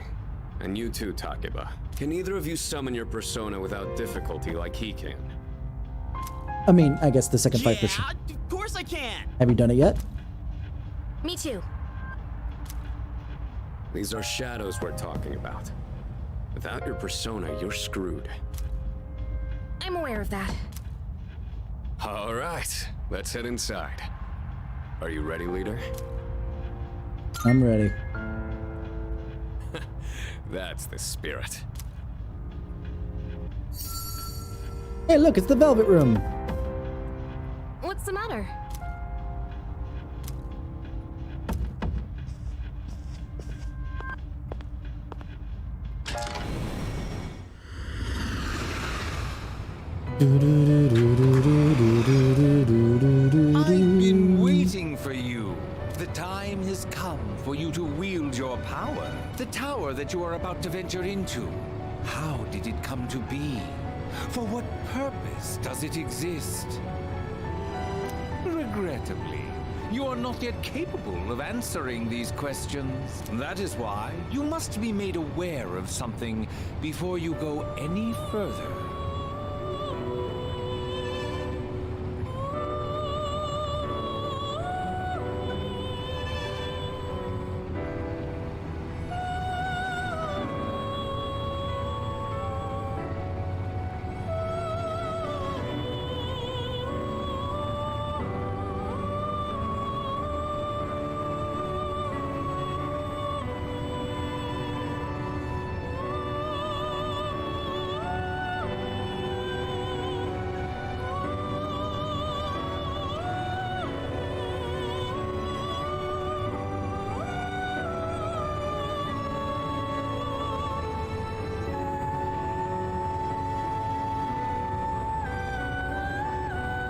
and you too, Takeba. Can either of you summon your persona without difficulty like he can? I mean, I guess the second fight for sure. Of course I can! Have you done it yet? Me too. These are shadows we're talking about. Without your persona, you're screwed. I'm aware of that. All right, let's head inside. Are you ready, leader? I'm ready. That's the spirit. Hey, look, it's the Velvet Room. What's the matter? I've been waiting for you. The time has come for you to wield your power. The tower that you are about to venture into. How did it come to be? For what purpose does it exist? Regrettably, you are not yet capable of answering these questions. That is why you must be made aware of something before you go any further.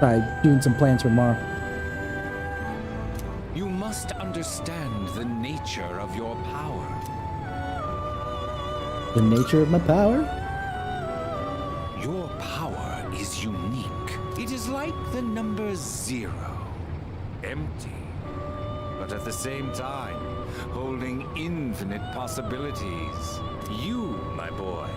Try doing some plans for tomorrow. You must understand the nature of your power. The nature of my power? Your power is unique. It is like the number 0. Empty. But at the same time, holding infinite possibilities. You, my boy,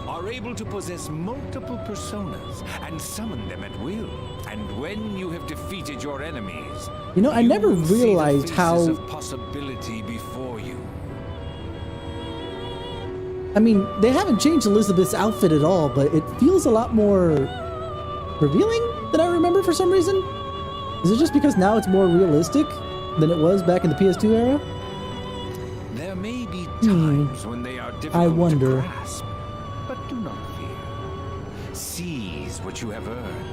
are able to possess multiple personas and summon them at will. And when you have defeated your enemies, You know, I never will see the realized faces how. of possibility before you. I mean, they haven't changed Elizabeth's outfit at all, but it feels a lot more revealing than I remember for some reason. Is it just because now it's more realistic than it was back in the PS2 era? There may be times when they are difficult I wonder. to grasp, but do not fear. Seize what you have earned.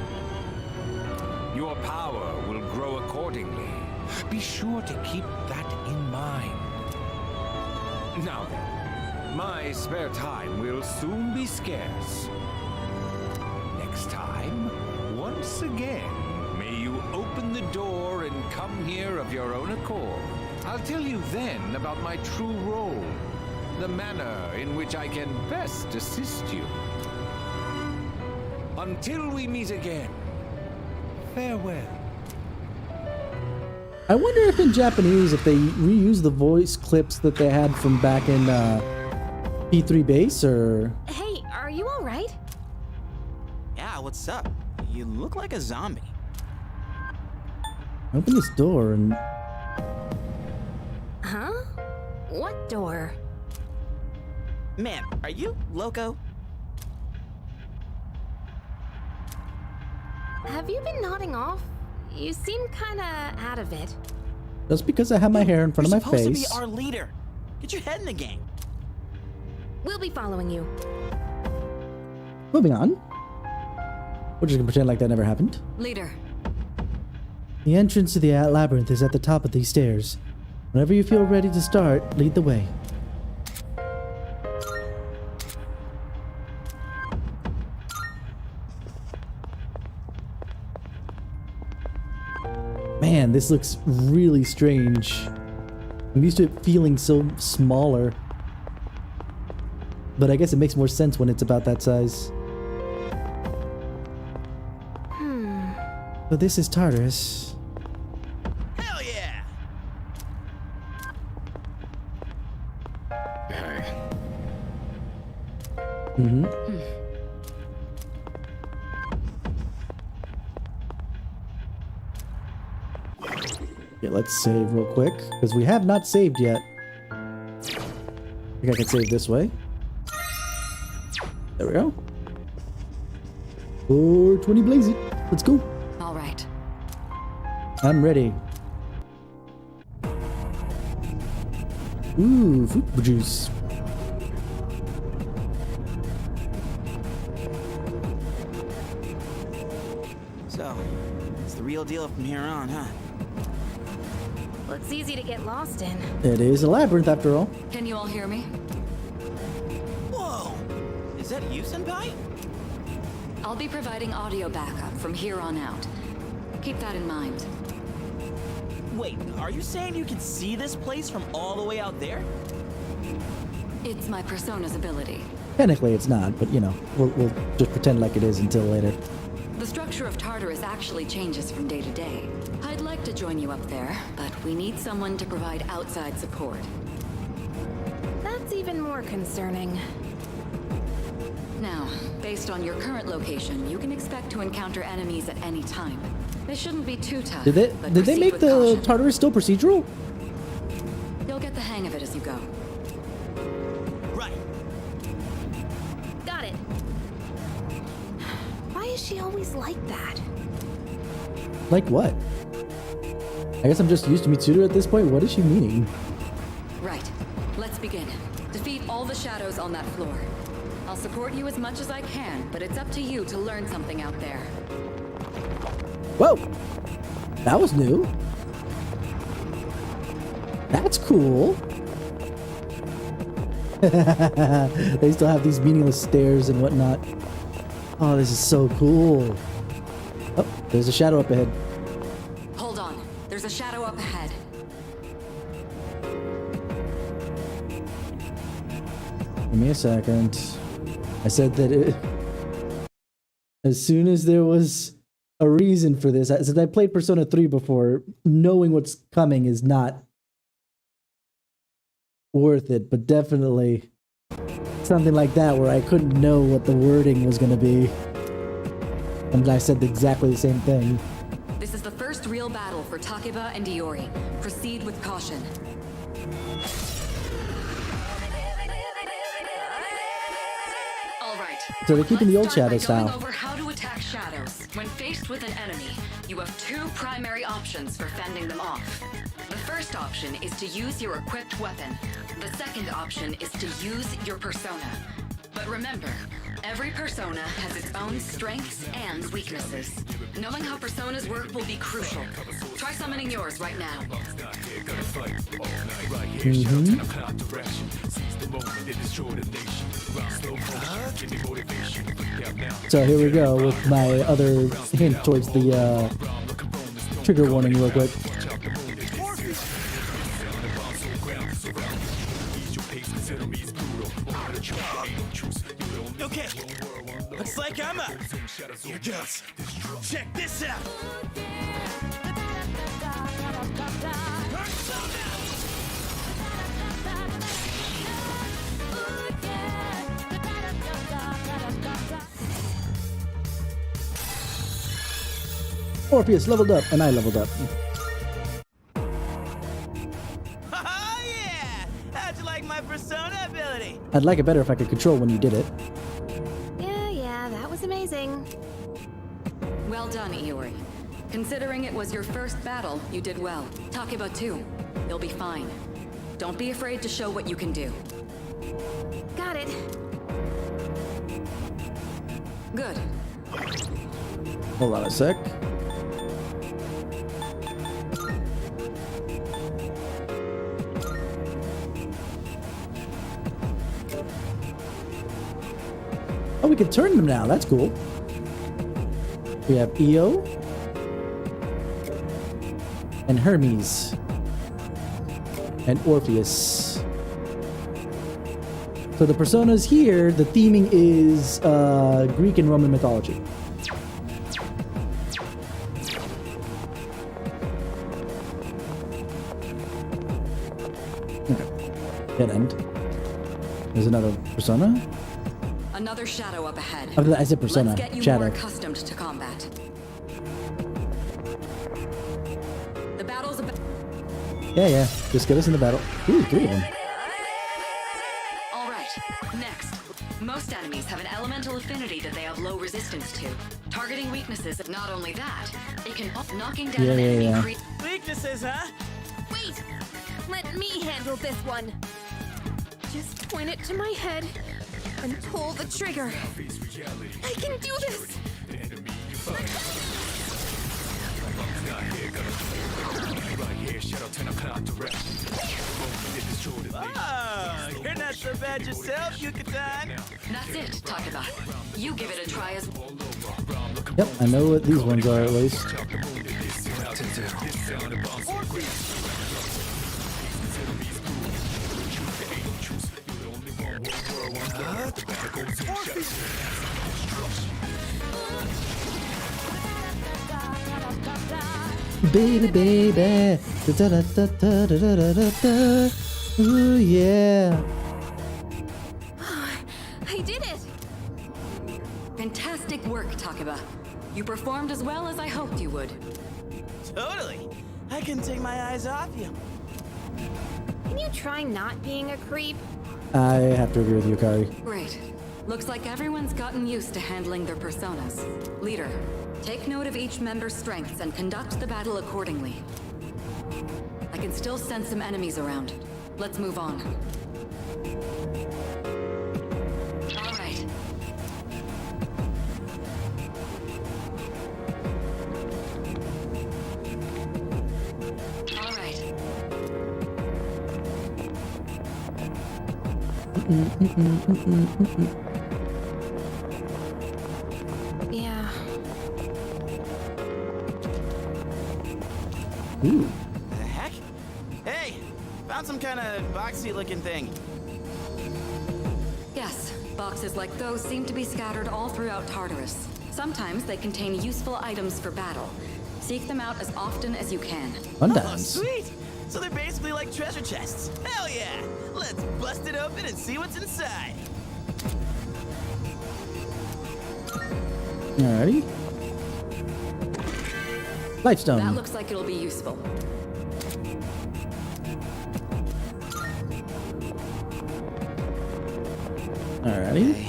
Your power will grow accordingly. Be sure to keep that in mind. Now then, my spare time will soon be scarce. Next time, once again, may you open the door and come here of your own accord. I'll tell you then about my true role, the manner in which I can best assist you. Until we meet again, farewell. I wonder if in Japanese, if they reuse the voice clips that they had from back in P3 base, or... Hey, are you alright? Yeah, what's up? You look like a zombie. Open this door and... Huh? What door? Man, are you loco? Have you been nodding off? You seem kinda out of it. Just because I have my hair in front of my Supposed to be face. our leader. Get your head in the game. We'll be following you. Moving on. We're just gonna pretend like that never happened. Leader. The entrance to the labyrinth is at the top of these stairs. Whenever you feel ready to start, lead the way. Man, this looks really strange. I'm used to it feeling so smaller. But I guess it makes more sense when it's about that size. So this is Tartarus. Hell yeah! Mm-hmm. Yeah, let's save real quick, because we have not saved yet. I think I can save this way. There we go. 420 blaze it. Let's go. All right. I'm ready. Ooh, fruit juice. So, it's the real deal from here on, huh? Looks easy to get lost in. It is a labyrinth after all. Can you all hear me? Whoa! Is that you, Senpai? I'll be providing audio backup from here on out. Keep that in mind. Wait, are you saying you can see this place from all the way out there? It's my persona's ability. Technically it's not, but you know, we'll just pretend like it is until later. The structure of Tartarus actually changes from day to day. I'd like to join you up there, but we need someone to provide outside support. That's even more concerning. Now, based on your current location, you can expect to encounter enemies at any time. They shouldn't be too tough. Did they proceed make with the caution. Tartarus still procedural? You'll get the hang of it as you go. Right. Got it. Why is she always like that? Like what? I guess I'm just used to Mitsuru at this point. What is she meaning? Right. Let's begin. Defeat all the shadows on that floor. I'll support you as much as I can, but it's up to you to learn something out there. Whoa! That was new. That's cool. They still have these meaningless stairs and whatnot. Oh, this is so cool. Oh, there's a shadow up ahead. Hold on. There's a shadow up ahead. Give me a second. I said that as soon as there was a reason for this, since I played Persona 3 before, knowing what's coming is not worth it, but definitely something like that where I couldn't know what the wording was going to be. And I said exactly the same thing. This is the first real battle for Takeba and Iori. Proceed with caution. So they're keeping the old shadow Going style. over how to attack shadows. When faced with an enemy, you have two primary options for fending them off. The first option is to use your equipped weapon. The second option is to use your persona. But remember, every persona has its own strengths and weaknesses. Knowing how personas work will be crucial. Try summoning yours right now. So here we go with my other hint towards the trigger warning real quick. Okay, looks like I'm up. Here goes. Check this out. Orpheus leveled up, and I leveled up. my persona ability. I'd like it better if I could control when you did it. Yeah, that was amazing. Well done, Iori. Considering it was your first battle, you did well. Takeba too. You'll be fine. Don't be afraid to show what you can do. Got it. Good. Hold on a sec. Oh, we can turn them now. That's cool. We have Io and Hermes and Orpheus. So the personas here, the theming is Greek and Roman mythology. Okay. Dead end. There's another persona. Another shadow up ahead. Oh, I said persona. Let's get you Shadow. more accustomed to combat. The battle's about. Yeah. Just get us in the battle. Ooh, 3 of them. All right. Next, most enemies have an elemental affinity that they have low resistance to. Targeting weaknesses. Not only that, it can knocking down an enemy. Weaknesses, huh? Wait! Let me handle this one. Just point it to my head and pull the trigger. I can do this! Oh, you're not so bad yourself, Yucatan. That's it, Takeba. You give it a try as. Yep, I know what these ones are at least. Baby, baby. Da, da, da, da, da, da, da, da. Ooh, yeah. I did it! Fantastic work, Takeba. You performed as well as I hoped you would. Totally. I couldn't take my eyes off you. Can you try not being a creep? I have to agree with you, Kari. Great. Looks like everyone's gotten used to handling their personas. Leader, take note of each member's strengths and conduct the battle accordingly. I can still sense some enemies around. Let's move on. All right. All right. Yeah. Ooh. The heck? Hey, found some kind of boxy looking thing. Yes, boxes like those seem to be scattered all throughout Tartarus. Sometimes they contain useful items for battle. Seek them out as often as you can. Oh, sweet! So they're basically like treasure chests. Hell yeah! Let's bust it open and see what's inside. Alrighty. Lifestone. That looks like it'll be useful. Alrighty.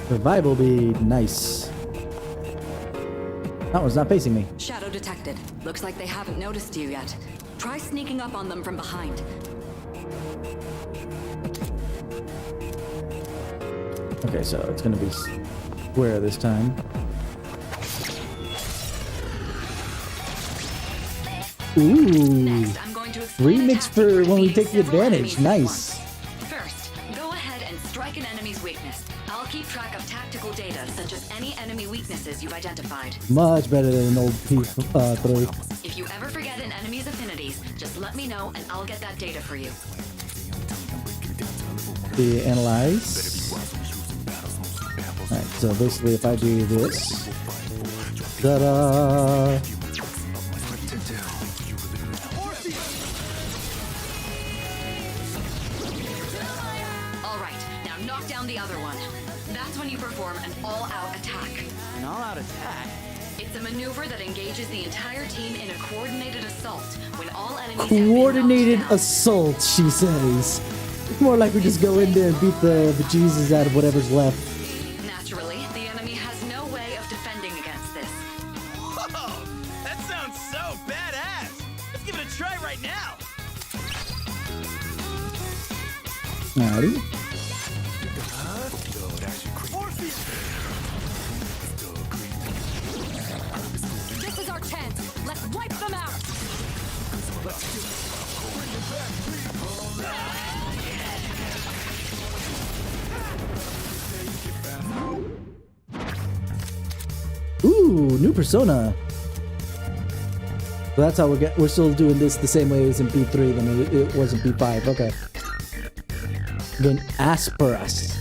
Revival be nice. That one's not facing me. Shadow detected. Looks like they haven't noticed you yet. Try sneaking up on them from behind. Okay, so it's gonna be square this time. Ooh. Remix for when we take the advantage. Nice. First, go ahead and strike an enemy's weakness. I'll keep track of tactical data, such as any enemy weaknesses you've identified. Much better than an old P3. If you ever forget an enemy's affinities, just let me know and I'll get that data for you. The analyze. Alright, so basically if I do this. Ta-da! All right, now knock down the other one. That's when you perform an all-out attack. An all-out attack? It's a maneuver that engages the entire team in a coordinated assault when all enemies Coordinated assault, she says. More like we just go in there and beat the bejesus out of whatever's left. Naturally, the enemy has no way of defending against this. Whoa! That sounds so badass! Let's give it a try right now! Alrighty. This is our chance. Let's wipe them out. Ooh, new persona. So that's how we're still doing this the same way as in P3 than it was in P5. Okay. Then Asperus.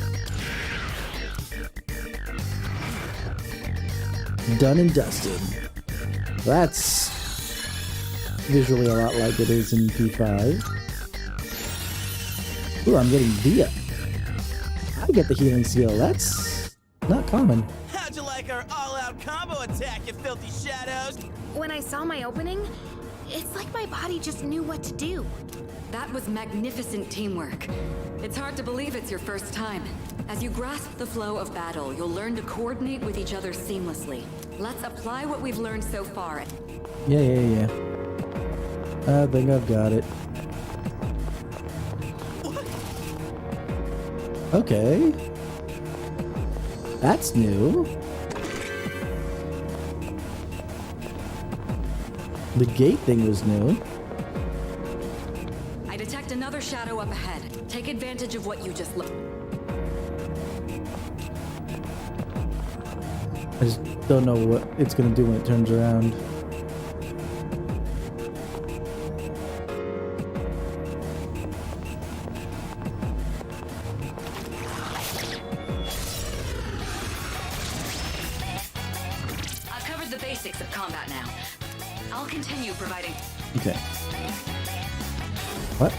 Done and dusted. That's visually a lot like it is in P5. Ooh, I'm getting Via. I get the healing seal. That's not common. How'd you like our all-out combo attack, you filthy shadows? When I saw my opening, it's like my body just knew what to do. That was magnificent teamwork. It's hard to believe it's your first time. As you grasp the flow of battle, you'll learn to coordinate with each other seamlessly. Let's apply what we've learned so far. Yeah. I think I've got it. Okay. That's new. The gate thing was new. I detect another shadow up ahead. Take advantage of what you just looked. I just don't know what it's gonna do when it turns around. I've covered the basics of combat now. I'll continue providing. Okay. What?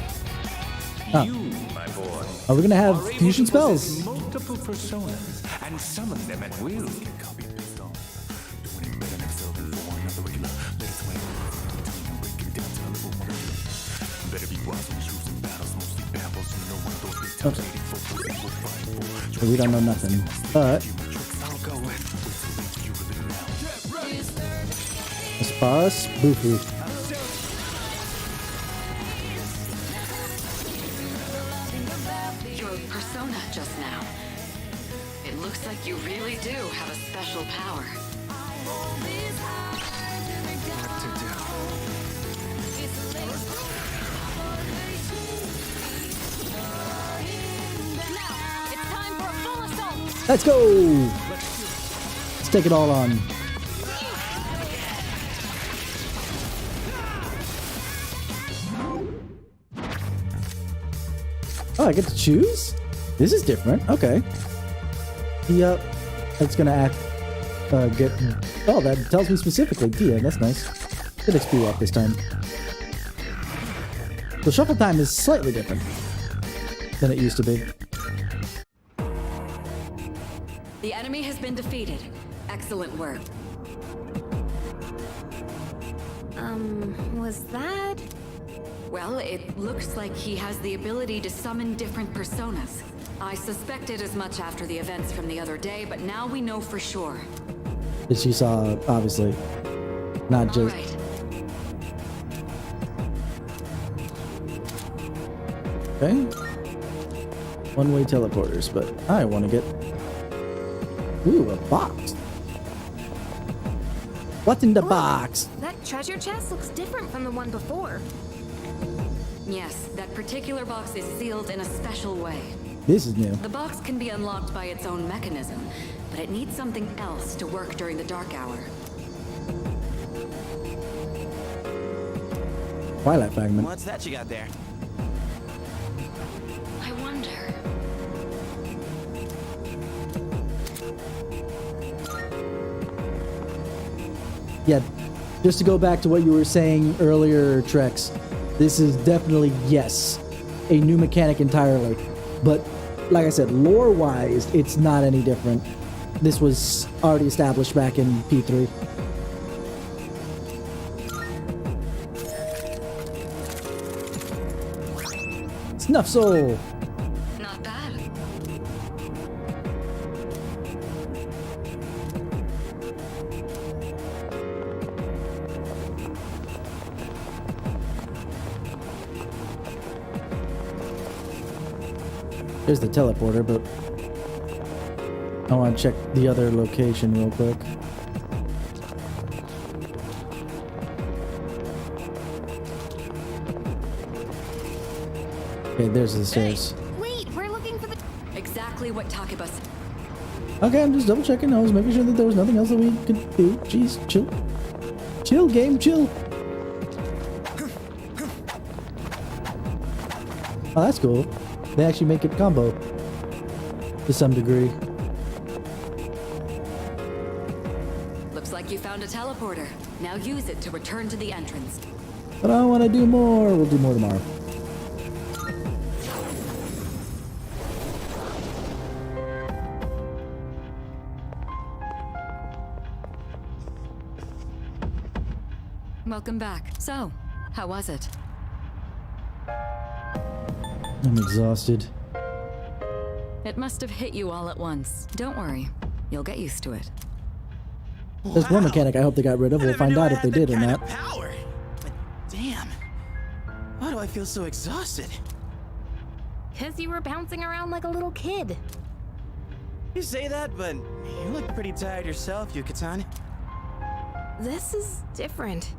Oh. You, my boy, Are we gonna have are able fusion to possess spells? multiple personas and summon them at will. Okay. So we don't know nothing, but Asparus Bufu. Your persona just now. It looks like you really do have a special power. It's time for a full assault. Let's go! Let's take it all on. Oh, I get to choose? This is different. Okay. Yep. It's gonna act. Get. Oh, that tells me specifically. Dia, that's nice. Good XP up this time. The shuffle time is slightly different than it used to be. The enemy has been defeated. Excellent work. Was that? Well, it looks like he has the ability to summon different personas. I suspected as much after the events from the other day, but now we know for sure. That she saw, obviously. Not just. Right. Okay. One-way teleporters, but I want to get. Ooh, a box. What's in the box? That treasure chest looks different from the one before. Yes, that particular box is sealed in a special way. This is new. The box can be unlocked by its own mechanism, but it needs something else to work during the dark hour. Twilight fragment. What's that you got there? I wonder. Yeah, just to go back to what you were saying earlier, Trex, this is definitely, yes, a new mechanic entirely. But like I said, lore-wise, it's not any different. This was already established back in P3. Snuff Soul. Not bad. There's the teleporter, but I want to check the other location real quick. Okay, there's the stairs. Wait, we're looking for the... Exactly what Takiba said. Okay, I'm just double checking. I was making sure that there was nothing else that we could do. Jeez, chill. Chill, game, chill. Oh, that's cool. They actually make it combo to some degree. Looks like you found a teleporter. Now use it to return to the entrance. But I want to do more. We'll do more tomorrow. Welcome back. So, how was it? I'm exhausted. It must have hit you all at once. Don't worry. You'll get used to it. There's one mechanic I hope they got rid of. We'll find out if they did or not. Power. But damn. Why do I feel so exhausted? Because you were bouncing around like a little kid. You say that, but you look pretty tired yourself, Yuka-tan. This is different.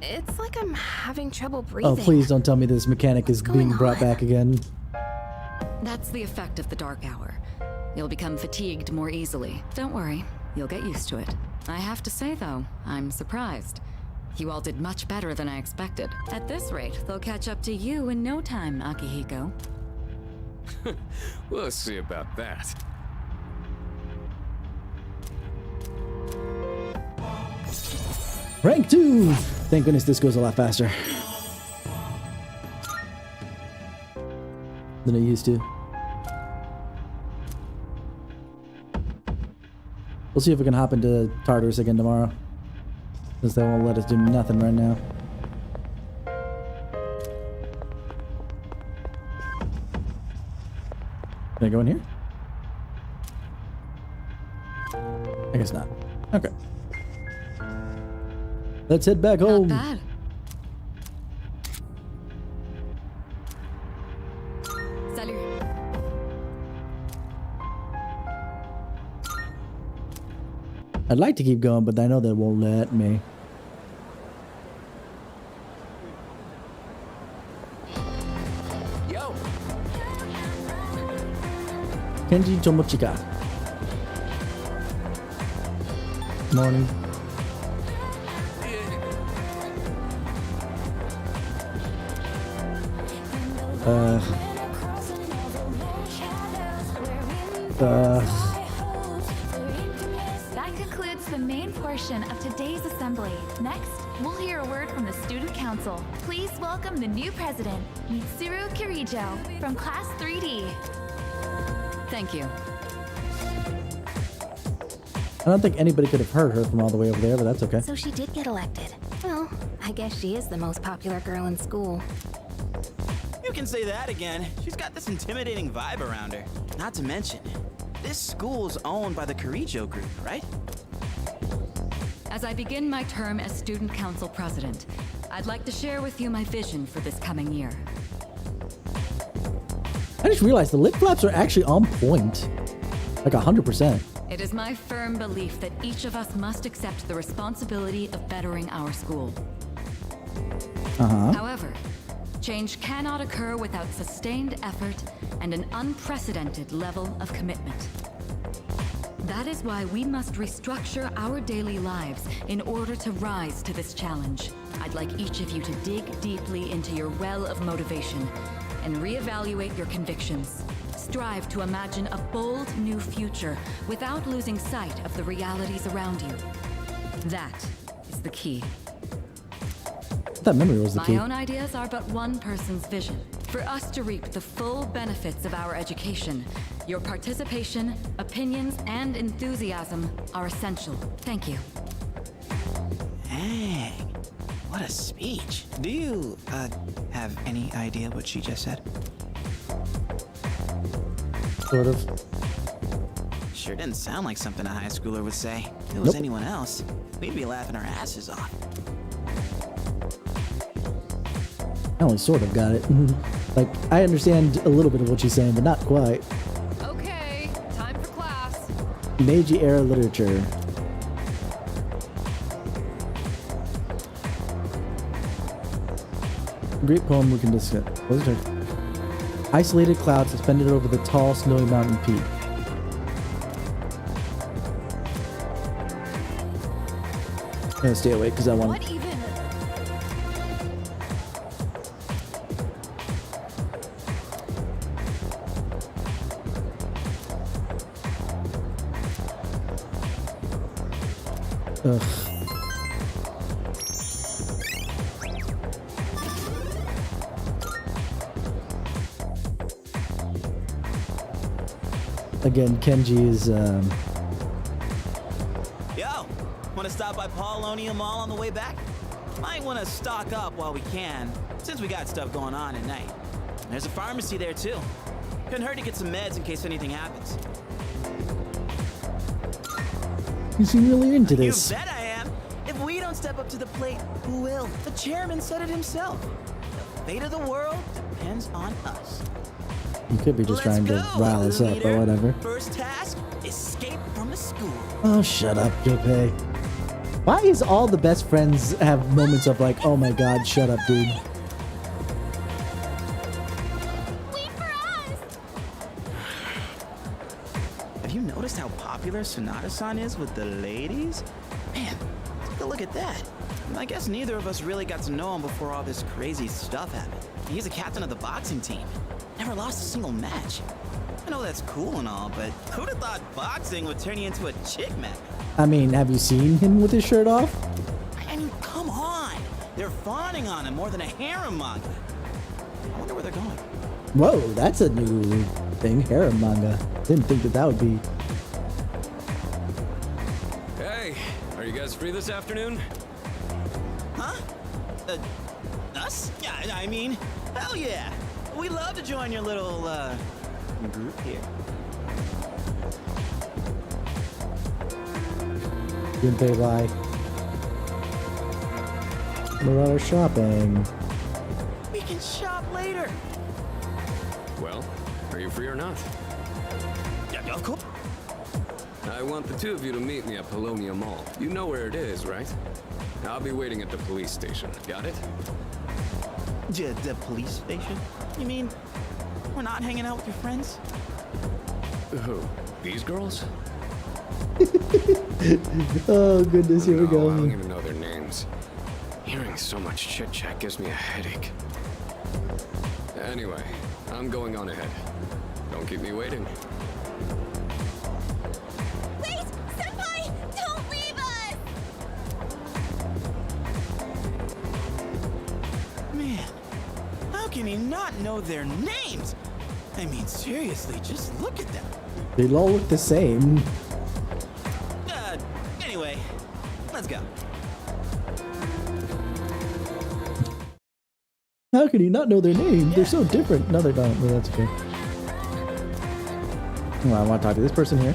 It's like I'm having trouble breathing. Oh, please don't tell me this mechanic is being brought back again. That's the effect of the dark hour. You'll become fatigued more easily. Don't worry, you'll get used to it. I have to say, though, I'm surprised. You all did much better than I expected. At this rate, they'll catch up to you in no time, Akihiko. We'll see about that. Rank 2! Thank goodness this goes a lot faster than it used to. We'll see if we can hop into Tartarus again tomorrow, since they won't let us do nothing right now. Can I go in here? I guess not. Okay. Let's head back home. Not bad. Salut. I'd like to keep going, but I know they won't let me. Yo. Kenji Tomochika. Morning. That concludes the main portion of today's assembly. Next, we'll hear a word from the Student Council. Please welcome the new president, Mitsuru Kirijo, from Class 3D. Thank you. I don't think anybody could have heard her from all the way over there, but that's okay. So she did get elected. Well, I guess she is the most popular girl in school. You can say that again. She's got this intimidating vibe around her. Not to mention, this school's owned by the Kirijo group, right? As I begin my term as Student Council President, I'd like to share with you my vision for this coming year. I just realized the lip flaps are actually on point. Like 100%. It is my firm belief that each of us must accept the responsibility of bettering our school. However, change cannot occur without sustained effort and an unprecedented level of commitment. That is why we must restructure our daily lives in order to rise to this challenge. I'd like each of you to dig deeply into your well of motivation and reevaluate your convictions. Strive to imagine a bold new future without losing sight of the realities around you. That is the key. That memory was the key. My own ideas are but one person's vision. For us to reap the full benefits of our education, your participation, opinions, and enthusiasm are essential. Thank you. Dang. What a speech. Do you, have any idea what she just said? Sort of. Sure didn't sound like something a high schooler would say. If it was anyone else, we'd be laughing our asses off. I only sort of got it. Like, I understand a little bit of what she's saying, but not quite. Okay, time for class. Meiji era literature. Great poem we can discuss. What is it? Isolated cloud suspended over the tall, snowy mountain peak. I'm gonna stay awake because I want. What even? Ugh. Again, Kenji is, Yo, wanna stop by Paulonia Mall on the way back? Might wanna stock up while we can, since we got stuff going on at night. There's a pharmacy there too. Couldn't hurt to get some meds in case anything happens. you seem really into this. You bet I am. If we don't step up to the plate, who will? The chairman said it himself. The fate of the world depends on us. You could be just trying to rile us up, but whatever. First task, escape from the school. Oh, shut up, Jope. Why is all the best friends have moments of like, oh my god, shut up, dude? Have you noticed how popular Sonata-san is with the ladies? Man, take a look at that. I guess neither of us really got to know him before all this crazy stuff happened. He's the captain of the boxing team. Never lost a single match. I know that's cool and all, but who'd have thought boxing would turn you into a chick magnet? I mean, have you seen him with his shirt off? I mean, come on! They're fawning on him more than a harem manga. I wonder where they're going. Whoa, that's a new thing. Harem manga. Didn't think that would be. Hey, are you guys free this afternoon? Huh? Us? Yeah, I mean, hell yeah! We'd love to join your little, group here. Didn't pay by. Marauder shopping. We can shop later. Well, are you free or not? Yeah, of course. I want the two of you to meet me at Polonia Mall. You know where it is, right? I'll be waiting at the police station. Got it? The police station? You mean we're not hanging out with your friends? Who? These girls? Oh goodness, here we go. I don't even know their names. Hearing so much chit-chat gives me a headache. Anyway, I'm going on ahead. Don't keep me waiting. Wait! Senpai! Don't leave us! Man, how can he not know their names? I mean, seriously, just look at them. They all look the same. Anyway, let's go. How can you not know their name? They're so different. No, they don't. But that's okay. Well, I want to talk to this person here.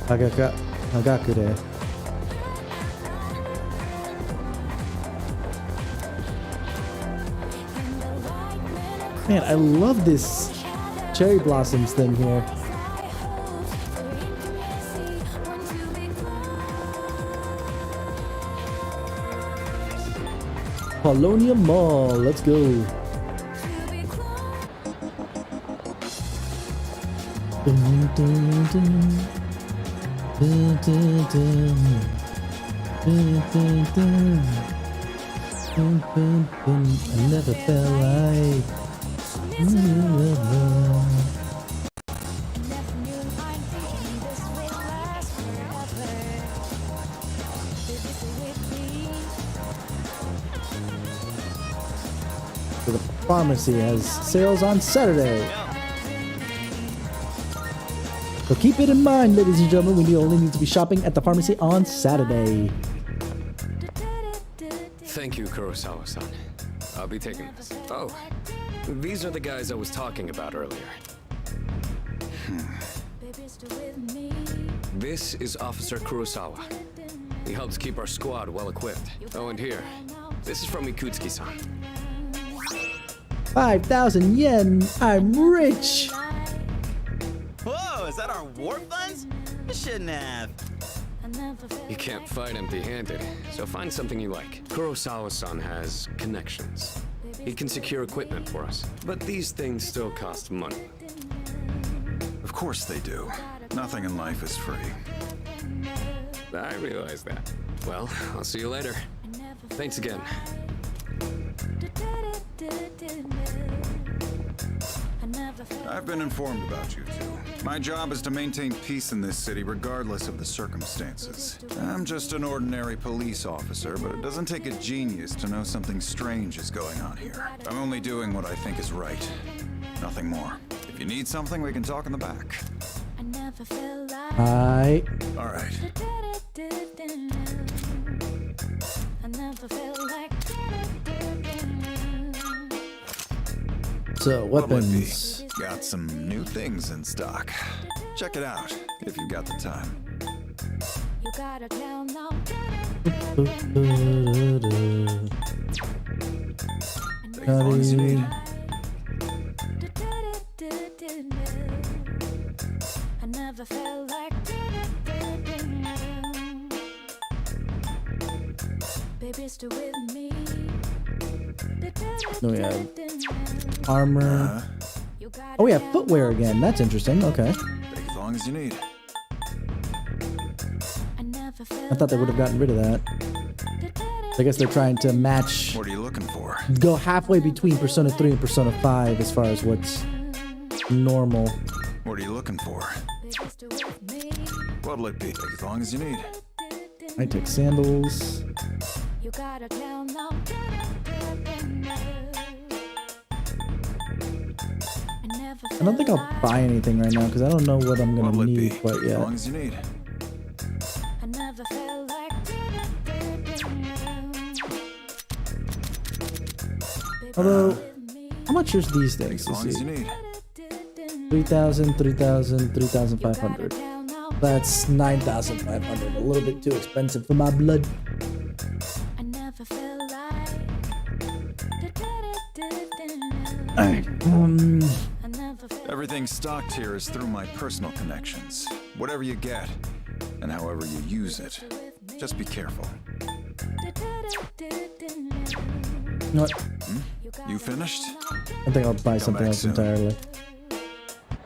Hagakure. Man, I love this cherry blossoms thing here. Polonia Mall, let's go. I never felt like So the pharmacy has sales on Saturday. So keep it in mind, ladies and gentlemen, we only need to be shopping at the pharmacy on Saturday. Thank you, Kurosawa-san. I'll be taking this. Oh, these are the guys I was talking about earlier. This is Officer Kurosawa. He helps keep our squad well equipped. Oh, and here, this is from Ikutsuki-san. 5,000 yen. I'm rich. Whoa, is that our war funds? You shouldn't have. You can't fight empty-handed, so find something you like. Kurosawa-san has connections. He can secure equipment for us, but these things still cost money. Of course they do. Nothing in life is free. I realize that. Well, I'll see you later. Thanks again. I've been informed about you two. My job is to maintain peace in this city regardless of the circumstances. I'm just an ordinary police officer, but it doesn't take a genius to know something strange is going on here. I'm only doing what I think is right. Nothing more. If you need something, we can talk in the back. Hi. All right. So, weapons. Got some new things in stock. Check it out if you've got the time. Take as long as you need. No, we have armor. Oh, we have footwear again. That's interesting. Okay. Take as long as you need. I thought they would have gotten rid of that. I guess they're trying to match. What are you looking for? Go halfway between Persona 3 and Persona 5 as far as what's normal. What are you looking for? What'll it be? Take as long as you need. I take sandals. I don't think I'll buy anything right now because I don't know what I'm gonna need quite yet. As long as you need. Although, how much is these things? As long as you need. 3,000, 3,000, 3,500. That's 9,500. A little bit too expensive for my blood. Alright, Everything stocked here is through my personal connections. Whatever you get, and however you use it, just be careful. What? You finished? I think I'll buy something else entirely.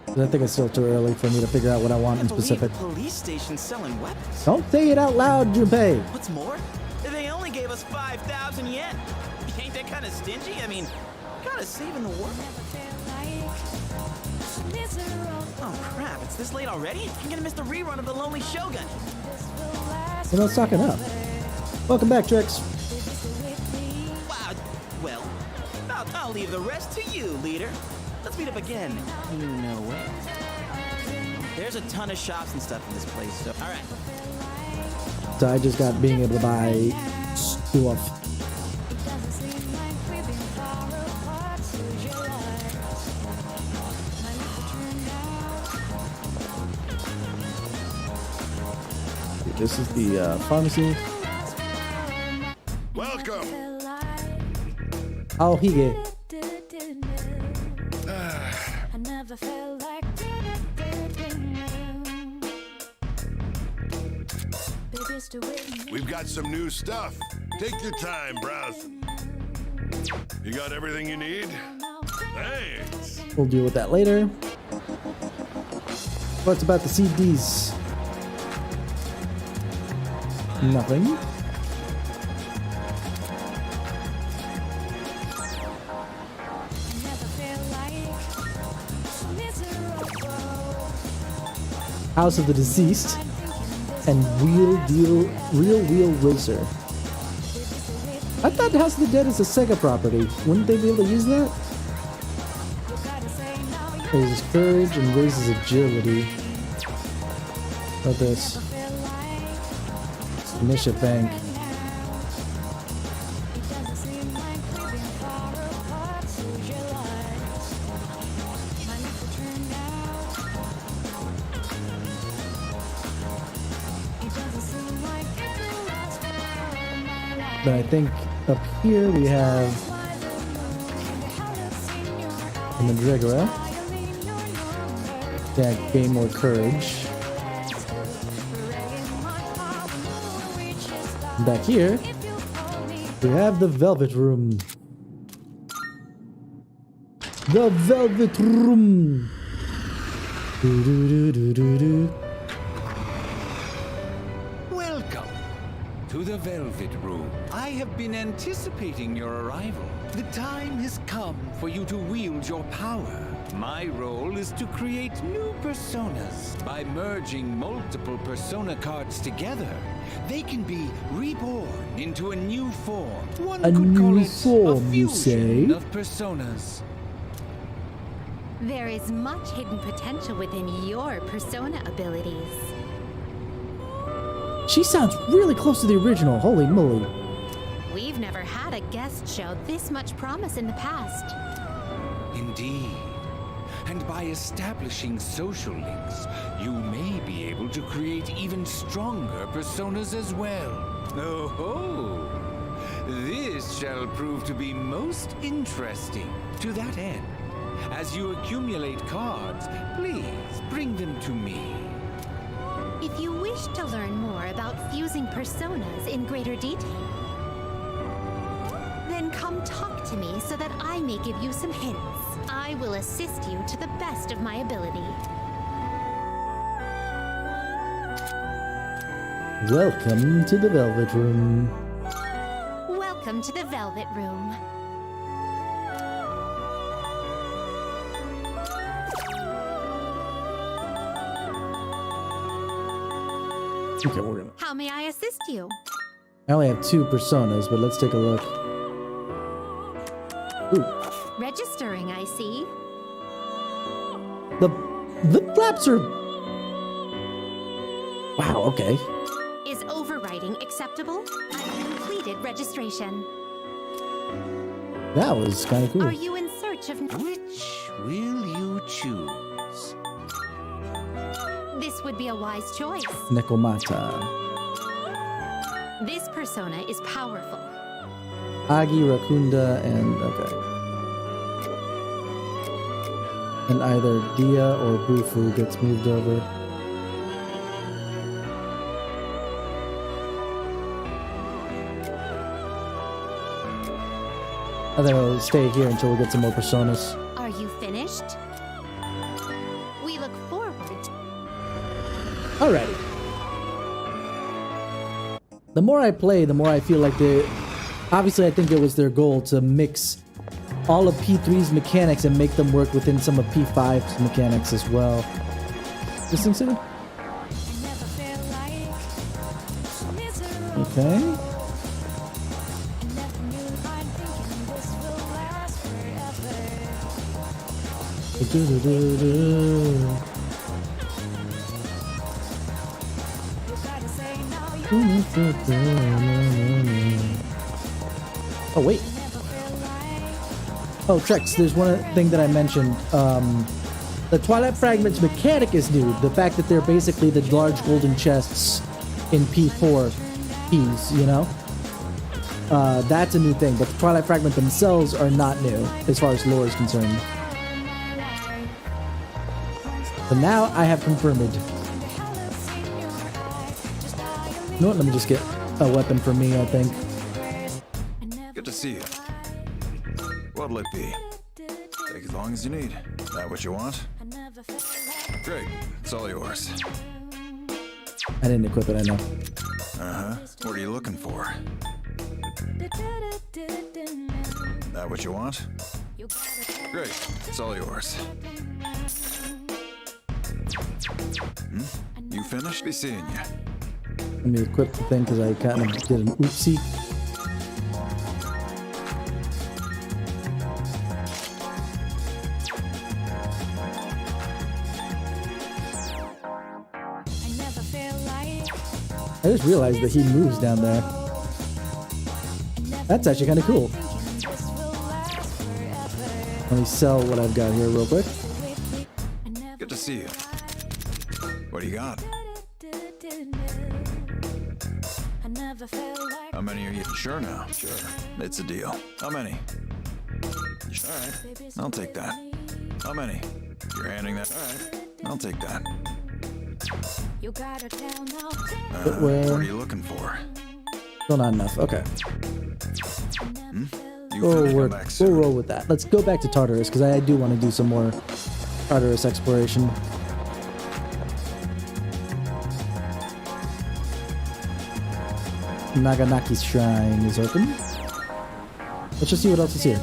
I think it's still too early for me to figure out what I want in specific. Police station selling weapons. Don't say it out loud, Junpei. What's more, they only gave us 5,000 yen. Ain't that kind of stingy? I mean, kind of saving the world. Oh crap! It's this late already. I'm gonna miss the rerun of The Lonely Shogun. Well, let's talk it up. Welcome back, Trix. Wow. Well, I'll leave the rest to you, leader. Let's meet up again. You know where? There's a ton of shops and stuff in this place. So, all right. So I just got being able to buy stuff. This is the pharmacy. Welcome. Oh, Hige. We've got some new stuff. Take your time browsing. You got everything you need? Thanks. We'll deal with that later. What's about the CDs? Nothing. House of the Deceased and Real Wheel Racer. I thought House of the Dead is a Sega property. Wouldn't they be able to use that? Raises courage and raises agility. What about this? Initiative Bank. But I think up here we have the Mandragora. Yeah, gain more courage. Back here, we have the Velvet Room. The Velvet Room. Do-do-do-do-do-do. Welcome to the Velvet Room. I have been anticipating your arrival. The time has come for you to wield your power. My role is to create new personas. By merging multiple persona cards together, they can be reborn into a new form. One could call it a fusion of personas. There is much hidden potential within your persona abilities. She sounds really close to the original. Holy moly. We've never had a guest show this much promise in the past. Indeed. And by establishing social links, you may be able to create even stronger personas as well. Oh, this shall prove to be most interesting. To that end, as you accumulate cards, please bring them to me. If you wish to learn more about fusing personas in greater detail, then come talk to me so that I may give you some hints. I will assist you to the best of my ability. Welcome to the Velvet Room. Welcome to the Velvet Room. Okay, we're gonna. How may I assist you? I only have 2 personas, but let's take a look. Ooh. Registering, I see. The flaps are. Wow, okay. Is overwriting acceptable? I've completed registration. That was kind of cool. Are you in search of... Which will you choose? This would be a wise choice. Nekomata. This persona is powerful. Agi, Rakunda, and okay. And either Dia or Bufu gets moved over. I think I'll stay here until we get some more personas. Are you finished? We look forward. Alrighty. The more I play, the more I feel like they... Obviously, I think it was their goal to mix all of P3's mechanics and make them work within some of P5's mechanics as well. Just consider. Okay. Oh, wait. Oh, Trex, there's one thing that I mentioned. The Twilight Fragments mechanic is new. The fact that they're basically the large golden chests in P4 keys, you know? That's a new thing, but the Twilight Fragment themselves are not new, as far as lore is concerned. But now I have confirmed it. You know what? Let me just get a weapon for me, I think. Good to see you. What'll it be? Take as long as you need. That what you want? Great. It's all yours. I didn't equip it, I know. Uh-huh. What are you looking for? That what you want? Great. It's all yours. You finished? Be seeing you. Let me equip the thing because I kind of did an oopsie. I just realized that he moves down there. That's actually kind of cool. Let me sell what I've got here real quick. Good to see you. What do you got? How many are you? Sure now. Sure. It's a deal. How many? Alright. I'll take that. How many? You're handing that? Alright. I'll take that. What are you looking for? Still not enough. Okay. You We'll roll with that. Let's go back to Tartarus, because I do want to do some more Tartarus exploration. Naganaki's shrine is open. Let's just see what else is here.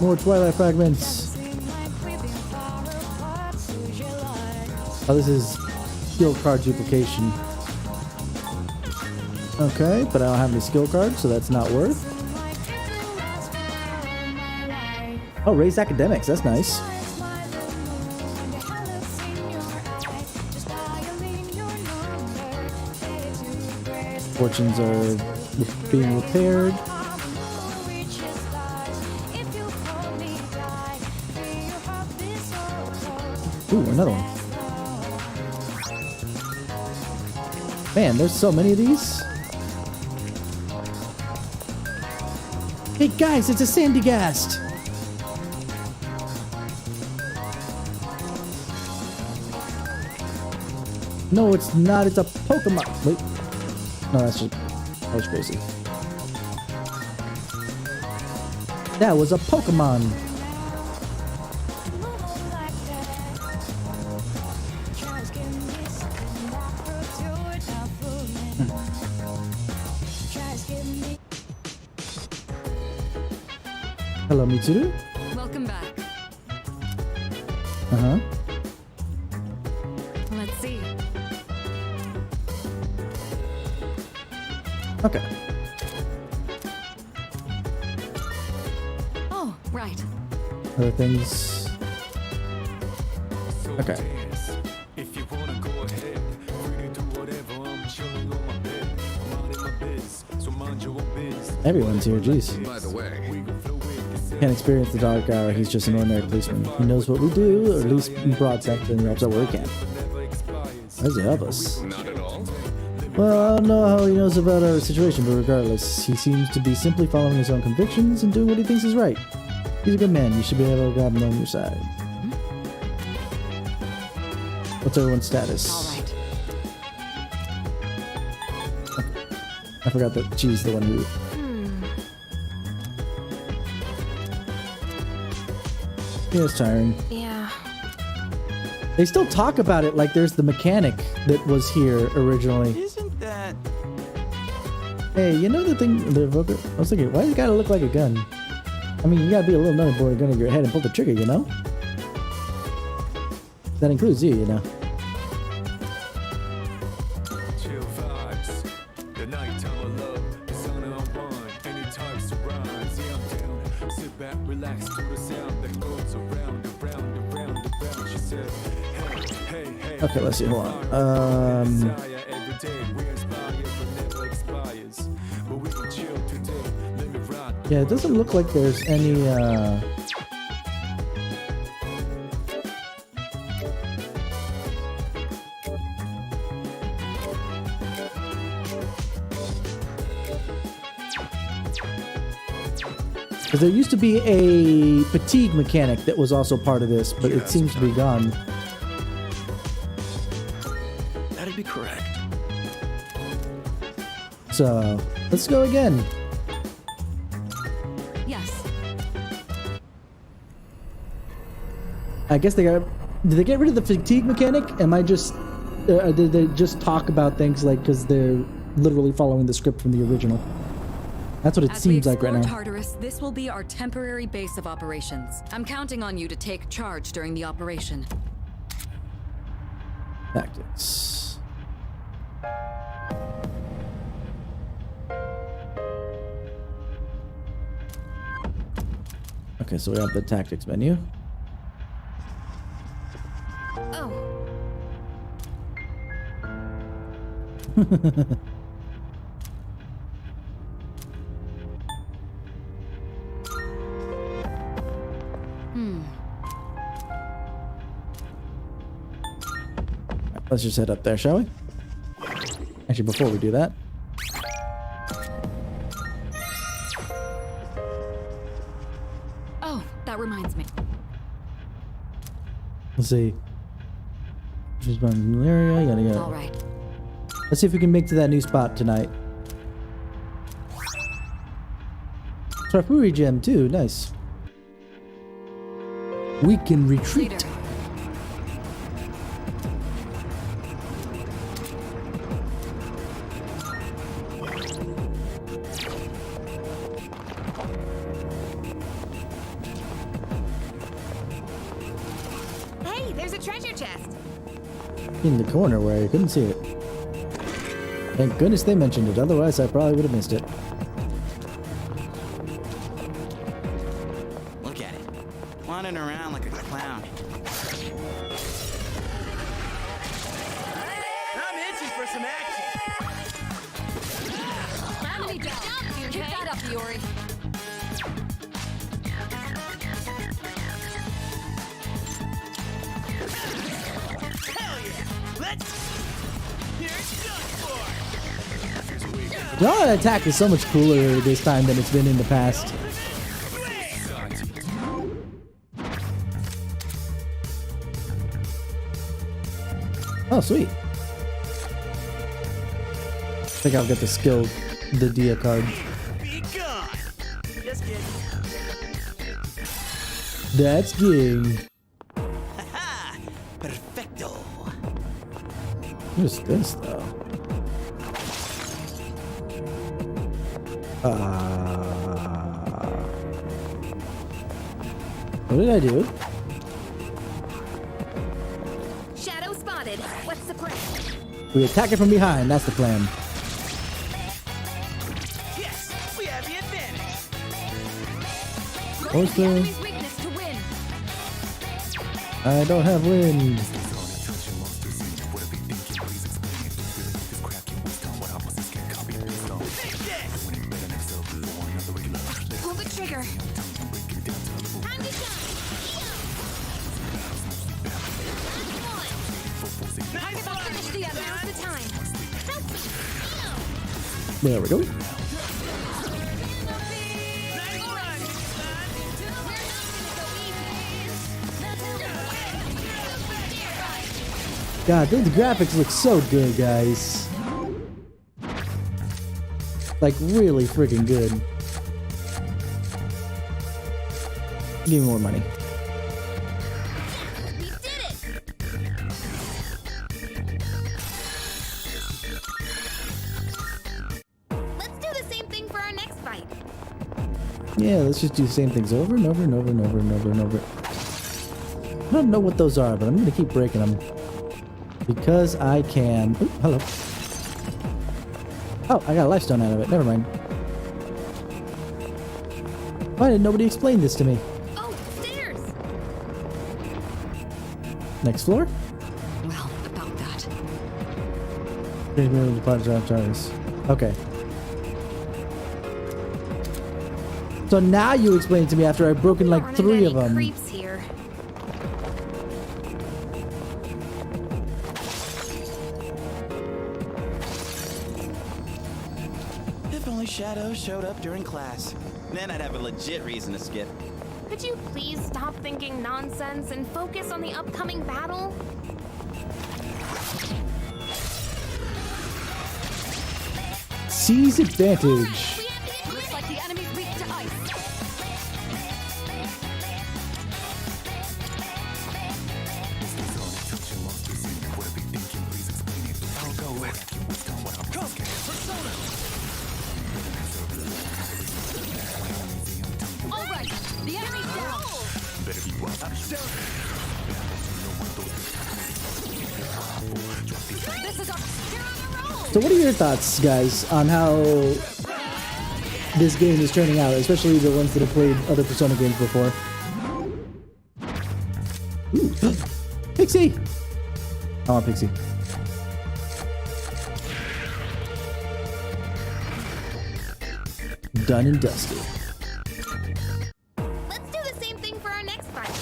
More Twilight fragments. Oh, this is skill card duplication. Okay, but I don't have any skill cards, so that's not worth. Oh, raised academics. That's nice. Fortunes are being repaired. Ooh, another one. Man, there's so many of these. Hey guys, it's a Sandygast! No, it's not. It's a Pokemon. Wait. No, that's crazy. That was a Pokemon. Hello, Mitsuru. Welcome back. Uh-huh. Let's see. Okay. Oh, right. Other things. Okay. If you wanna go ahead, free to do whatever. I'm chilling on my bed. I'm out in my biz, so mind your own biz. Everyone's here, jeez. By the way, Can't experience the dark hour, he's just an ordinary policeman. He knows what we do, or at least in broad sense, and helps out where he can. How does he help us? not at all. Well, I don't know how he knows about our situation, but regardless, he seems to be simply following his own convictions and doing what he thinks is right. He's a good man, you should be able to grab him on your side. What's everyone's status? All right. I forgot that she's the one who... Yeah, it's tiring. Yeah. They still talk about it like there's the mechanic that was here originally. Isn't that... Hey, you know the thing, the evoker? I was thinking, why does it gotta look like a gun? I mean, you gotta be a little nutty boy to gun in your head and pull the trigger, you know? That includes you, you know? Chill vibes. The nighttime of love. The sun unwind. Any types of rhymes. Yeah, I'm down. Sit back, relax to the sound that goes around, around, around, around. She said, hey, hey, hey. Okay, let's see, hold on. Every day we inspire, but never expires. But we can chill today. Let me ride. Yeah, it doesn't look like there's any, because there used to be a fatigue mechanic that was also part of this, but it seems to be gone. That'd be correct. So, let's go again. Yes. I guess they got... Did they get rid of the fatigue mechanic? Am I just... did they just talk about things like... Because they're literally following the script from the original? That's what it seems like right now. Tartarus, this will be our temporary base of operations. I'm counting on you to take charge during the operation. Tactics. Okay, so we have the tactics menu. Oh. Let's just head up there, shall we? Actually, before we do that. Oh, that reminds me. Let's see. Just one area, yada yada. All right. Let's see if we can make to that new spot tonight. Sarfuri gem too, nice. We can retreat. Leader. Hey, there's a treasure chest. In the corner where I couldn't see it. Thank goodness they mentioned it, otherwise I probably would have missed it. Look at it. Wandering around like a clown. I'm itching for some action. Gravity down. Keep that up, Yori. Hell yeah! Let's... Here's done for! That attack is so much cooler this time than it's been in the past. Oh, sweet. I think I'll get the skill, the Dia card. Be gone! Just kidding. That's game. Haha! Perfecto! What is this, though? What did I do? Shadow spotted. What's the plan? We attack it from behind. That's the plan. Yes! We have the advantage! What's the... Weakness to win. I don't have wind. Pull the trigger. Time to shine. Finish the other. Now's the time. Help me. There we go. God, the graphics look so good, guys. Like, really freaking good. Give me more money. We did it. Let's do the same thing for our next fight. Yeah, let's just do the same things over and over and over and over and over and over. I don't know what those are, but I'm going to keep breaking them. Because I can. Ooh, hello. Oh, I got a lifestone out of it. Never mind. Why did nobody explain this to me? Oh, stairs. Next floor? Well, about that. Okay. So now you explain it to me after I've broken like 3 of them. Creeps here. If only Shadow showed up during class. Then I'd have a legit reason to skip. Could you please stop thinking nonsense and focus on the upcoming battle? Seize advantage. Looks like the enemy's weak to ice. I'll go with. Persona! So what are your thoughts, guys, on how this game is turning out, especially the ones that have played other Persona games before? Ooh. Pixie! I want Pixie. Done and dusted. Let's do the same thing for our next fight.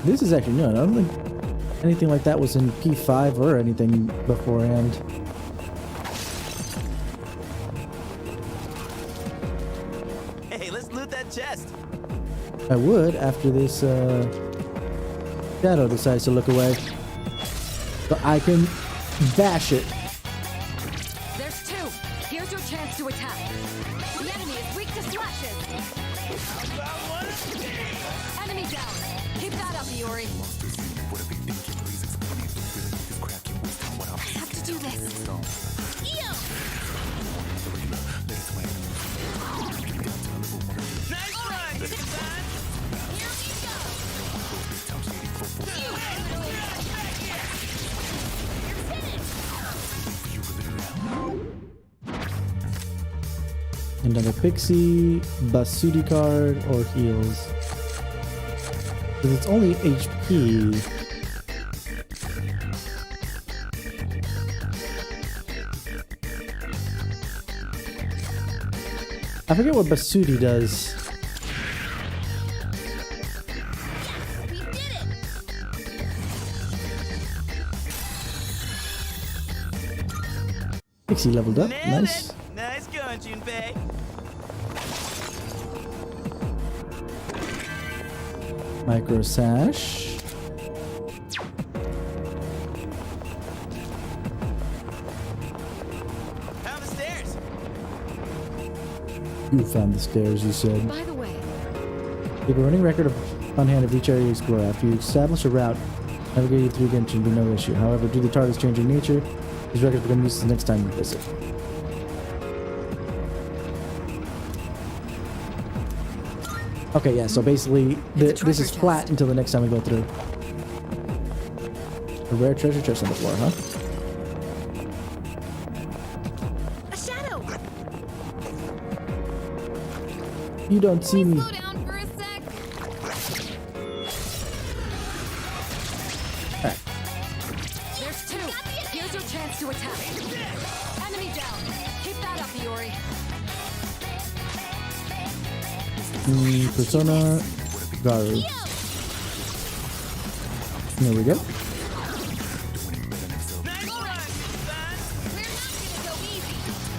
This is actually no, I don't think anything like that was in P5 or anything beforehand. Hey, let's loot that chest. I would after this Shadow decides to look away. But I can bash it. There's two. Here's your chance to attack. The enemy is weak to slashes. Enemy down. Keep that up, Iori. I have to do this. Ew! Nice run, son. Here we go. Another Pixie, Basudi card, or heals. Because it's only HP. I forget what Basudi does. Pixie leveled up. Nice. Nice going, Junpei. Micro Sash. Found the stairs. You found the stairs, you said. By the way, Keep a running record on hand of each area you explore. After you establish a route, navigating through again should be no issue. However, due to the target's changing nature, these records become useless next time you visit. Okay, yeah, so basically, this is flat until the next time we go through. A rare treasure chest on the floor, huh? A shadow. You don't see me. Slow down for a sec. Alright. There's two. Here's your chance to attack. Enemy down. Keep that up, Iori. Persona Garu. There we go.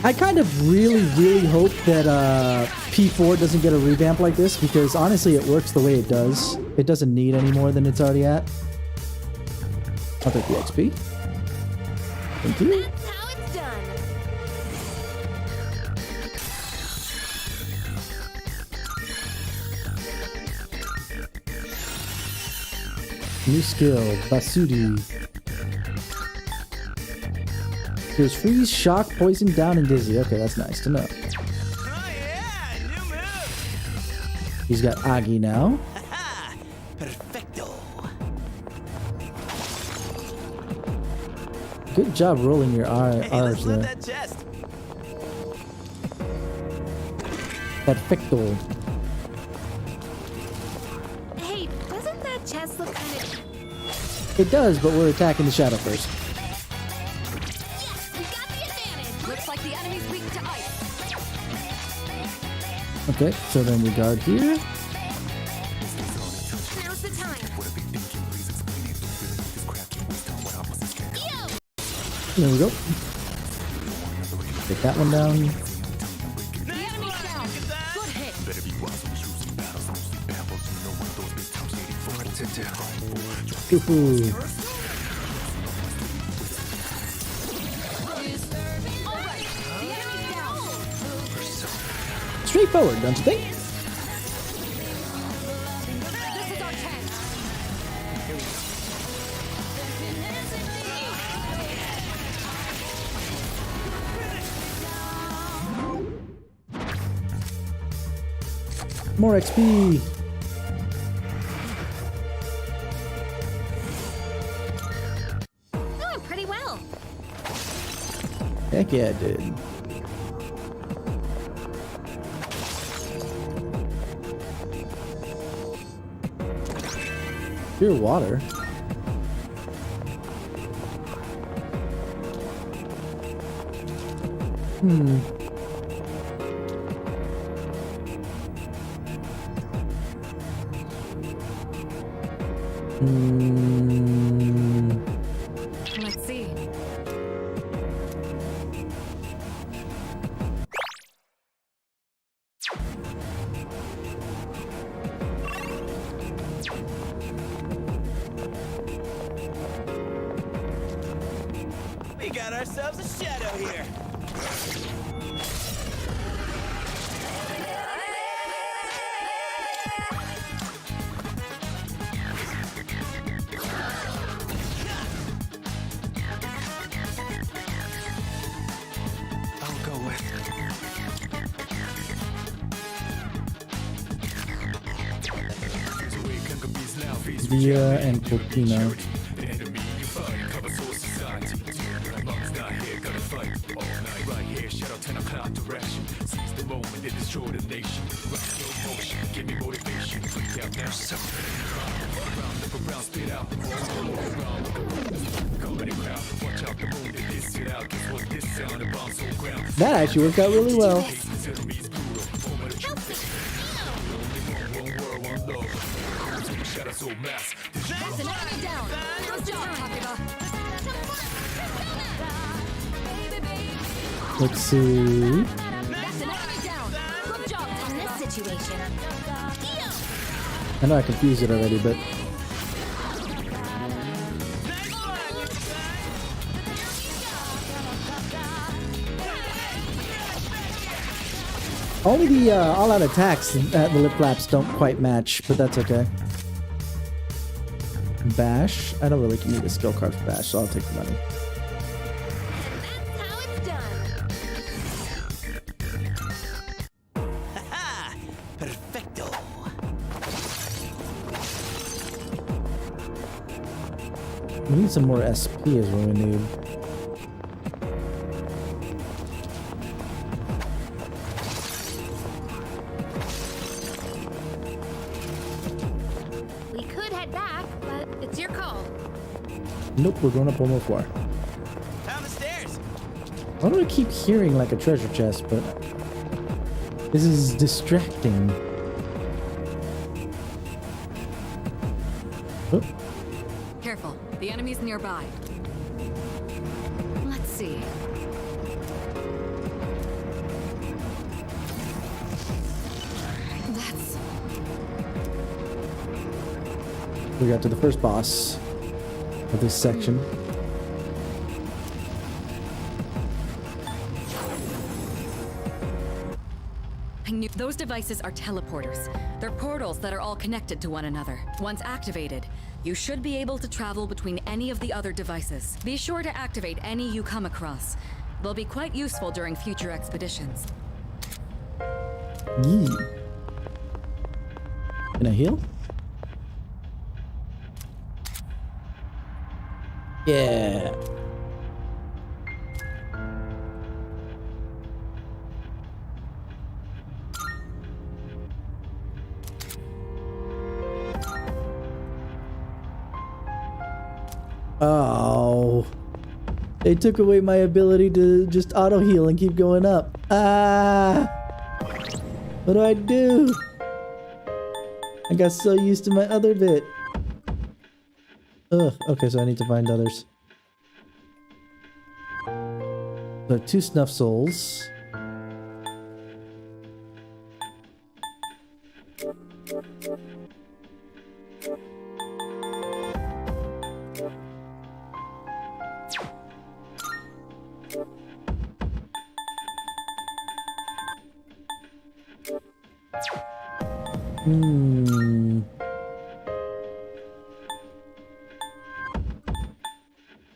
I kind of really hope that P4 doesn't get a revamp like this, because honestly it works the way it does. It doesn't need any more than it's already at. I'll take the XP. Thank you. That's how it's done. New skill, Basudi. Here's freeze, shock, poison, down, and dizzy. Okay, that's nice to know. He's got Agi now. Perfecto. Good job rolling your R's there. That chest. Perfecto. Hey, doesn't that chest look kind of... It does, but we're attacking the shadow first. Looks like the enemy's weak to ice. Okay, so then we guard here. Now's the time. There we go. Get that one down. The enemy's down. Good hit. Woohoo. All right. The enemy's down. Straightforward, don't you think? This is our chance. More XP. Doing pretty well. Heck yeah, dude. Pure water. Hmm. Let's see. We got ourselves a shadow here. I'll go with. Via and Cortina. That actually worked out really well. That's an enemy down. Good job, Hakiba. Let's see. That's an enemy down. Good job, In this situation. I know I confused it already, but only the all-out attacks at the lip flaps don't quite match, but that's okay. Bash. I don't really need a skill card for Bash, so I'll take the money. Haha! Perfecto. We need some more SP is what we need. We could head back, but it's your call. Nope, we're going up 104. Down the stairs. Why do I keep hearing like a treasure chest, but this is distracting. Oh, Careful, the enemy's nearby. Let's see. That's... we got to the first boss of this section. I knew those devices are teleporters. They're portals that are all connected to one another. Once activated, you should be able to travel between any of the other devices. Be sure to activate any you come across. They'll be quite useful during future expeditions. Yee. Can I heal? Yeah. Oh. They took away my ability to just auto heal and keep going up. Ah. What do I do? I got so used to my other bit. Ugh, okay, so I need to find others. So 2 snuff souls.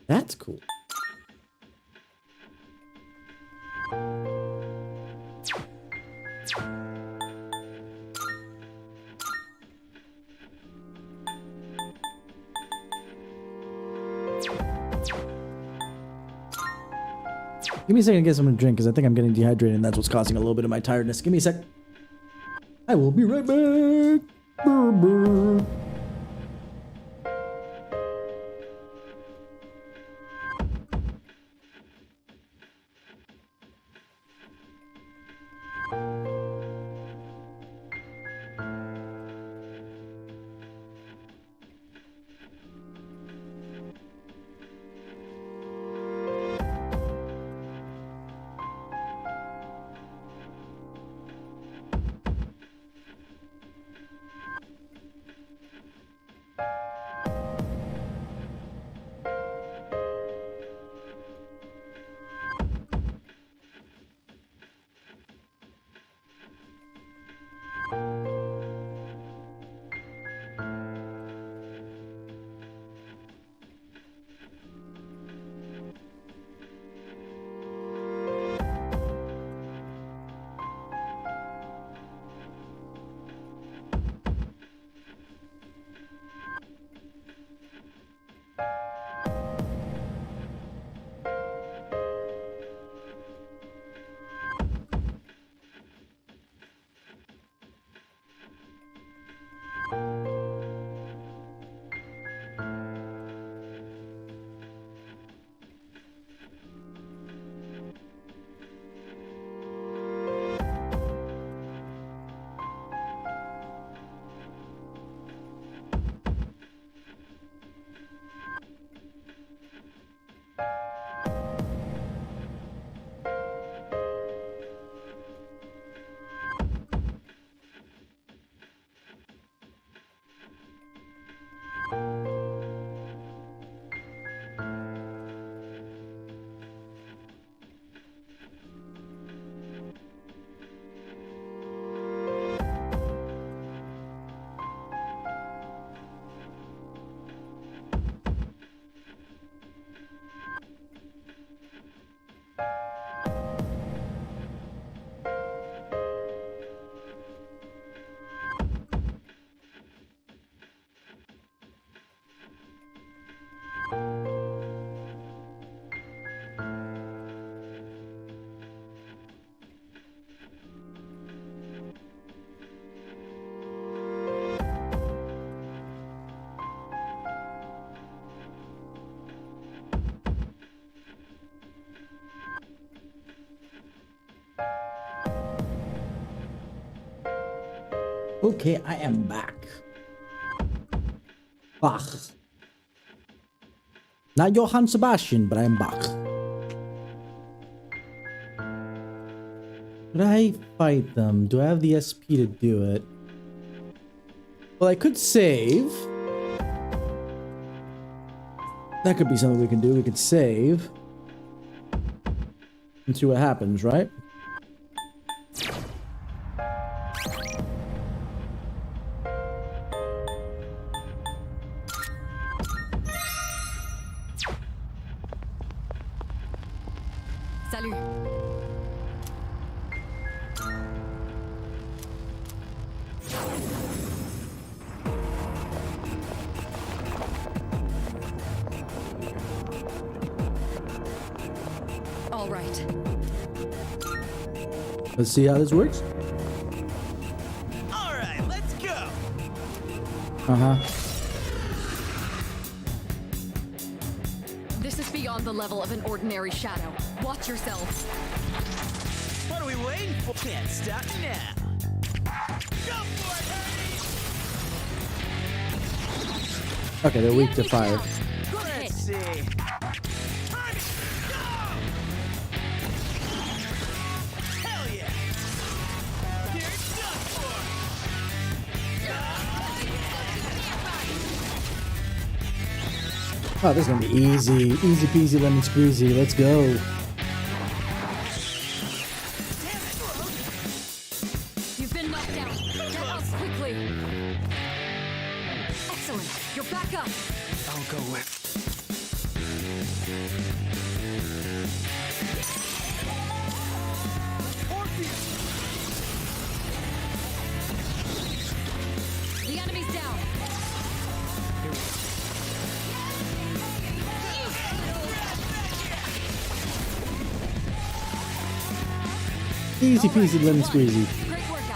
That's cool. Give me a second to get something to drink because I think I'm getting dehydrated and that's what's causing a little bit of my tiredness. Give me a sec. I will be right back. Brr, brr. Okay, I am back. Bach. Not Johann Sebastian, but I'm back. Should I fight them? Do I have the SP to do it? Well, I could save. That could be something we can do. We could save. And see what happens, right? Salut. All right. Let's see how this works. All right, let's go. Uh-huh. This is beyond the level of an ordinary shadow. Watch yourselves. What are we waiting for? Can't stop now. Go for it, Okay, they're weak to fire. Harry! Let's see. Hell yeah! Here it's done for. Oh, this is gonna be easy. Easy peasy lemon squeezy. Let's go. You've been knocked out. Get up quickly. Excellent. You're back up. I'll go with. The enemy's down. Easy peasy lemon squeezy.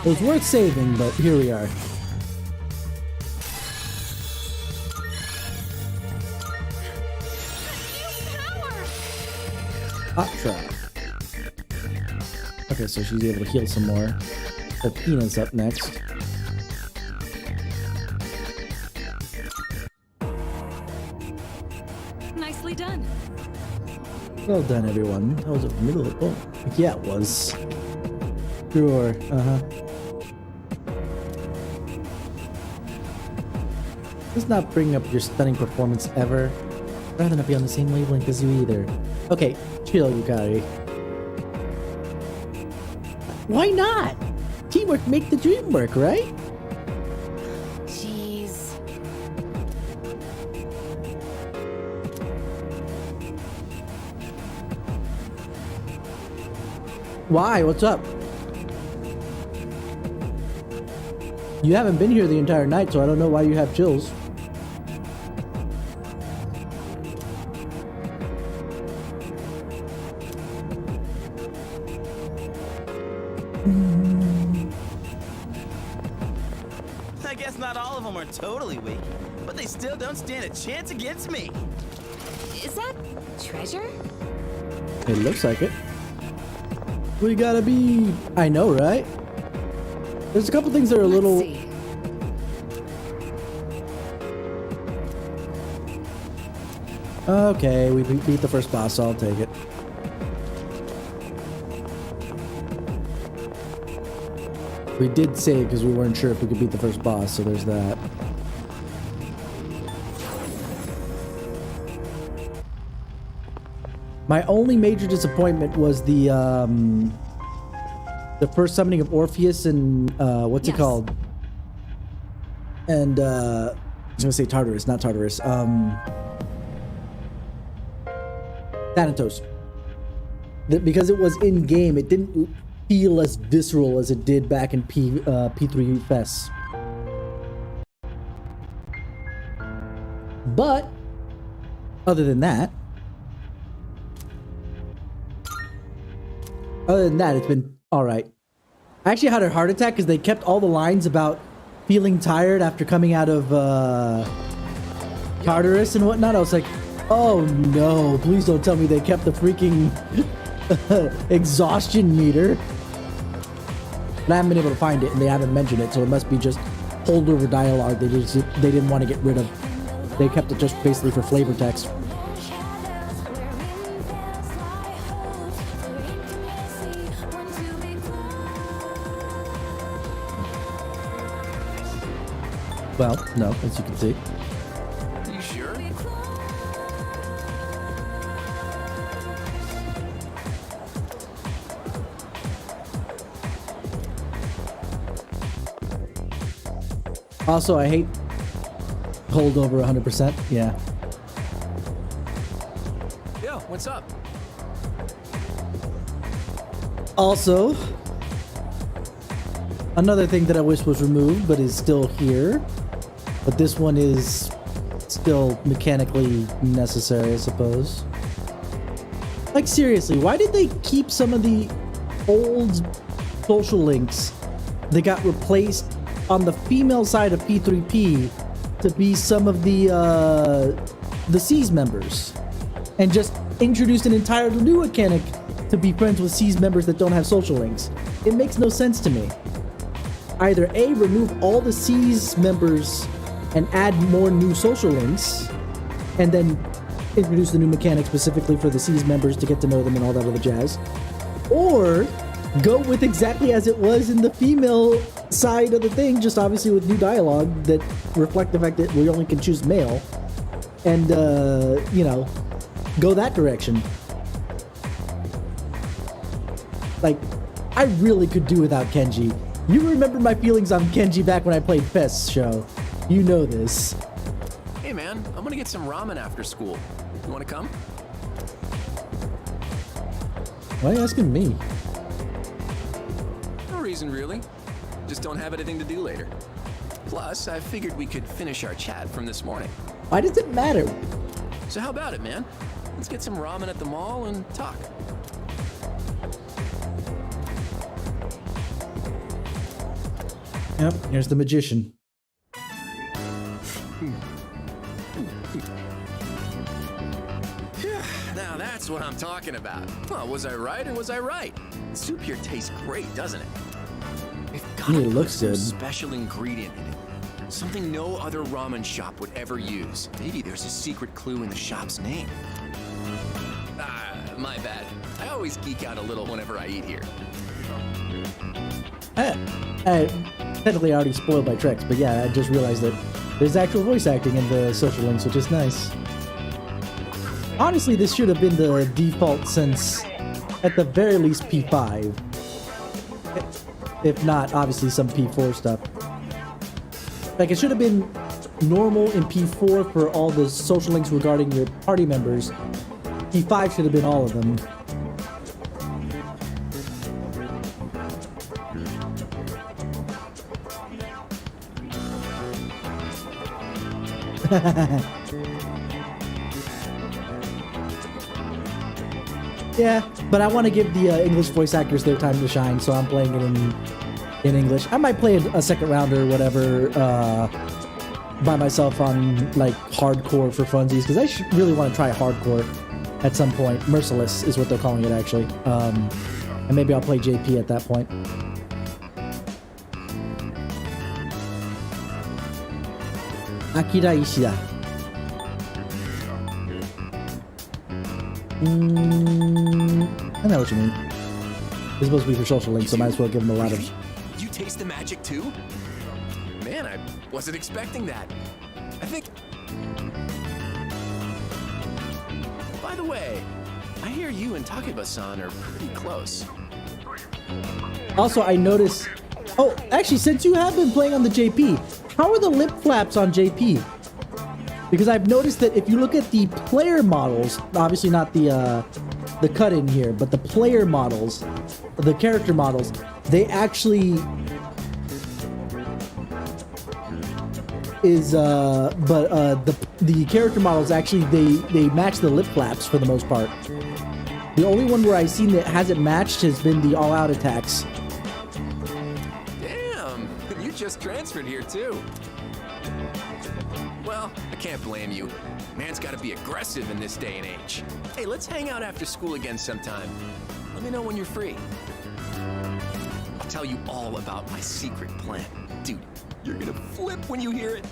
It was worth saving, but here we are. Hot trap. Okay, so she's able to heal some more. Her Peanut's up next. Nicely done. Well done, everyone. That was a middle of... Oh, yeah, it was. Sure, uh-huh. Let's not bring up your stunning performance ever. I'd rather not be on the same wavelength as you either. Okay, chill, Yukari. Why not? Teamwork make the dream work, right? Jeez. Why? What's up? You haven't been here the entire night, so I don't know why you have chills. I guess not all of them are totally weak, but they still don't stand a chance against me. Is that treasure? It looks like it. We gotta be... I know, right? There's a couple things that are a little... Okay, we beat the first boss, so I'll take it. We did save because we weren't sure if we could beat the first boss, so there's that. My only major disappointment was the first summoning of Orpheus and what's it called? And I was gonna say Tartarus, not Tartarus. Thanatos. Because it was in game, it didn't feel as visceral as it did back in P3 Fest. But other than that, it's been all right. I actually had a heart attack because they kept all the lines about feeling tired after coming out of Tartarus and whatnot. I was like, oh no, please don't tell me they kept the freaking exhaustion meter. But I haven't been able to find it, and they haven't mentioned it, so it must be just holdover dialogue they didn't want to get rid of. They kept it just basically for flavor text. Well, no, as you can see. Are you sure? Also, I hate holdover 100%. Yeah. Yo, what's up? Also, another thing that I wish was removed but is still here. But this one is still mechanically necessary, I suppose. Like, seriously, why did they keep some of the old social links that got replaced on the female side of P3P to be some of the C's members? And just introduced an entirely new mechanic to be friends with C's members that don't have social links. It makes no sense to me. Either A, remove all the C's members and add more new social links, and then introduce the new mechanic specifically for the C's members to get to know them and all that other jazz. Or go with exactly as it was in the female side of the thing, just obviously with new dialogue that reflect the fact that we only can choose male, and you know, go that direction. Like, I really could do without Kenji. You remember my feelings on Kenji back when I played Fest show. You know this. Hey man, I'm gonna get some ramen after school. You wanna come? Why are you asking me? No reason really. Just don't have anything to do later. Plus, I figured we could finish our chat from this morning. Why does it matter? So how about it, man? Let's get some ramen at the mall and talk. Yep, here's the magician. Now that's what I'm talking about. Well, was I right or was I right? The soup here tastes great, doesn't it? They've got It looks some good. special ingredient in it. Something no other ramen shop would ever use. Maybe there's a secret clue in the shop's name. Ah, my bad. I always geek out a little whenever I eat here. I technically already spoiled by Trex, but yeah, I just realized that there's actual voice acting in the social links, which is nice. Honestly, this should have been the default since, at the very least, P5. If not, obviously, some P4 stuff. Like, it should have been normal in P4 for all the social links regarding your party members. P5 should have been all of them. Yeah, but I want to give the English voice actors their time to shine, so I'm playing it in English. I might play a second round or whatever by myself on like hardcore for funsies, because I really want to try hardcore at some point. Merciless is what they're calling it, actually. And maybe I'll play JP at that point. Akira Ishida. I know what you mean. It's supposed to be for social links, so might as well give them a lot of... You taste the magic too? Man, I wasn't expecting that. I think... By the way, I hear you and Takeba-san are pretty close. Also, I noticed... Oh, actually, since you have been playing on the JP, how are the lip flaps on JP? Because I've noticed that if you look at the player models, obviously not the cut in here, but the player models, the character models, they actually is the character models actually they match the lip flaps for the most part. The only one where I've seen that hasn't matched has been the All Out attacks. Damn, you just transferred here too. Well, I can't blame you. Man's gotta be aggressive in this day and age. Hey, let's hang out after school again sometime. Let me know when you're free. I'll tell you all about my secret plan. Dude, you're gonna flip when you hear it.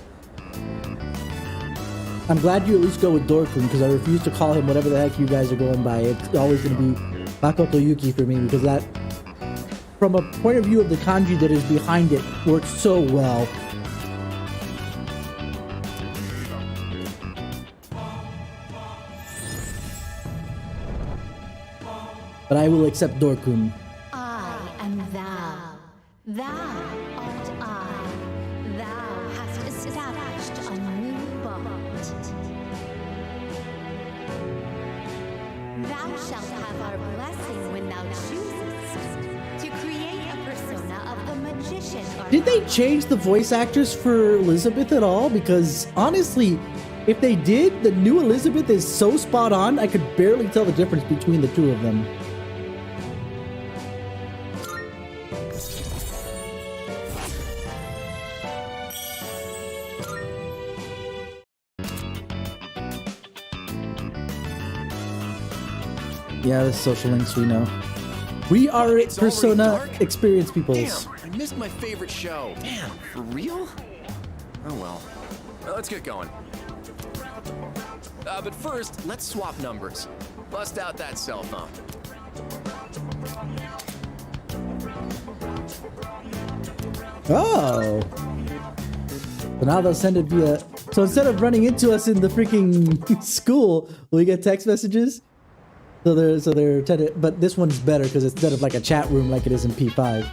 I'm glad you at least go with Dorkun, because I refuse to call him whatever the heck you guys are going by. It's always going to be Makoto Yuki for me, because that, from a point of view of the kanji that is behind it, works so well. But I will accept Dorkun. I am thou. Thou art I. Thou hast established a new bond. Thou shalt have our blessing when thou choosest to create a persona of the magician. Did they change the voice actors for Elizabeth at all? Because honestly, if they did, the new Elizabeth is so spot on, I could barely tell the difference between the two of them. Yeah, the social links we know. We are Persona experienced peoples. Damn, I missed my favorite show. Damn, for real? Oh well. Let's get going. But first, let's swap numbers. Bust out that cell phone. Oh. So now they'll send it via... So instead of running into us in the freaking school, we get text messages. So they're but this one's better because instead of like a chat room like it is in P5.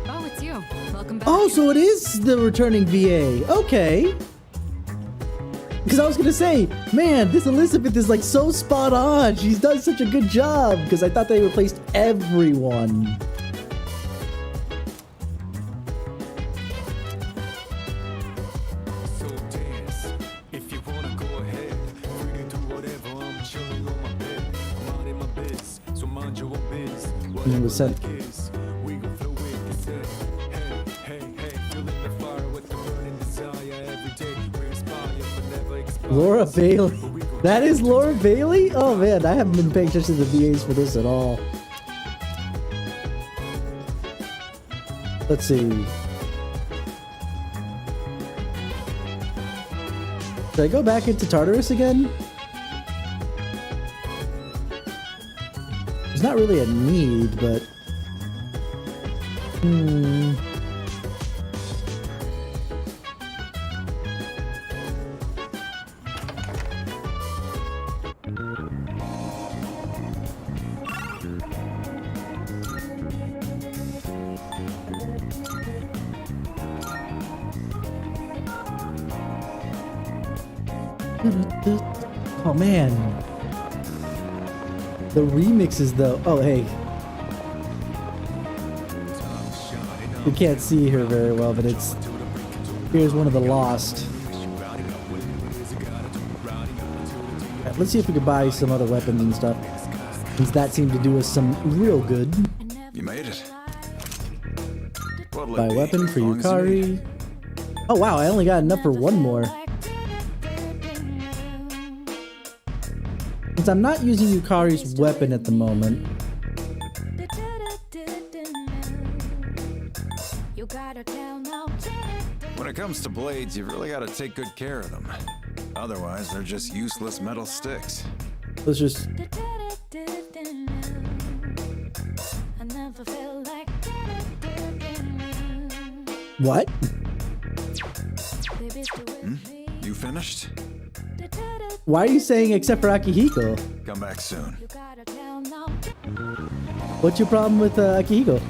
Oh, it's you. Welcome back. Oh, so it is the returning VA. Okay. Because I was gonna say, man, this Elizabeth is like so spot on. She's done such a good job. Because I thought they replaced everyone. And it was sent. Laura Bailey. That is Laura Bailey? Oh man, I haven't been paying attention to the VAs for this at all. Let's see. Should I go back into Tartarus again? It's not really a need, but... Oh man. The remixes though. Oh hey. We can't see her very well, but it's... Here's one of the Lost. Right, let's see if we could buy some other weapons and stuff, since that seemed to do us some real good. You made it. Buy a weapon for Yukari. Oh wow, I only got enough for one more. Since I'm not using Yukari's weapon at the moment. When it comes to blades, you've really got to take good care of them. Otherwise, they're just useless metal sticks. Let's just... What? You finished? Why are you saying except for Akihiko? Come back soon. What's your problem with Akihiko?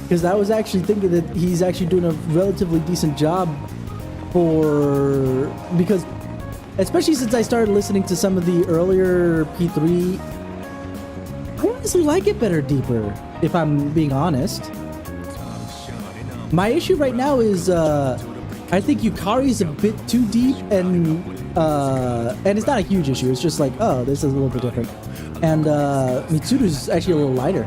Because I was actually thinking that he's actually doing a relatively decent job for... Because, especially since I started listening to some of the earlier P3, I honestly like it better deeper, if I'm being honest. My issue right now is, I think Yukari's a bit too deep, and it's not a huge issue. It's just like, oh, this is a little bit different. And Mitsuru's actually a little lighter.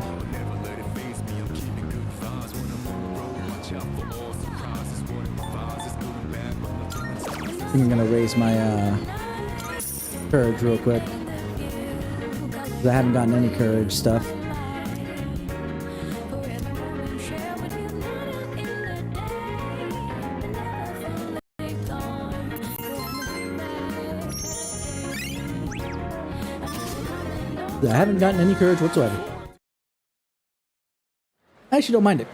I think I'm gonna raise my courage real quick, because I haven't gotten any courage stuff. I haven't gotten any courage whatsoever. I actually don't mind it,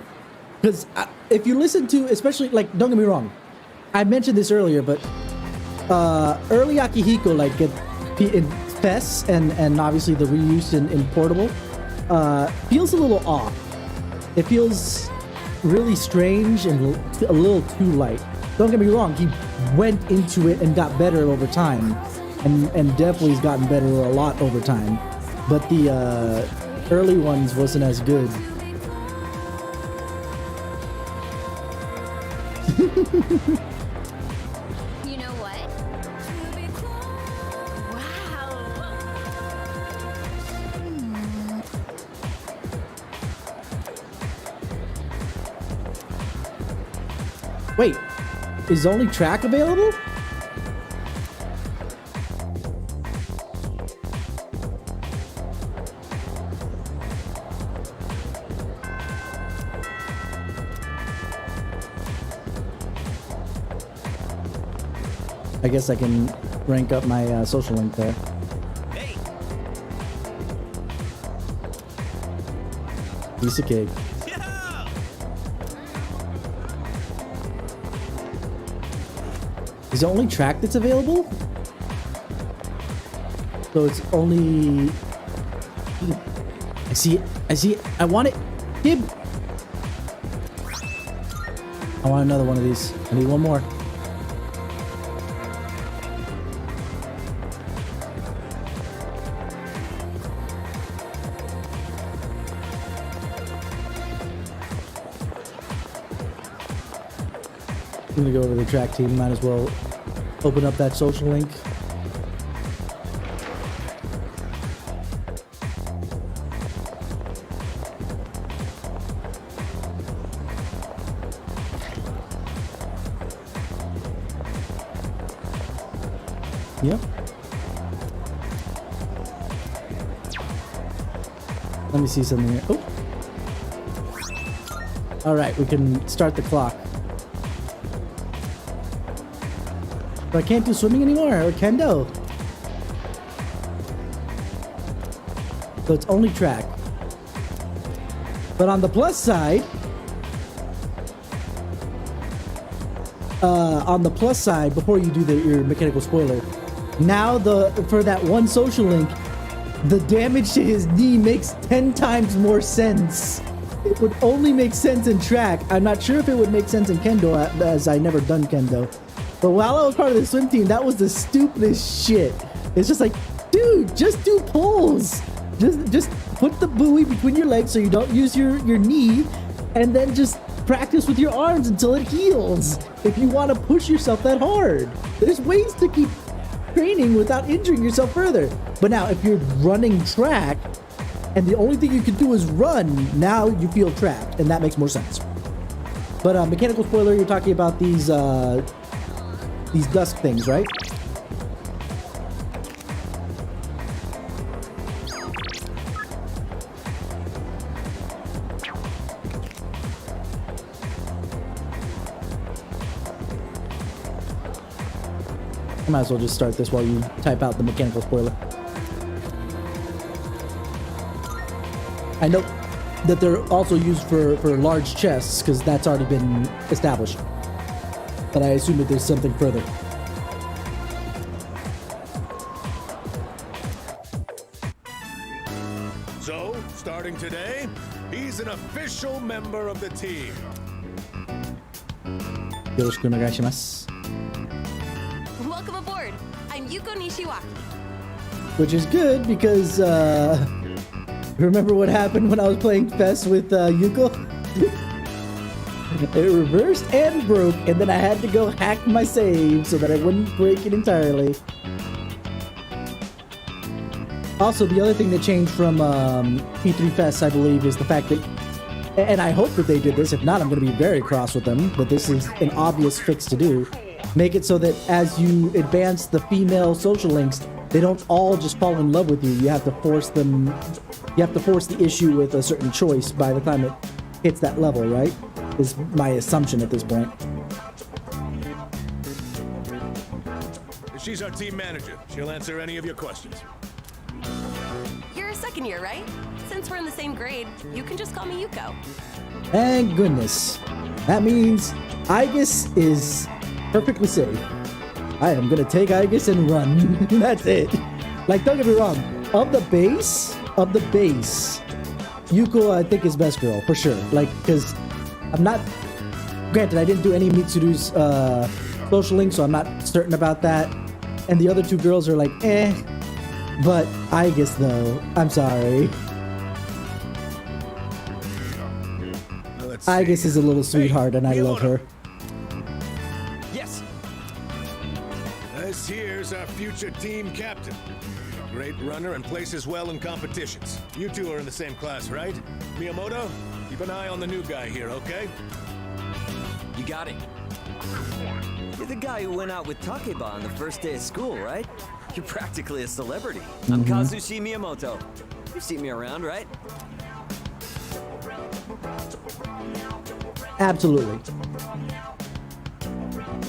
because if you listen to, especially, like, don't get me wrong, I mentioned this earlier, but early Akihiko, like in Fess and obviously the reuse in Portable, feels a little off. It feels really strange and a little too light. Don't get me wrong, he went into it and got better over time, and definitely has gotten better a lot over time. But the early ones wasn't as good. You know what? Wow. Wait, is only track available? I guess I can rank up my social link there. Hey. Piece of cake. Is the only track that's available? So it's only... I see it. I see it. I want it. Gib. I want another one of these. I need one more. I'm gonna go over to the track team. Might as well open up that social link. Yep. Let me see something here. Oh. All right, we can start the clock. But I can't do swimming anymore or kendo. So it's only track. But on the plus side, before you do your mechanical spoiler, now for that one social link, the damage to his knee makes 10 times more sense. It would only make sense in track. I'm not sure if it would make sense in kendo, as I never done kendo. But while I was part of the swim team, that was the stupidest shit. It's just like, dude, just do pulls. Just put the buoy between your legs so you don't use your knee, and then just practice with your arms until it heals. If you want to push yourself that hard, there's ways to keep training without injuring yourself further. But now, if you're running track and the only thing you can do is run, now you feel trapped, and that makes more sense. But mechanical spoiler, you're talking about these dusk things, right? I might as well just start this while you type out the mechanical spoiler. I know that they're also used for large chests, because that's already been established. But I assume that there's something further. So, starting today, he's an official member of the team. Yoroshiku onegaishimasu. Welcome aboard. I'm Yuko Nishiwaki. Which is good because, remember what happened when I was playing Fest with Yuko? It reversed and broke, and then I had to go hack my save so that I wouldn't break it entirely. Also, the other thing that changed from P3 Fest, I believe, is the fact that, and I hope that they did this, if not, I'm going to be very cross with them, but this is an obvious fix to do. Make it so that as you advance the female social links, they don't all just fall in love with you. You have to force them, you have to force the issue with a certain choice by the time it hits that level, right? Is my assumption at this point. She's our team manager. She'll answer any of your questions. You're a second year, right? Since we're in the same grade, you can just call me Yuko. Thank goodness. That means Aegis is perfectly safe. I am gonna take Aegis and run. That's it. Like, don't get me wrong. Of the base, Yuko, I think, is best girl, for sure. Like, because I'm not... Granted, I didn't do any Mitsuru's social link, so I'm not certain about that. And the other two girls are like, eh. But Aegis, though, I'm sorry. Aegis is a little sweetheart, and I love her. Yes. This here's our future team captain. Great runner and places well in competitions. You two are in the same class, right? Miyamoto, keep an eye on the new guy here, okay? You got it. You're the guy who went out with Takeba on the first day of school, right? You're practically a celebrity. I'm Kazushi Miyamoto. You've seen me around, right? Absolutely.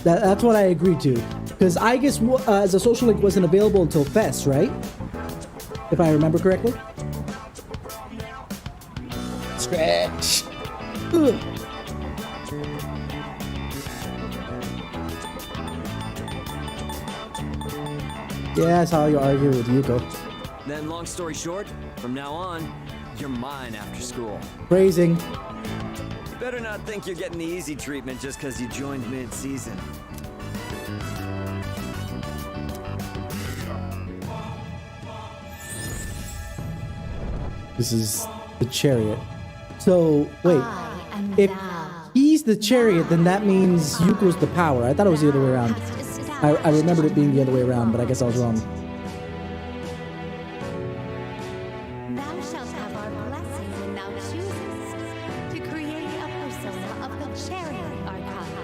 That's what I agreed to. Because Aegis as a social link wasn't available until Fest, right? If I remember correctly. Scratch. Ugh. Yeah, that's how you argue with Yuko. Then, long story short, from now on, you're mine after school. Phrasing. You better not think you're getting the easy treatment just because you joined mid-season. This is the chariot. So, wait. If he's the chariot, then that means Yuko's the power. I thought it was the other way around. I remembered it being the other way around, but I guess I was wrong. Thou shalt have our blessing when thou choosest to create a persona of the chariot arcana.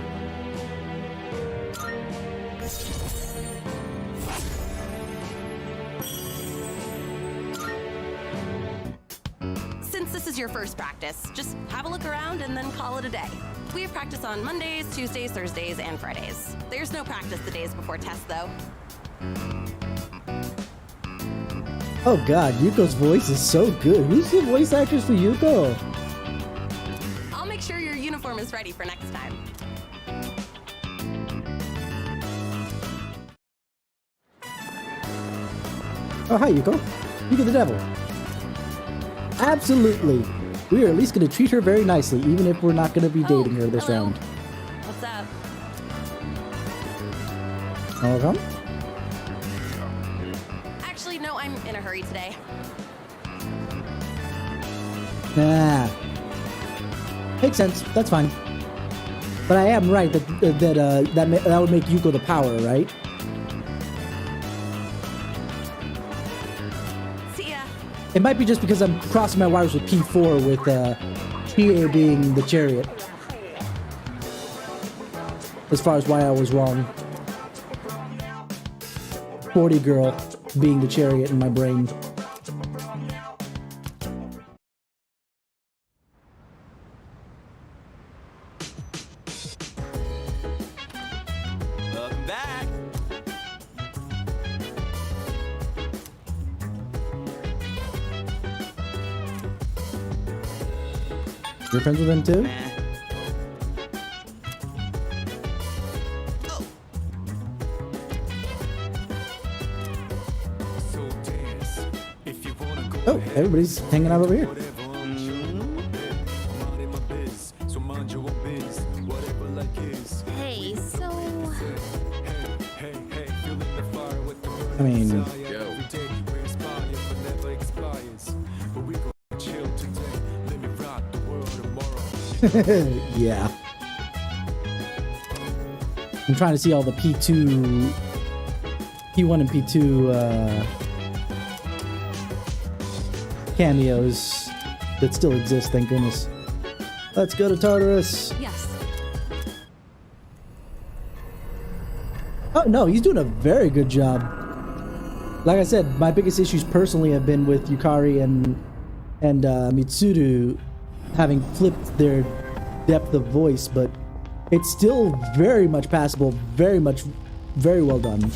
this is your first practice. Just have a look around and then call it a day. We have practice on Mondays, Tuesdays, Thursdays, and Fridays. There's no practice the days before tests, though. Oh god, Yuko's voice is so good. Who's the voice actress for Yuko? I'll make sure your uniform is ready for next time. Oh, hi, Yuko. Yuko the Devil. Absolutely. We are at least going to treat her very nicely, even if we're not going to be dating her this round. What's up? Welcome. Actually, no, I'm in a hurry today. Nah. Makes sense. That's fine. But I am right that that would make Yuko the power, right? See ya. It might be just because I'm crossing my wires with P4 with PA being the chariot. As far as why I was wrong. 40 girl being the chariot in my brain. Welcome back. You're friends with him too? Oh, everybody's hanging out over here. Hey, so... I mean... yeah. I'm trying to see all the P1 and P2 cameos that still exist, thank goodness. Let's go to Tartarus. Yes. Oh no, he's doing a very good job. Like I said, my biggest issues personally have been with Yukari and Mitsuru having flipped their depth of voice, but it's still very much passable, very well done.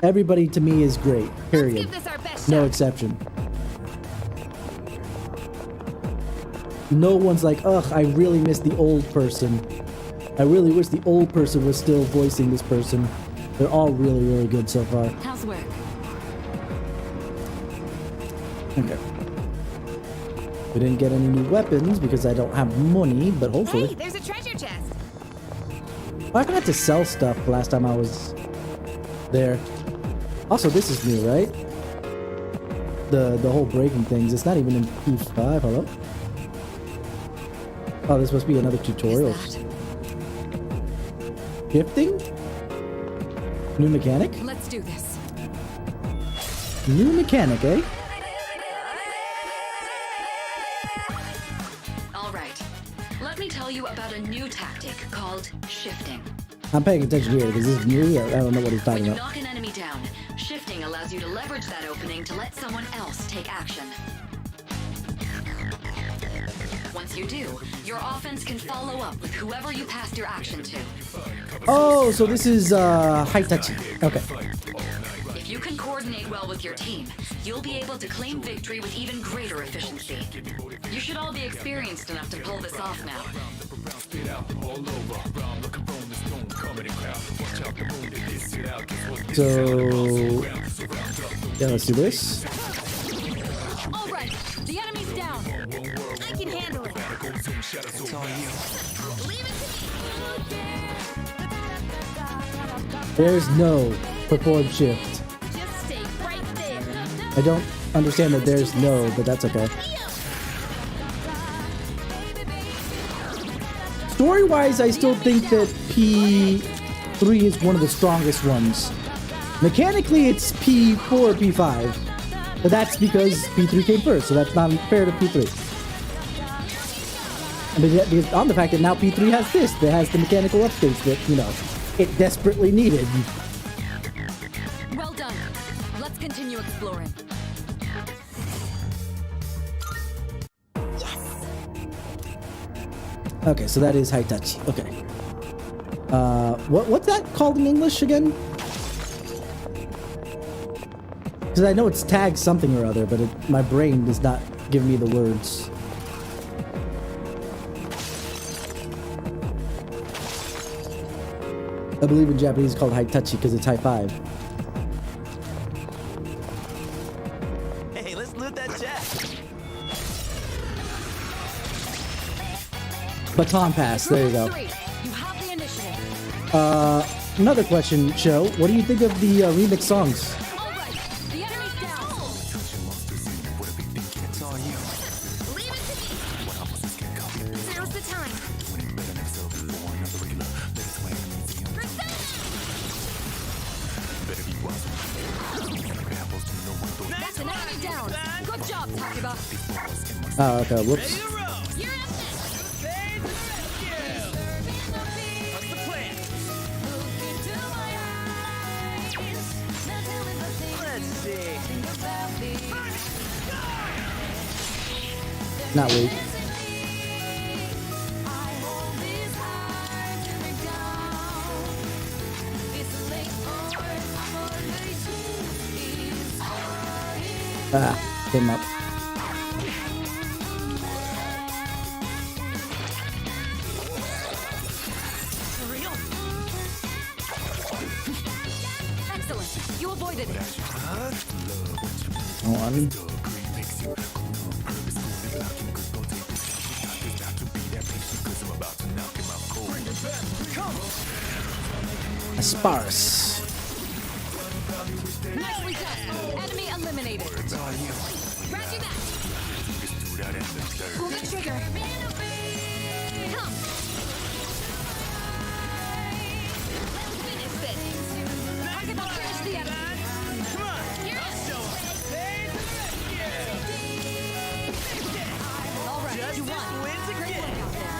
Everybody to me is great, period. No exception. No one's like, ugh, I really miss the old person. I really wish the old person was still voicing this person. They're all really, really good so far. How's work? Okay. We didn't get any new weapons because I don't have money, but hopefully. Hey, there's a treasure chest. I forgot to sell stuff last time I was there. Also, this is new, right? The whole breaking things. It's not even in P5. Hello? Oh, this must be another tutorial. Gifting? New mechanic? Let's do this. New mechanic, eh? All right. Let me tell you about a new tactic called shifting. I'm paying attention here because this is new. I don't know what he's talking When you about. knock an enemy down, shifting allows you to leverage that opening to let someone else take action. Once you do, your offense can follow up with whoever you passed your action to. Oh, so this is high touchy. Okay. If you can coordinate well with your team, you'll be able to claim victory with even greater efficiency. You should all be experienced enough to pull this off now. So yeah, let's do this. All right, the enemy's down. I can handle it. It's all you. There's no perform shift. Just stay right there. I don't understand that there's no, but that's okay. Story-wise, I still think that P3 is one of the strongest ones. Mechanically, it's P4 or P5. But that's because P3 came first, so that's not fair to P3. I mean, because on the fact that now P3 has this, that has the mechanical updates that, you know, it desperately needed. Well done. Let's continue exploring. Okay, so that is Hitachi. Okay. What's that called in English again? Because I know it's tag something or other, but my brain does not give me the words. I believe in Japanese it's called Hitachi because it's high five. Hey, let's loot that chest. Baton pass. There you go. You have the initiative. Another question, Show. What do you think of the remix songs? The enemy's down. It's all you. Leave it to me. Now's the time. That's an enemy down. Good job, Takiba. Oh, okay. Whoops. Not weak. Ah, came up. Excellent. You avoided it. On. Sparse. Nicely done. Enemy eliminated. Roger that. Pull the trigger. Come. Let's finish this. Takiba finished the enemy. Come on. You're I'll show 'em. all right. You Justice won. wins Great again. work out there.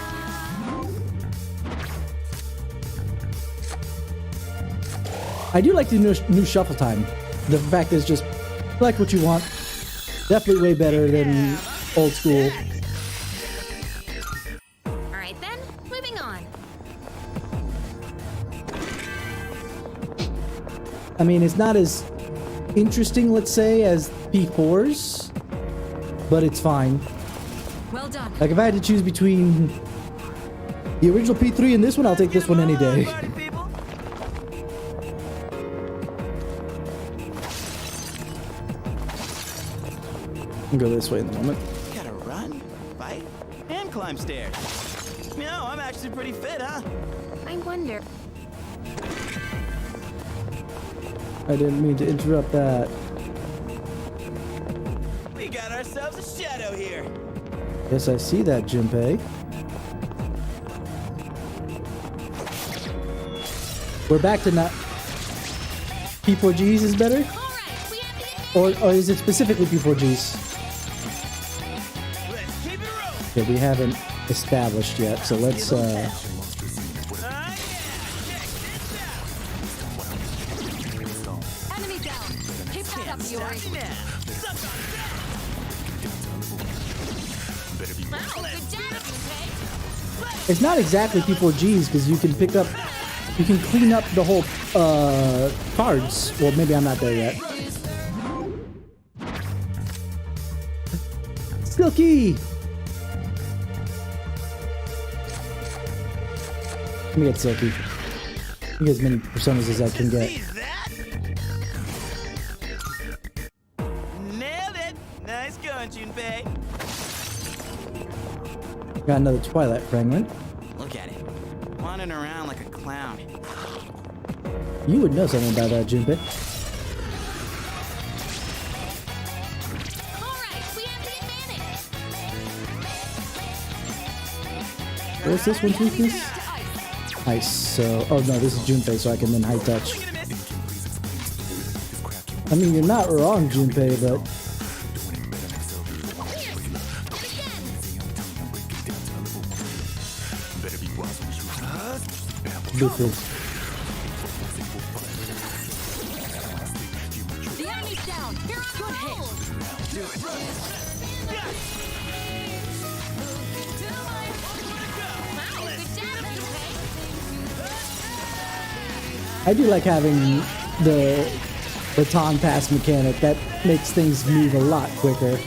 I do like the new shuffle time. The fact is just select what you want. Definitely way better than old school. Alright then, moving on. I mean, it's not as interesting, let's say, as P4's, but it's fine. Well done. Like, if I had to choose between the original P3 and this one, I'll take this one any day. I'll go this way in the moment. Gotta run, fight, and climb stairs. You know, I'm actually pretty fit, huh? I wonder. I didn't mean to interrupt that. We got ourselves a shadow here. Yes, I see that, Junpei. We're back to not... P4Gs is better? Or is it specifically P4Gs? Yeah, we haven't established yet, so let's Enemy down. Keep that up, Yori. It's not exactly P4Gs because you can pick up, you can clean up the whole cards. Well, maybe I'm not there yet. Silky! Let me get Silky. Let me get as many personas as I can get. Nailed it. Nice going, Junpei. Got another Twilight fragment. Look at it. Wandering around like a clown. You would know something about that, Junpei. Where's this one, Toothless? Ice. So, oh no, this is Junpei, so I can then high touch. I mean, you're not wrong, Junpei, but Toothless. The enemy's down. You're on good hit. I do like having the baton pass mechanic. That makes things move a lot quicker.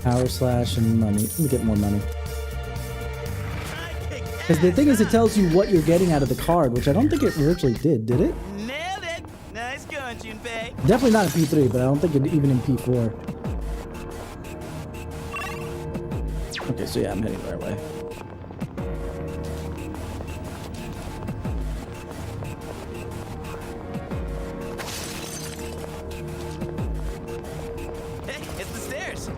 Power slash and money. Let me get more money. Because the thing is, it tells you what you're getting out of the card, which I don't think it originally did it? Nailed it! Nice going, Junpei. Definitely not in P3, but I don't think it even in P4. Okay, so yeah, I'm heading the right way. Hey, it's the stairs.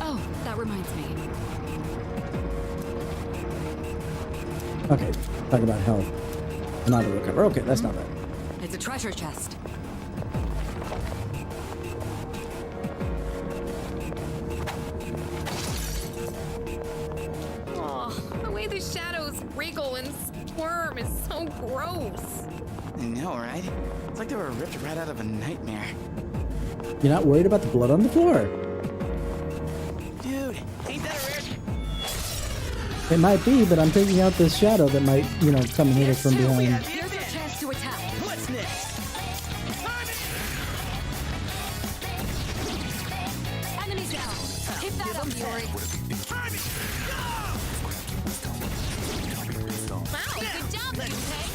Oh, that reminds me. Okay, talk about health. Not to recover. Okay, that's not bad. It's a treasure chest. Oh, the way the shadows wriggle and squirm is so gross. I know, right? It's like they were ripped right out of a nightmare. You're not worried about the blood on the floor? Dude, ain't that a rare? It might be, but I'm taking out this shadow that might, you know, come and hit us from behind. Here's your chance to attack. What's next? Enemies down. Hit that up, Yuri. Wow, good job, Junpei.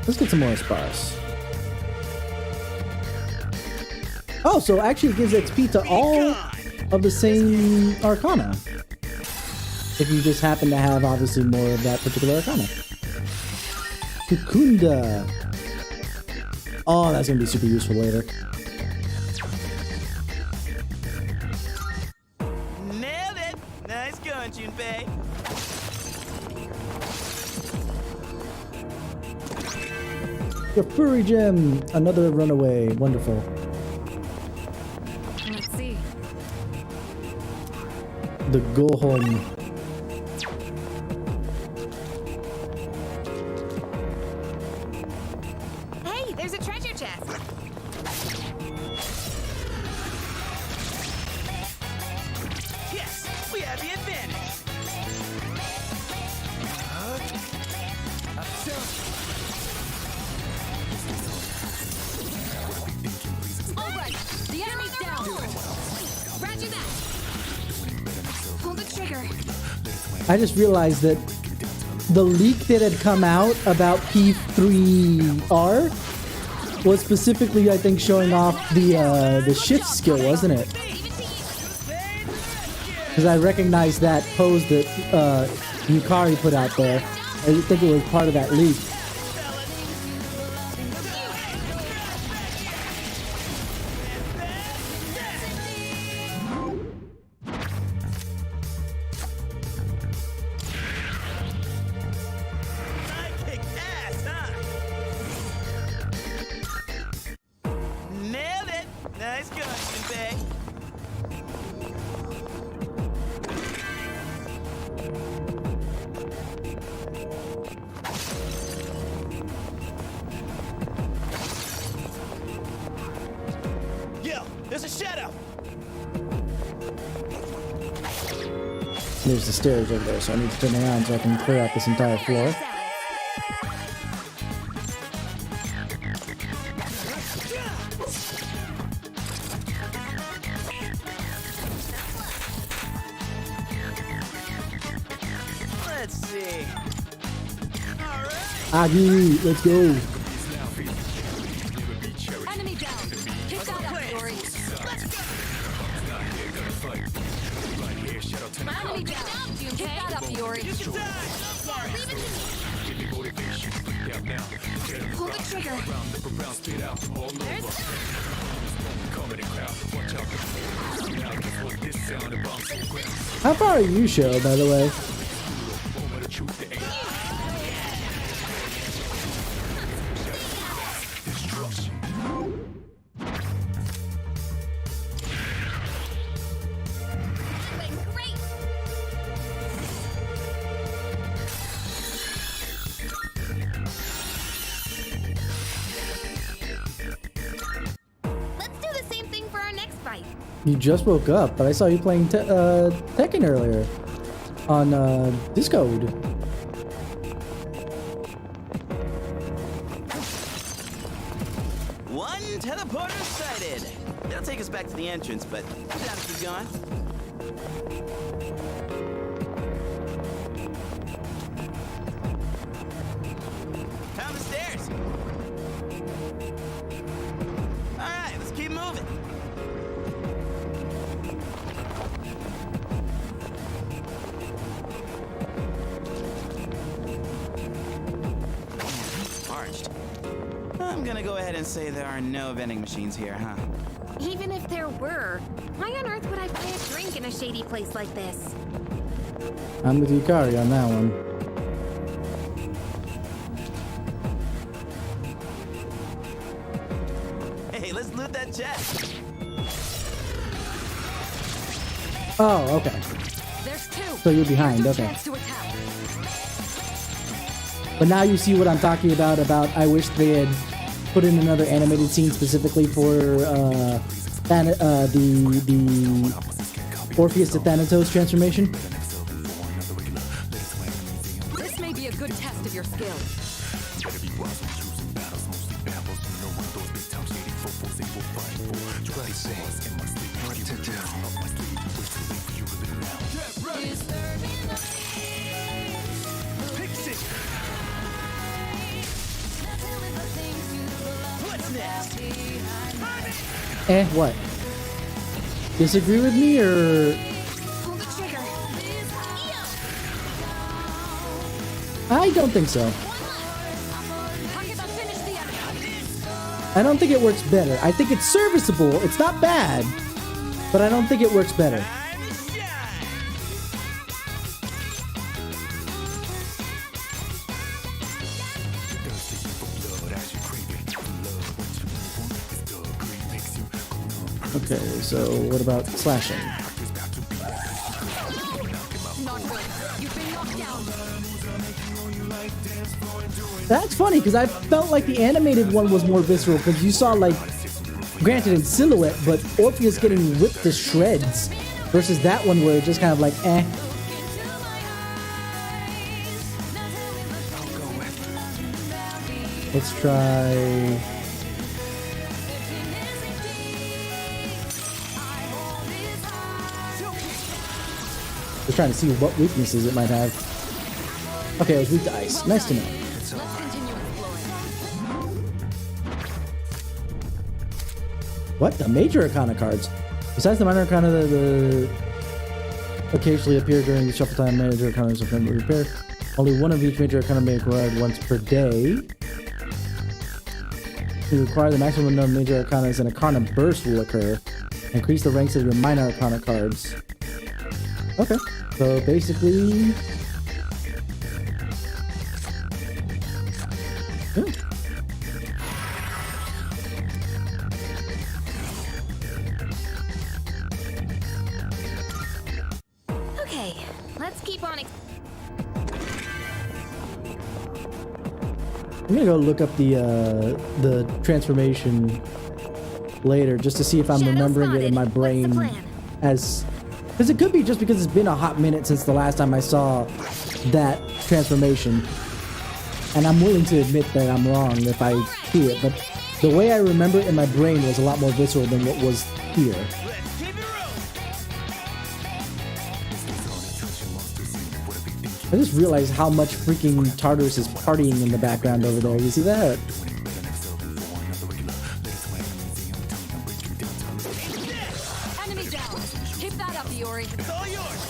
Let's get some more sparse. Oh, so actually it gives XP to all of the same Arcana. If you just happen to have, obviously, more of that particular Arcana. Kukunda. Oh, that's going to be super useful later. Nailed it! Nice going, Junpei. Your furry gem. Another runaway. Wonderful. Let's see. The go home. Hey, there's a treasure chest. Yes, we have the advantage. All right, the enemy's down. Roger that. Pull the trigger. I just realized that the leak that had come out about P3R was specifically, I think, showing off the shift skill, wasn't it? Because I recognized that pose that Yukari put out there. I think it was part of that leak. Nailed it! Nice going, Junpei. Yo, there's a shadow! There's the stairs over there, so I need to turn around so I can clear out this entire floor. Let's see. Agi, let's go. Enemy down. Hit that up, Yuri. Enemy down. Hit that up, Yuri. Pull the trigger. How far are you, Show, by the way? You just woke up, but I saw you playing Tekken earlier on Discord. One teleporter sighted. It'll take us back to the entrance, but I'm down to keep going. Down the stairs. All right, let's keep moving. Parched. I'm gonna go ahead and say there are no vending machines here, huh? Even if there were, why on earth would I buy a drink in a shady place like this? I'm with Yukari on that one. Hey, let's loot that chest. Oh, okay. There's two. So you're behind, okay. But now you see what I'm talking about I wish they had put in another animated scene specifically for the Orpheus to Thanatos transformation. This may be a good test of your skills. What? Disagree with me or? I don't think so. I don't think it works better. I think it's serviceable. It's not bad, but I don't think it works better. Okay, so what about slashing? That's funny, because I felt like the animated one was more visceral, because you saw, like, granted in silhouette, but Orpheus getting ripped to shreds, versus that one where it's just kind of like, eh. Let's try... Just trying to see what weaknesses it might have. Okay, it was weak to ice. Nice to know. What? The major arcana cards? Besides the minor arcana that occasionally appear during the shuffle time, major arcana is a repair. Only one of each major arcana may be acquired once per day. You require the maximum number of major arcanas, and arcana burst will occur. Increase the ranks of your minor arcana cards. Okay, so basically... Yeah. Okay, let's keep on. I'm gonna go look up the transformation later just to see if I'm remembering it in my brain as... Because it could be just because it's been a hot minute since the last time I saw that transformation. And I'm willing to admit that I'm wrong if I see it, but the way I remember it in my brain was a lot more visceral than what was here. I just realized how much freaking Tartarus is partying in the background over there. You see that? Enemy down. Keep that up, Iori. It's all yours.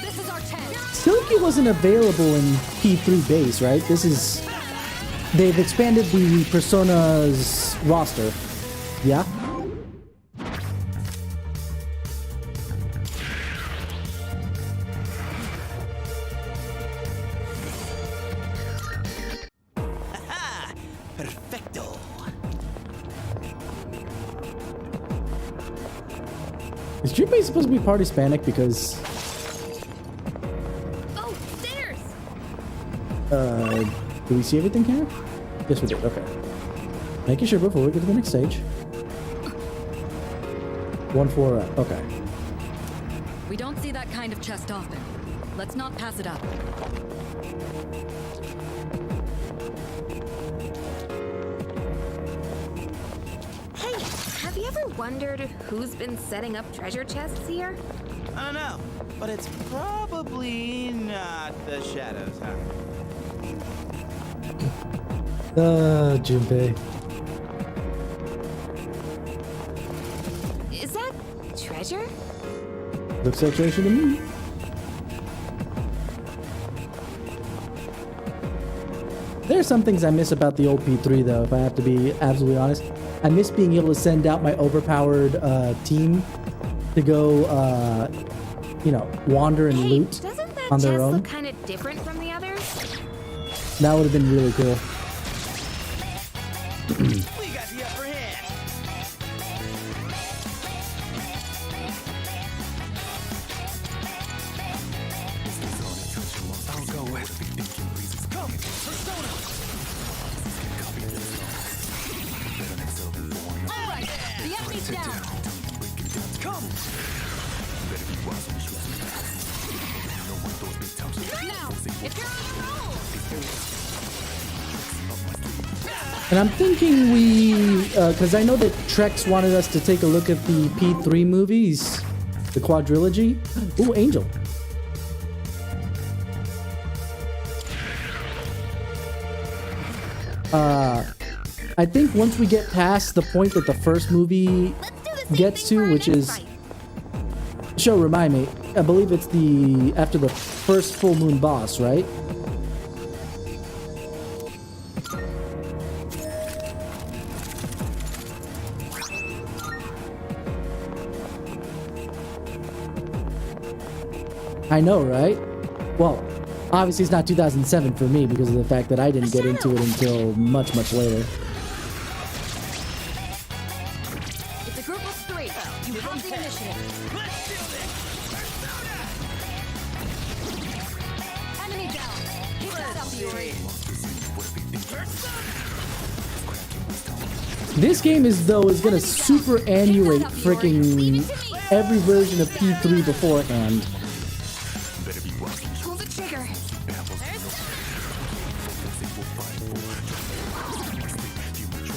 This is our chance. Silky wasn't available in P3 base, right? This is... They've expanded the Persona's roster. Yeah? Perfecto. Is Junpei supposed to be part Hispanic? Because... Oh, stairs! Do we see everything here? Yes, we did. Okay. Making sure before we get to the next stage. 1-4 up. Okay. We don't see that kind of chest often. Let's not pass it up. Hey, have you ever wondered who's been setting up treasure chests here? I don't know, but it's probably not the shadows, huh? Junpei. Is that treasure? Looks like treasure to me. There are some things I miss about the old P3 though, if I have to be absolutely honest. I miss being able to send out my overpowered team to go, you know, wander and loot Doesn't that on their chest own. look kind of different from the others? That would have been really cool. We got the upper hand. I'll go with. Come, Persona. All right, the enemy's down. Come. Now, if you're on a roll. And I'm thinking we, because I know that Trex wanted us to take a look at the P3 movies, the quadrilogy. Ooh, Angel. I think once we get past the point that the first movie gets to, which is, Show, remind me, I believe it's the, after the first full moon boss, right? I know, right? Well, obviously it's not 2007 for me because of the fact that I didn't get into it until much, much later. It's a group of 3. You have the initiative. Let's do this. Enemy down. Keep that up, Yuri. This game is gonna superannuate freaking every version of P3 beforehand. Pull the trigger.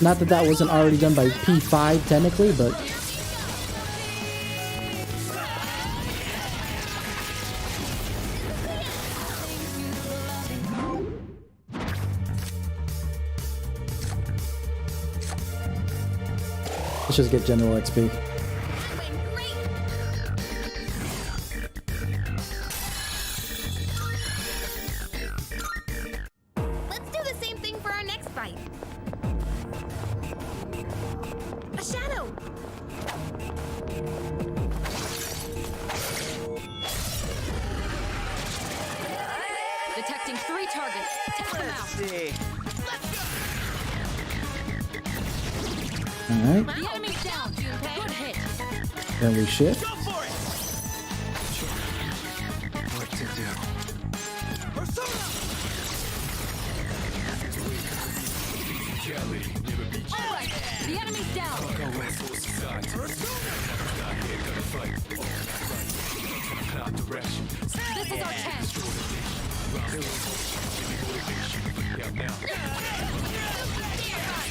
Not that that wasn't already done by P5 technically, but let's just get general XP. Let's do the same thing for our next fight. A shadow. Detecting 3 targets. Take them out. See. Alright, The enemy's down. Good hit. then we shift. Go for it. What to do? All right, the enemy's down. Go with. This is our chance.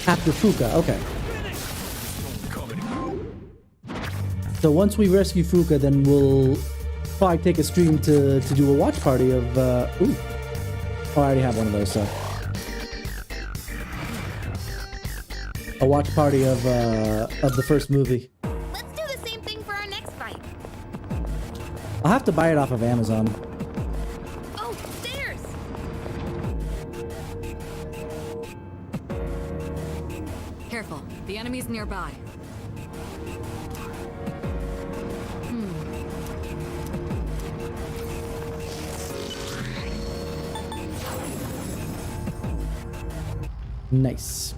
After Fuka, okay. So once we rescue Fuka, then we'll probably take a stream to do a watch party of, ooh. Oh, I already have one of those, so. A watch party of the first movie. Let's do the same thing for our next fight. I'll have to buy it off of Amazon. Oh, stairs. Careful, the enemy's nearby. Nice.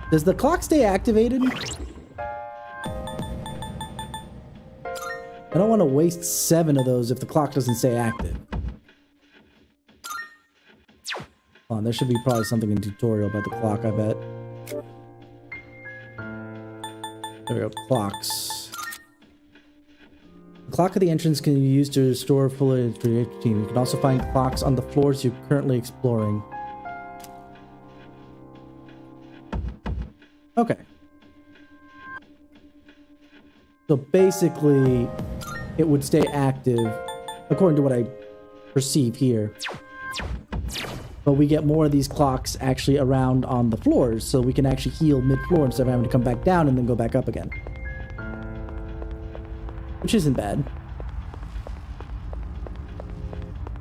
Does the clock stay activated? I don't want to waste 7 of those if the clock doesn't stay active. Oh, there should be probably something in tutorial about the clock, I bet. There we go, clocks. The clock at the entrance can be used to restore fluid for your team. You can also find clocks on the floors you're currently exploring. Okay. So basically, it would stay active, according to what I perceive here. But we get more of these clocks actually around on the floors, so we can actually heal mid-floor instead of having to come back down and then go back up again. Which isn't bad.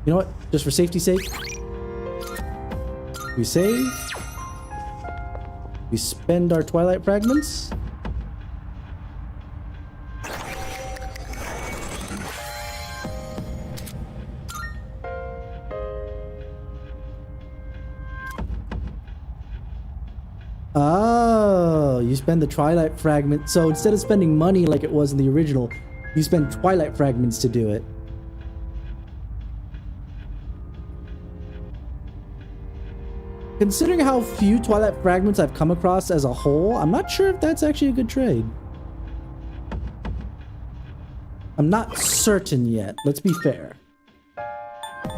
You know what? Just for safety's sake, we save. We spend our Twilight Fragments. Oh, you spend the Twilight Fragment. So instead of spending money like it was in the original, you spend Twilight Fragments to do it. Considering how few Twilight Fragments I've come across as a whole, I'm not sure if that's actually a good trade. I'm not certain yet, let's be fair.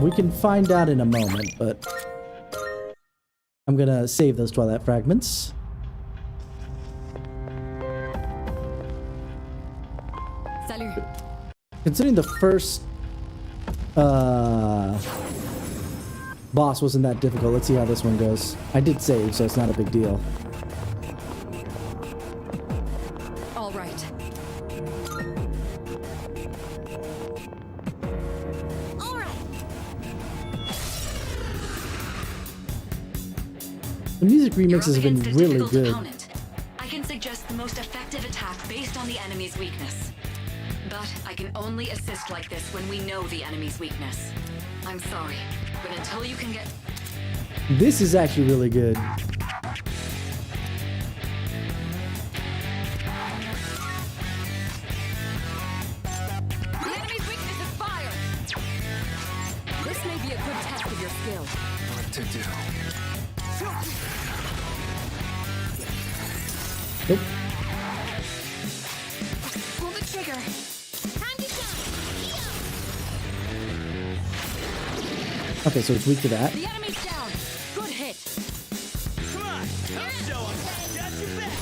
We can find out in a moment, but I'm gonna save those Twilight Fragments. Salut. Considering the first boss wasn't that difficult, let's see how this one goes. I did save, so it's not a big deal. All right. The music remixes have been really good. Opponent. I can suggest the most effective attack based on the enemy's weakness. But I can only assist like this when we know the enemy's weakness. I'm sorry, but until you can get... This is actually really good. The enemy's weakness is fire! This may be a good test of your skill. What to do? Nope. Pull the trigger. Okay, so it's weak to that. The enemy's down. Good hit. Come on, I'll show 'em. Got your back.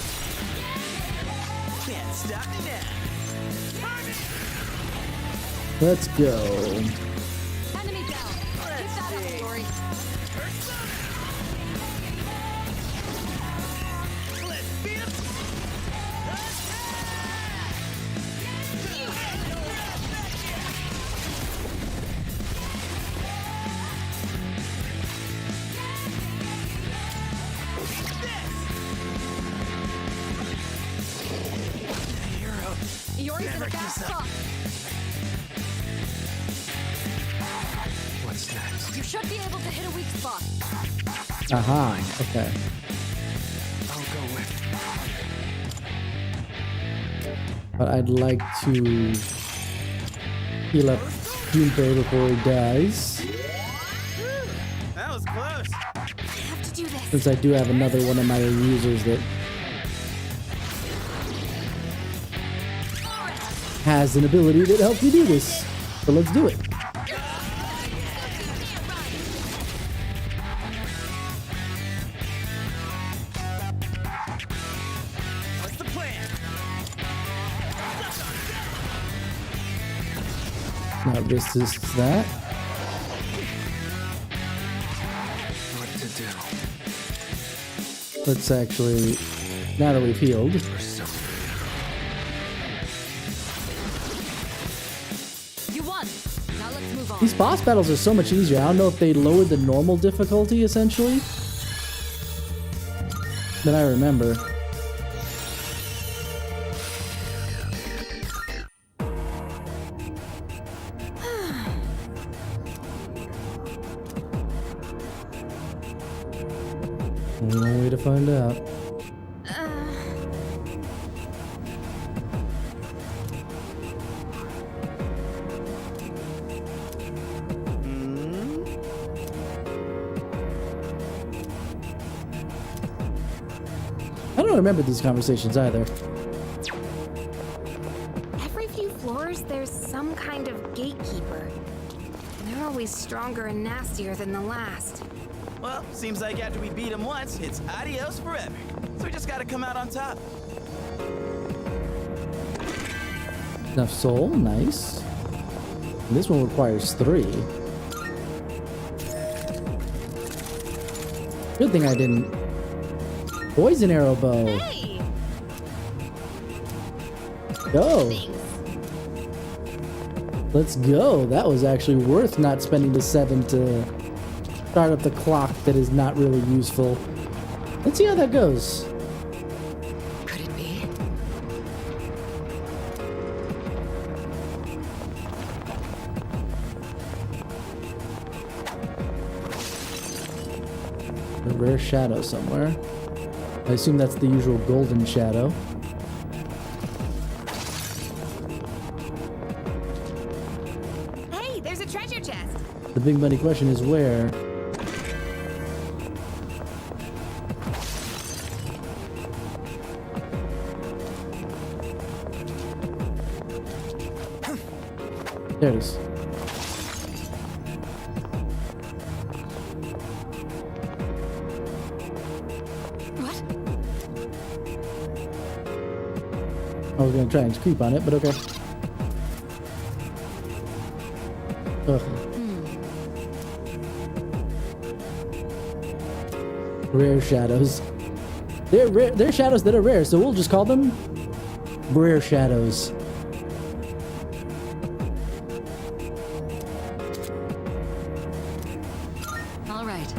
Can't stop me now. Let's go. Enemy down. Keep that up, Dory. Let's beat 'em. Yori's in a bad spot. What's next? You should be able to hit a weak spot. Aha, okay. I'll go with. But I'd like to heal up Junpei before he dies. That was close. I have to do this. Since I do have another one of my users that has an ability that helps you do this. So let's do it. What's the plan? Now resist that. What to do? Let's actually, now that we've healed, You won. Now let's move on. these boss battles are so much easier. I don't know if they lowered the normal difficulty, essentially, than I remember. Only one way to find out. don't remember these conversations either. Every few floors, there's some kind of gatekeeper. They're always stronger and nastier than the last. Well, seems like after we beat him once, it's adios forever. So we just gotta come out on top. Enough soul, nice. And this one requires 3. Good thing I didn't. Poison arrow bow. Hey! Go. Let's go. That was actually worth not spending the 7 to start up the clock that is not really useful. Let's see how that goes. Could it be? A rare shadow somewhere. I assume that's the usual golden shadow. Hey, there's a treasure chest. The big money question is where? There it is. I was gonna try and creep on it, but okay. Ugh. Rare shadows. They're rare. They're shadows that are rare, so we'll just call them rare shadows. All right.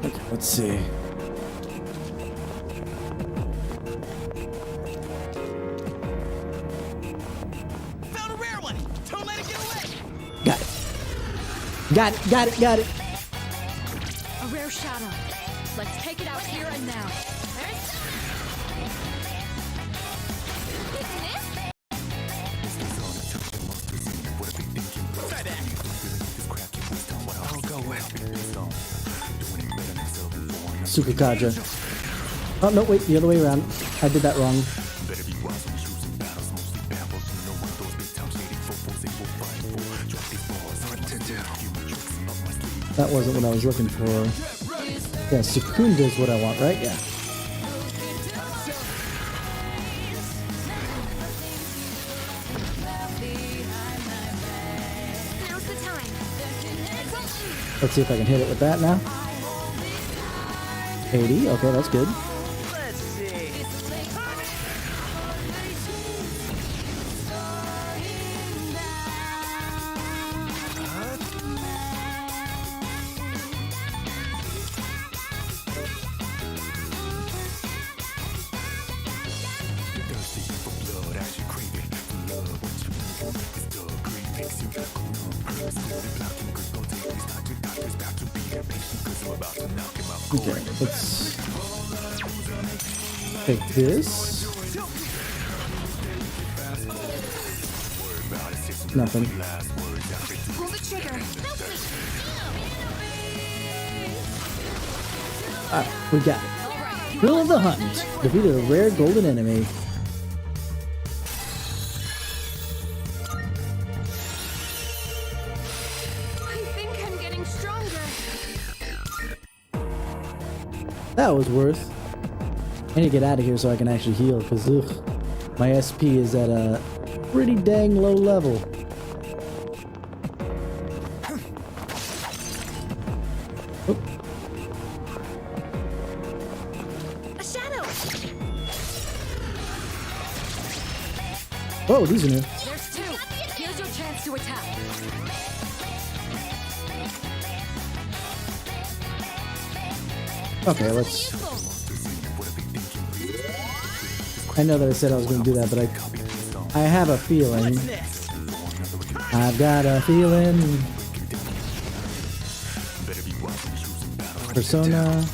Okay, let's see. Got it, got it, got it. A rare shadow. Let's take it out here and now. Sukukaja. Oh, no, wait, the other way around. I did that wrong. That wasn't what I was looking for. Yeah, Sukunda is what I want, right? Yeah. Now's the time. Let's see if I can hit it with that now. 80. Okay, that's good. Let's see. Okay, let's take this. Nothing. Pull the trigger. Alright, we got it. Thrill of the Hunt. Defeated a rare golden enemy. I think I'm getting stronger. That was worth. I need to get out of here so I can actually heal, because my SP is at a pretty dang low level. Oop. A shadow. Oh, these are new. There's 2. Here's your chance to attack. Okay, let's... I know that I said I was going to do that, but I have a feeling. I've got a feeling. Persona.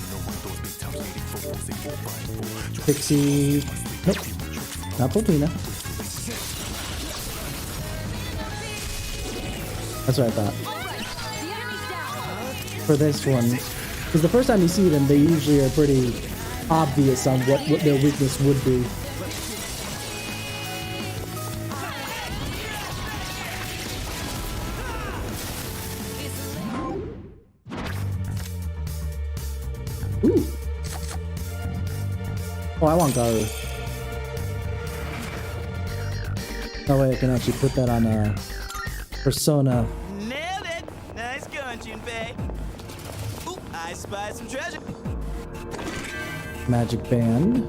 Pixie. Nope. Not Poltina. That's what I thought. For this one. Because the first time you see them, they usually are pretty obvious on what their weakness would be. Ooh. Oh, I want Garu. No way I can actually put that on a Persona. Nailed it! Nice going, Junpei. Ooh, I spy some treasure. Magic band.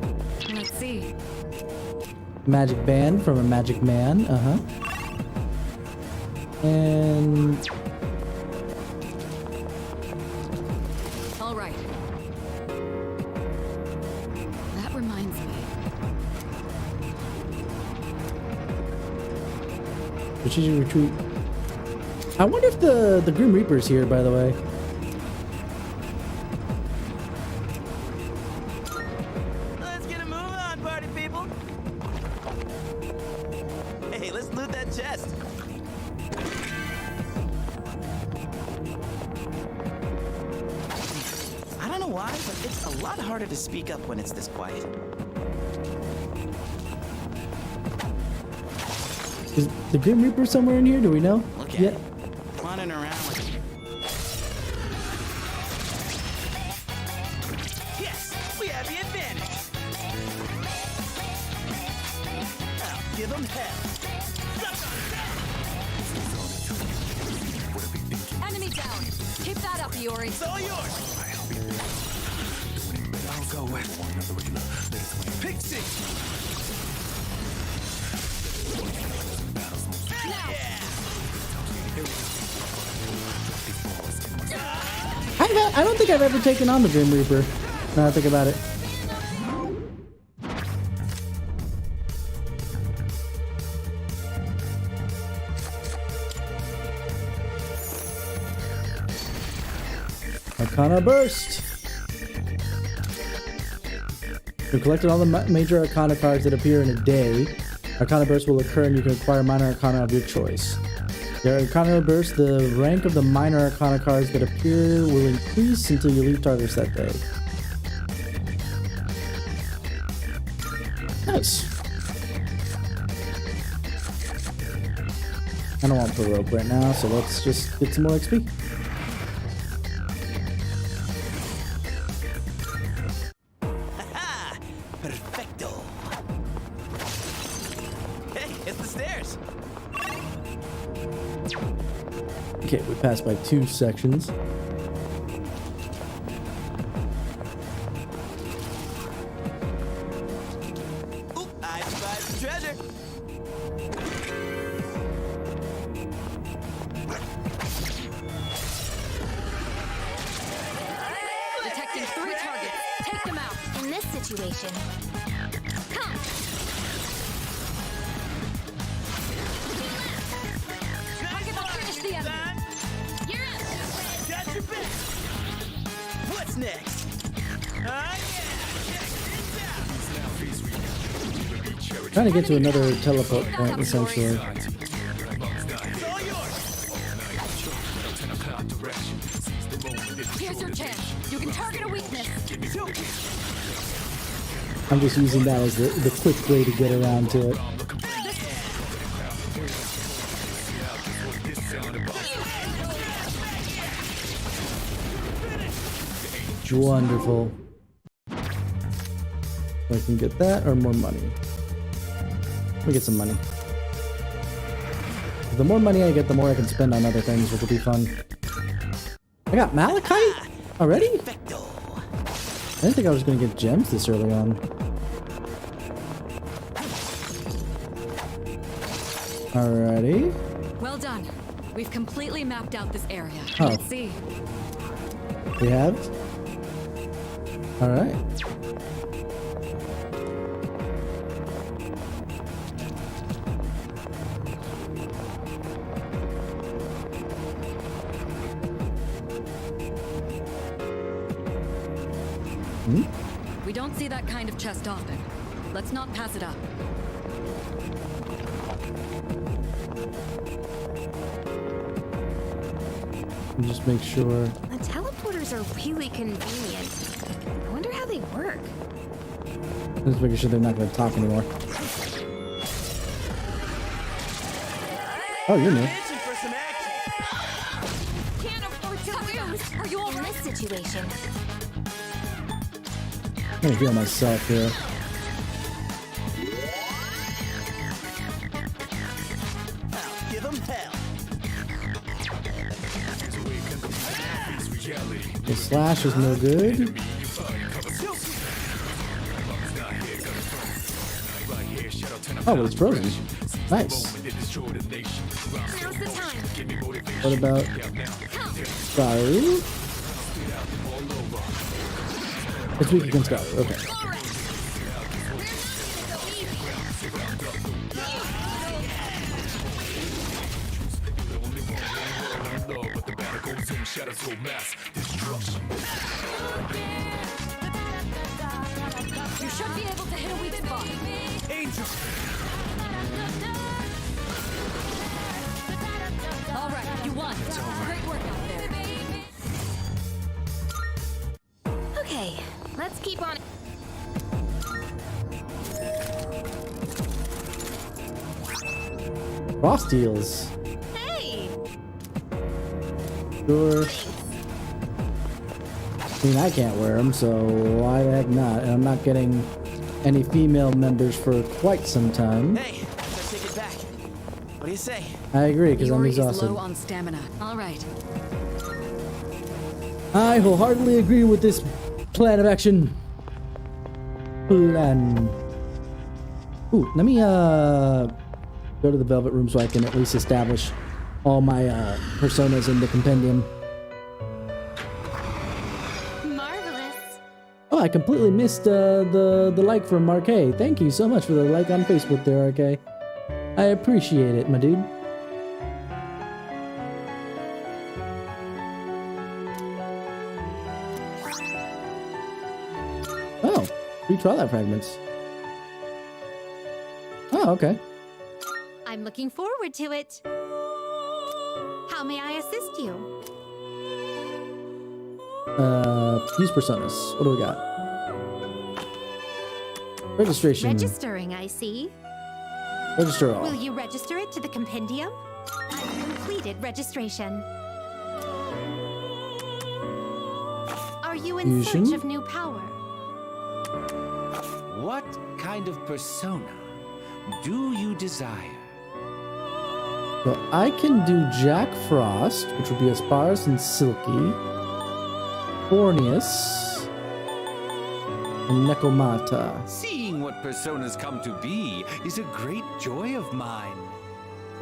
Let's see. Magic band from a magic man. And All right. That reminds me. strategic retreat. I wonder if the Grim Reaper's here, by the way. Let's get a move on, party people. Hey, let's loot that chest. I don't know why, but it's a lot harder to speak up when it's this quiet. Is the Grim Reaper somewhere in here? Do we know? Look at yet? it. Running around like... Yes, we have the advantage. I'll give them hell. Enemy down. Keep that up, Iori. It's all yours. I'll go with Pixie. I don't think I've ever taken on the Grim Reaper. Now I think about it. Arcana Burst. You've collected all the major Arcana cards that appear in a day. Arcana Burst will occur and you can acquire minor Arcana of your choice. The Arcana Burst, the rank of the minor Arcana cards that appear will increase until you leave Tartarus that day. Nice. I don't want Baroque right now, so let's just get some more XP. Perfecto. Hey, it's the stairs. Okay, we passed by 2 sections. Ooh, I spied some treasure. Detecting 3 targets. Take them out. In this situation, Come. Target will finish the enemy. you're up. Got your back. What's next? Yeah. Trying to get to another teleport point, essentially. It's all yours. Here's your chance. You can target a weakness. I'm just using that as the quick way to get around to it. Wonderful. I can get that or more money. Let me get some money. The more money I get, the more I can spend on other things, which will be fun. I got Malachite already? I didn't think I was going to get gems this early on. Alrighty. Well done. We've completely mapped out this area. Oh. Let's see. We have? Alright. We don't see that kind of chest often. Let's not pass it up. Just make sure. The teleporters are really convenient. I wonder how they work? Just making sure they're not going to talk anymore. Oh, you're new. Can't afford to lose. Are you all right? In this situation. I'm going to heal myself here. Give them hell. The slash is no good. Oh, but it's frozen. Nice. Now's the time. What about... Skyru? It's weak against Skyru, okay. You should be able to hit a weak spot. Angel. All right, you won. Great work out there. Okay, let's keep on. Frost deals. Hey! Sure. I mean, I can't wear them, so why the heck not? And I'm not getting any female members for quite some time. Hey, let's take it back. What do you say? I agree, because I'm Yuri is exhausted. low on stamina. All right. I wholeheartedly agree with this plan of action. Plan. Ooh, let me go to the Velvet Room so I can at least establish all my personas in the compendium. Marvelous. Oh, I completely missed the like from RK. Thank you so much for the like on Facebook there, RK. I appreciate it, my dude. Oh, free Twilight fragments. Oh, okay. I'm looking forward to it. How may I assist you? Use personas. What do we got? Registration. Registering, I see. Register all. Will you register it to the compendium? I've completed registration. Are you in Fusion? search of new power? What kind of persona do you desire? So I can do Jack Frost, which would be Asparus and Silky, Orneus, and Nekomata. Seeing what personas come to be is a great joy of mine.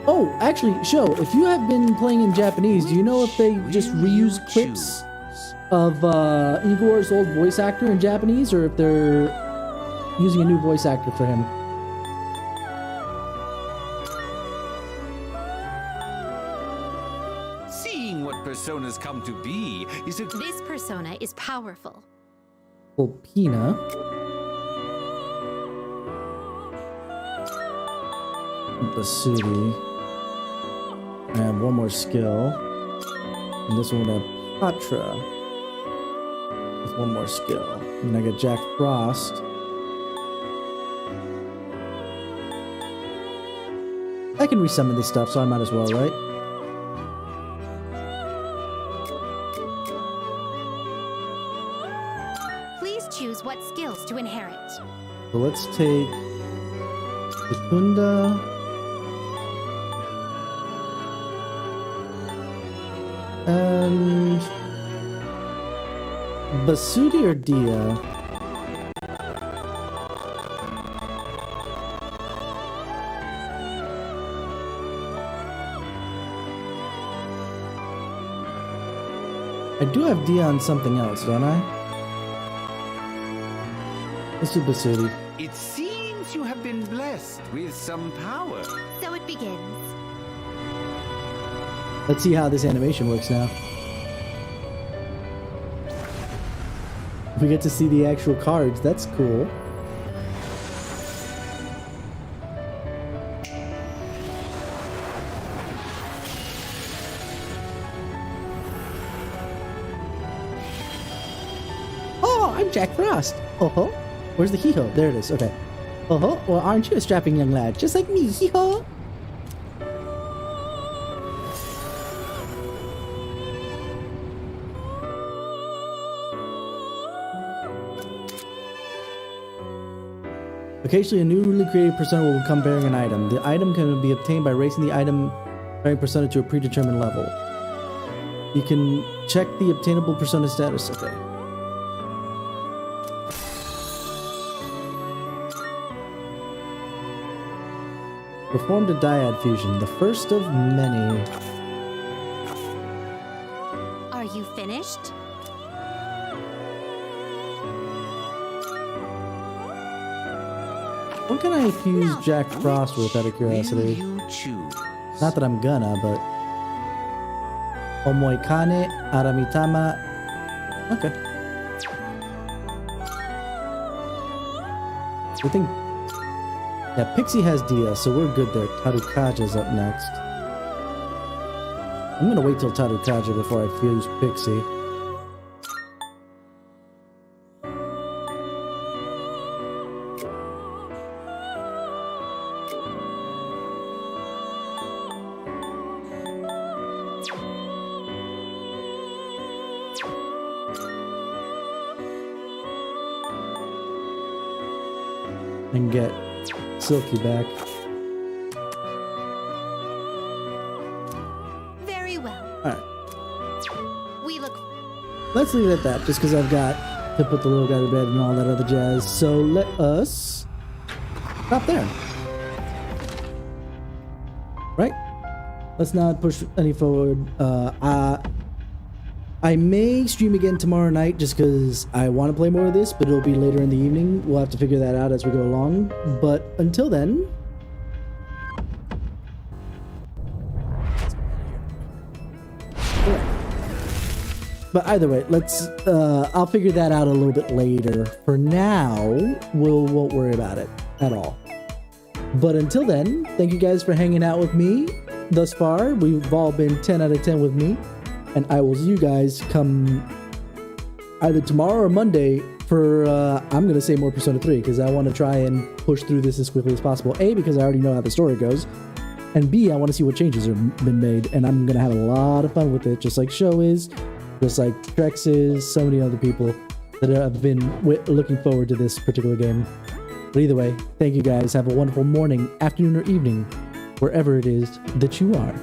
Oh, actually, Sho, if you have been playing in Japanese, do you know if they just reuse clips of Igor's old voice actor in Japanese, or if they're using a new voice actor for him? Seeing what personas come to be is a... This persona is powerful. Pulpina. Basudi. I have one more skill. And this one would have Patra. With one more skill. And I get Jack Frost. I can resummon this stuff, so I might as well, right? Please choose what skills to inherit. So let's take Ikunda. And Basudi or Dia? I do have Dia on something else, don't I? Let's do Basudi. It seems you have been blessed with some power. So it begins. Let's see how this animation works now. We get to see the actual cards. That's cool. I'm Jack Frost. Oh-ho. Where's the hee-ho? There it is. Okay. Oh-ho. Well, aren't you a strapping young lad? Just like me. Hee-ho. Occasionally, a newly created persona will come bearing an item. The item can be obtained by raising the item bearing persona to a predetermined level. You can check the obtainable persona status. Okay. Performed a dyad fusion, the first of many. Are you finished? What can I fuse Jack Frost with, out of curiosity? Not that I'm gonna, but... Omoikane Aramitama... Okay. I think... Yeah, Pixie has Dia, so we're good there. Tarukaja's up next. I'm gonna wait till Tarukaja before I fuse Pixie. And get Silky back. Very well. Alright. We look. Let's leave it at that, just because I've got to put the little guy to bed and all that other jazz. So let us stop there. Right? Let's not push any forward. I may stream again tomorrow night just because I want to play more of this, but it'll be later in the evening. We'll have to figure that out as we go along. But until then... But either way, let's... I'll figure that out a little bit later. For now, we won't worry about it at all. But until then, thank you guys for hanging out with me thus far. We've all been 10 out of 10 with me. And I will see you guys come either tomorrow or Monday for, I'm going to say more Persona 3, because I want to try and push through this as quickly as possible. A, because I already know how the story goes. And B, I want to see what changes have been made. And I'm going to have a lot of fun with it, just like Show is, just like Trex is, so many other people that have been looking forward to this particular game. But either way, thank you guys. Have a wonderful morning, afternoon, or evening, wherever it is that you are.